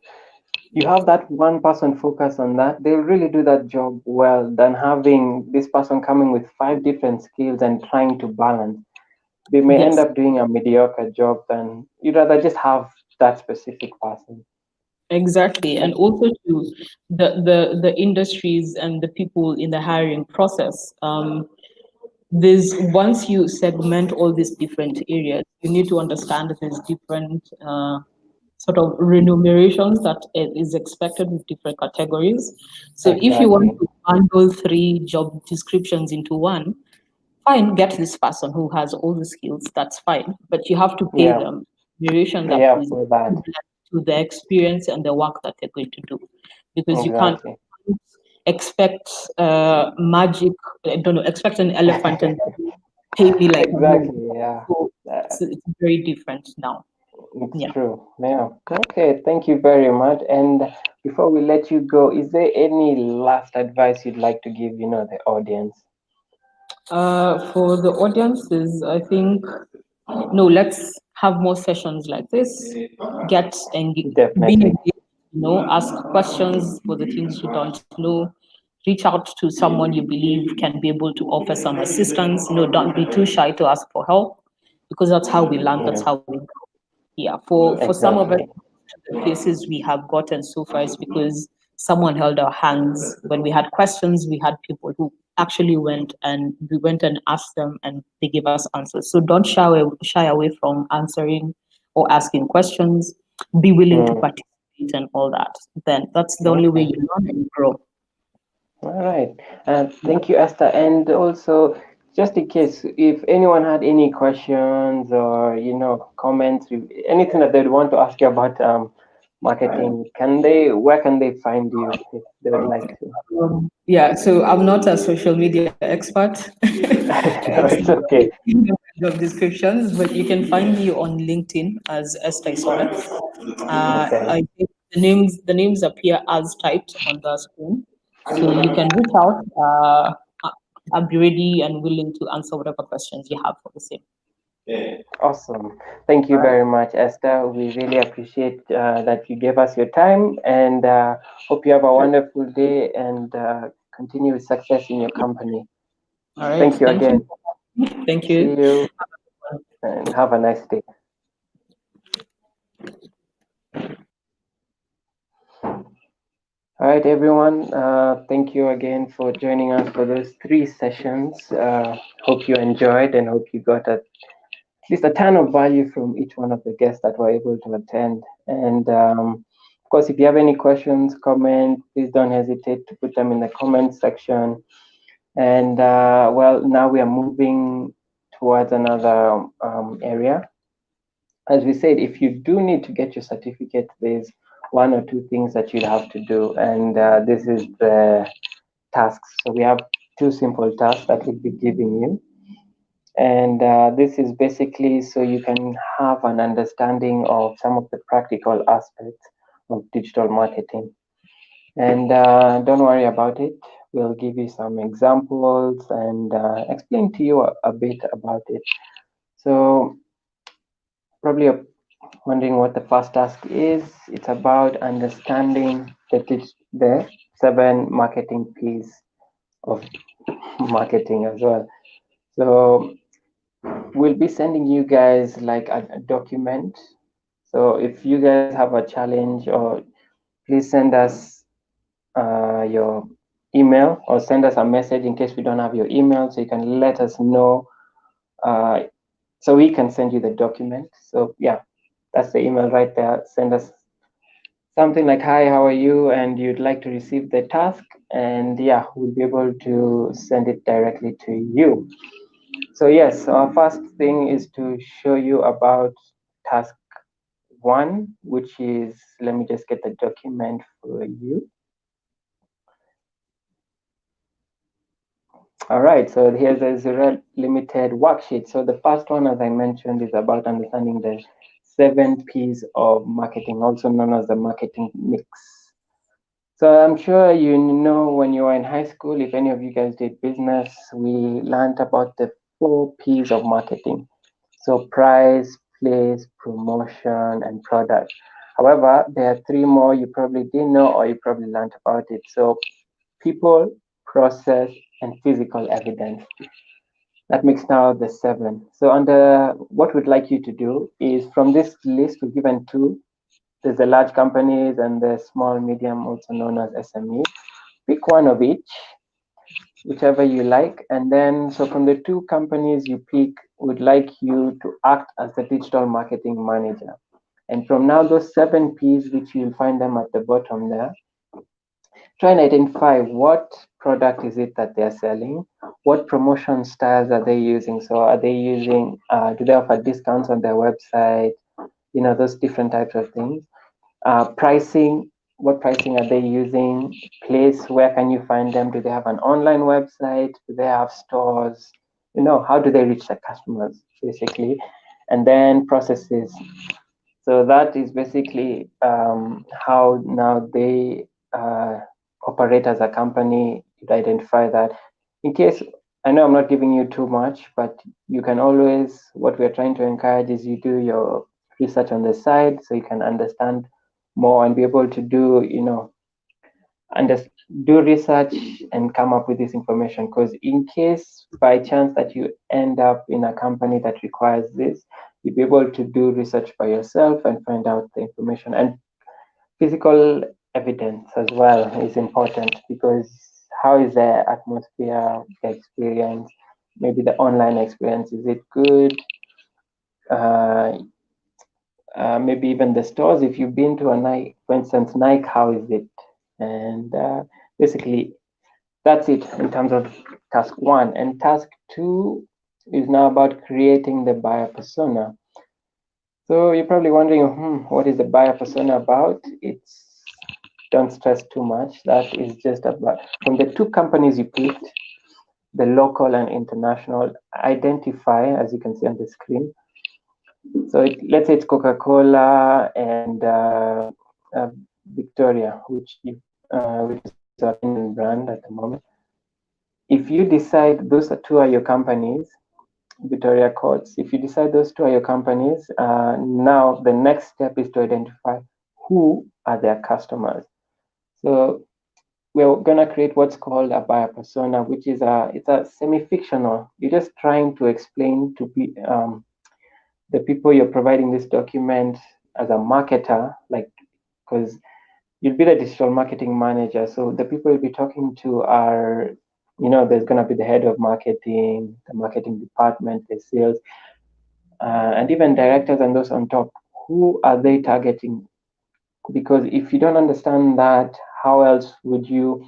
you have that one person focus on that, they'll really do that job well than having this person coming with five different skills and trying to balance. They may end Yes. up doing a mediocre job than you'd rather just have that specific person. Exactly, and also to the industries and the people in the hiring process. There's once you segment all these different areas, you need to understand that there's different sort of remunerations that is expected with different categories. So if you want Exactly. to bundle three job descriptions into one, fine, get this person who has all the skills, that's fine. But you have to pay Yeah. them remuneration that Yeah, is for that. to the experience and the work that they're going to do. Because you can't Exactly. expect magic, I don't know, expect an elephant and pay me like a man. Exactly. Yeah. So Uh, it's very different now. it's Yeah. true. Yeah. Okay. Thank you very much. And before we let you go, is there any last advice you'd like to give, the audience? For the audiences, I think no, let's have more sessions like this. Get be Definitely. engaged, ask questions for the things you don't know. Reach out to someone you believe can be able to offer some assistance. Don't be too shy to ask for help because that's how we learn, that's Yeah. how we grow. Yeah, for some of us, Exactly. the places we have gotten so far is because someone held our hands when we had questions. We had people who actually went and asked them, and they gave us answers. So don't shy away from answering or asking questions. Be willing to Mm. participate and all that. Then that's the only way Okay. you learn and grow. All right. Thank you, Esther. And also, just in case, if anyone had any questions or, comments, anything that they'd want to ask you about marketing, where can they find you if they would like to? Yeah, so I'm not a social media expert. No, it's okay. Job descriptions, but you can find me on LinkedIn as Esther Isoe. Okay. I think the names appear as typed on the screen, so you can reach out. I'll be ready and willing to answer whatever questions you have for the same. Awesome. Thank you All right. very much, Esther. We really appreciate that you gave us your time and hope you have a wonderful day and continue with success in your company. All right. Thank you Thank you. again. Thank See you. you and have a nice day. All right, everyone. Thank you again for joining us for those 3 sessions. Hope you enjoyed and hope you got at least a ton of value from each one of the guests that were able to attend. And of course, if you have any questions, comments, please don't hesitate to put them in the comment section. And now we are moving towards another area. As we said, if you do need to get your certificate, there's one or two things that you'd have to do, and this is the tasks. So we have 2 simple tasks that we'll be giving you, and this is basically so you can have an understanding of some of the practical aspects of digital marketing. And don't worry about it. We'll give you some examples and explain to you a bit about it. So probably wondering what the first task is. It's about understanding the 7 marketing P's of marketing as well. So we'll be sending you guys like a document. So if you guys have a challenge, or please send us your email or send us a message in case we don't have your email, so you can let us know so we can send you the document. So yeah, that's the email right there. Send us something like, hi, how are you? And you'd like to receive the task. And yeah, we'll be able to send it directly to you. So yes, our first thing is to show you about task 1, which is, let me just get the document for you. All right, so here's a Zuriel limited worksheet. So the first one, as I mentioned, is about understanding the 7 P's of marketing, also known as the marketing mix. So I'm sure you know when you were in high school, if any of you guys did business, we learned about the 4 P's of marketing. So price, place, promotion, and product. However, there are 3 more you probably didn't know or you probably learned about it. So people, process, and physical evidence. That makes now the 7. So under what we'd like you to do is from this list we've given 2. There's the large companies and the small, medium, also known as SME. Pick one of each, whichever you like. And then, so from the 2 companies you pick, we'd like you to act as the digital marketing manager. And from now, those 7 P's, which you'll find them at the bottom there, try and identify what product is it that they're selling, what promotion styles are they using. So are they using, do they offer discounts on their website? You know, those different types of things. Pricing, what pricing are they using? Place, where can you find them? Do they have an online website? Do they have stores? You know, how do they reach their customers, basically? And then processes. So that is basically how now they operate as a company. You identify that. In case, I know I'm not giving you too much, but you can always, what we're trying to encourage is you do your research on the side so you can understand more and be able to do, you know, do research and come up with this information. Because in case by chance that you end up in a company that requires this, you'll be able to do research by yourself and find out the information. And physical evidence as well is important, because how is the atmosphere, the experience, maybe the online experience, is it good? Maybe even the stores, if you've been to a Nike, for instance, Nike, how is it? And basically, that's it in terms of task 1. And task 2 is now about creating the buyer persona. So you're probably wondering, what is the buyer persona about? It's, don't stress too much. That is just about, from the 2 companies you picked, the local and international, identify, as you can see on the screen. So let's say it's Coca-Cola and Victoria, which is our Kenyan brand at the moment. If you decide those 2 are your companies, Victoria Courts, if you decide those 2 are your companies, now the next step is to identify who are their customers. So we're going to create what's called a buyer persona, which is it's a semi-fictional. You're just trying to explain to the people you're providing this document as a marketer, like, because you'll be the digital marketing manager. So the people you'll be talking to are, you know, there's going to be the head of marketing, the marketing department, the sales, and even directors and those on top. Who are they targeting? Because if you don't understand that, how else would you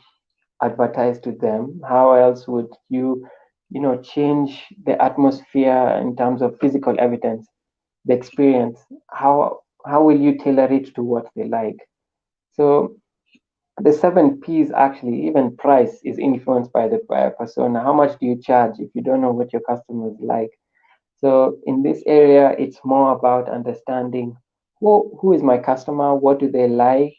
advertise to them? How else would you, you know, change the atmosphere in terms of physical evidence, the experience? How will you tailor it to what they like? So the 7 P's, actually, even price is influenced by the buyer persona. How much do you charge if you don't know what your customers like? So in this area, it's more about understanding who is my customer, what do they like,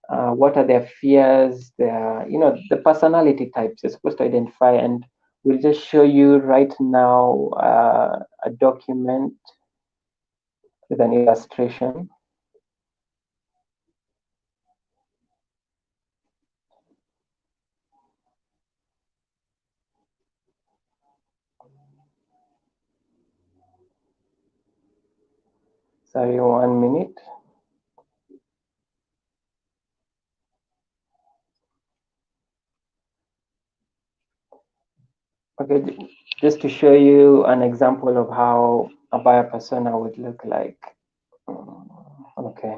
what are their fears, their, you know, the personality types you're supposed to identify. And we'll just show you right now a document with an illustration. Sorry, 1 minute. Okay, just to show you an example of how a buyer persona would look like. Okay.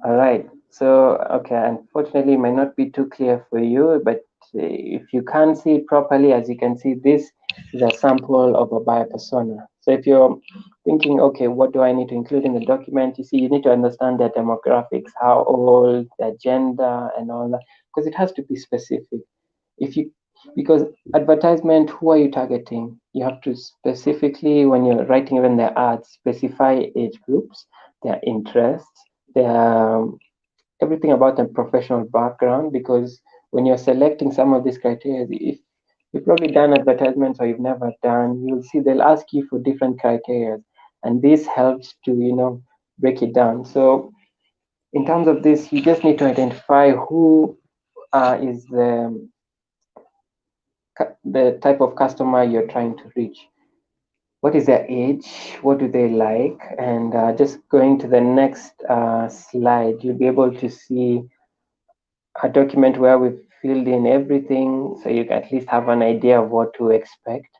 All right. So, okay, unfortunately, it might not be too clear for you, but if you can't see it properly, as you can see, this is a sample of a buyer persona. So if you're thinking, okay, what do I need to include in the document? You see, you need to understand their demographics, how old, their gender, and all that, because it has to be specific. If you, because advertisement, who are you targeting? You have to specifically, when you're writing even their ads, specify age groups, their interests, their everything about their professional background, because when you're selecting some of these criteria, if you've probably done advertisements or you've never done, you'll see they'll ask you for different criteria, and this helps to break it down. So in terms of this, you just need to identify who is the type of customer you're trying to reach. What is their age? What do they like? And just going to the next slide, you'll be able to see a document where we've filled in everything, so you at least have an idea of what to expect.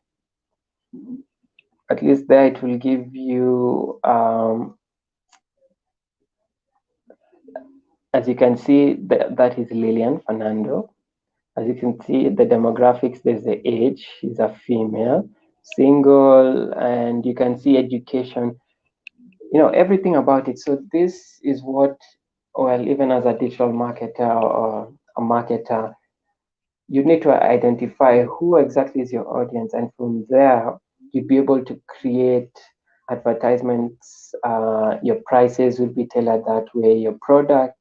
At least there it will give you, as you can see, that is Lillian Fernando. As you can see, the demographics, there's the age, she's a female, single, and you can see education, everything about it. So this is what, well, even as a digital marketer or a marketer, you need to identify who exactly is your audience, and from there you'll be able to create advertisements. Your prices will be tailored that way, your product,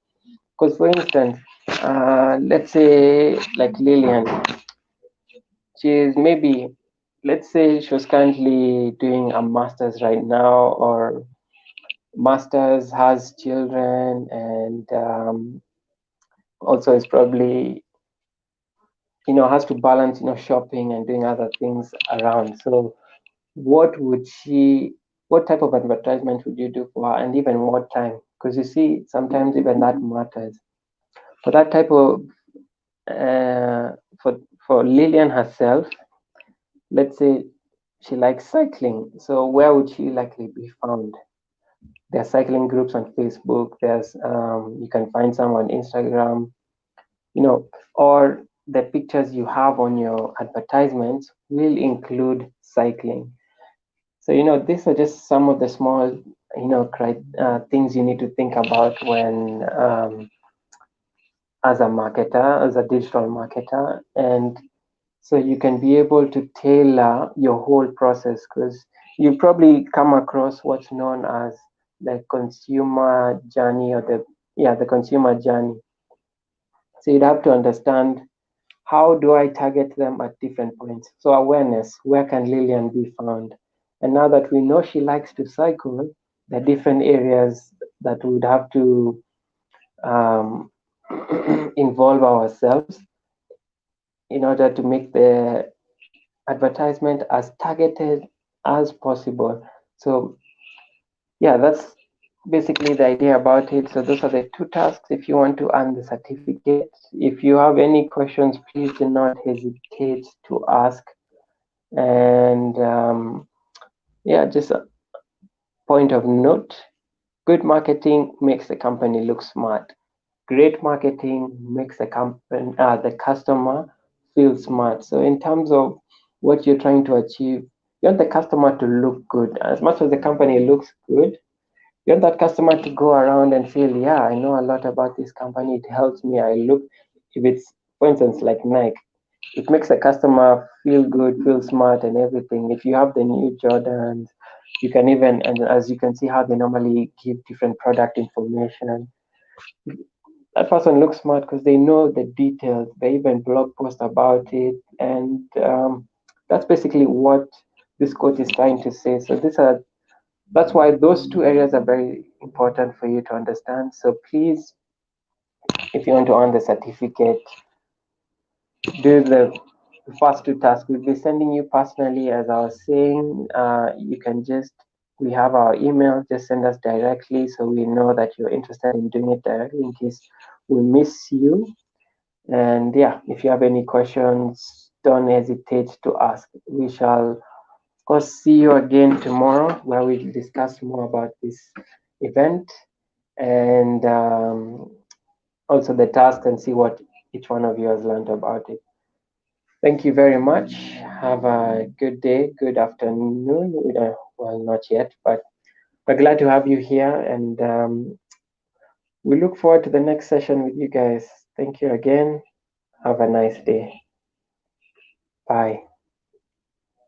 because for instance, let's say like Lillian, she's maybe, let's say she was currently doing a master's right now, or masters, has children, and also is probably has to balance shopping and doing other things around. So what type of advertisement would you do for her, and even what time? Because you see, sometimes even that matters. For that type of for Lillian herself, let's say she likes cycling, so where would she likely be found? There are cycling groups on Facebook. There's you can find some on Instagram, or the pictures you have on your advertisements will include cycling. So these are just some of the small things you need to think about when as a marketer, as a digital marketer, and so you can be able to tailor your whole process, because you probably come across what's known as the consumer journey, or the consumer journey. So you'd have to understand, how do I target them at different points? So awareness, where can Lillian be found? And now that we know she likes to cycle, the different areas that we would have to involve ourselves in order to make the advertisement as targeted as possible. So yeah, that's basically the idea about it. So those are the two tasks if you want to earn the certificate. If you have any questions, please do not hesitate to ask. And yeah, just a point of note, good marketing makes the company look smart. Great marketing makes the customer feel smart. So in terms of what you're trying to achieve, you want the customer to look good. As much as the company looks good, you want that customer to go around and feel, yeah, I know a lot about this company. It helps me. If it's, for instance, like Nike, it makes the customer feel good, feel smart, and everything. If you have the new Jordans, you can even, and as you can see how they normally give different product information, that person looks smart because they know the details. They even blog post about it, and that's basically what this quote is trying to say. So that's why those two areas are very important for you to understand. So please, if you want to earn the certificate, do the first two tasks. We'll be sending you personally, as I was saying. You can we have our email, just send us directly so we know that you're interested in doing it directly in case we miss you. And yeah, if you have any questions, don't hesitate to ask. We shall, of course, see you again tomorrow, where we'll discuss more about this event, and also the task, and see what each one of you has learned about it. Thank you very much. Have a good day, good afternoon. Well, not yet, but we're glad to have you here, and we look forward to the next session with you guys. Thank you again. Have a nice day. Bye.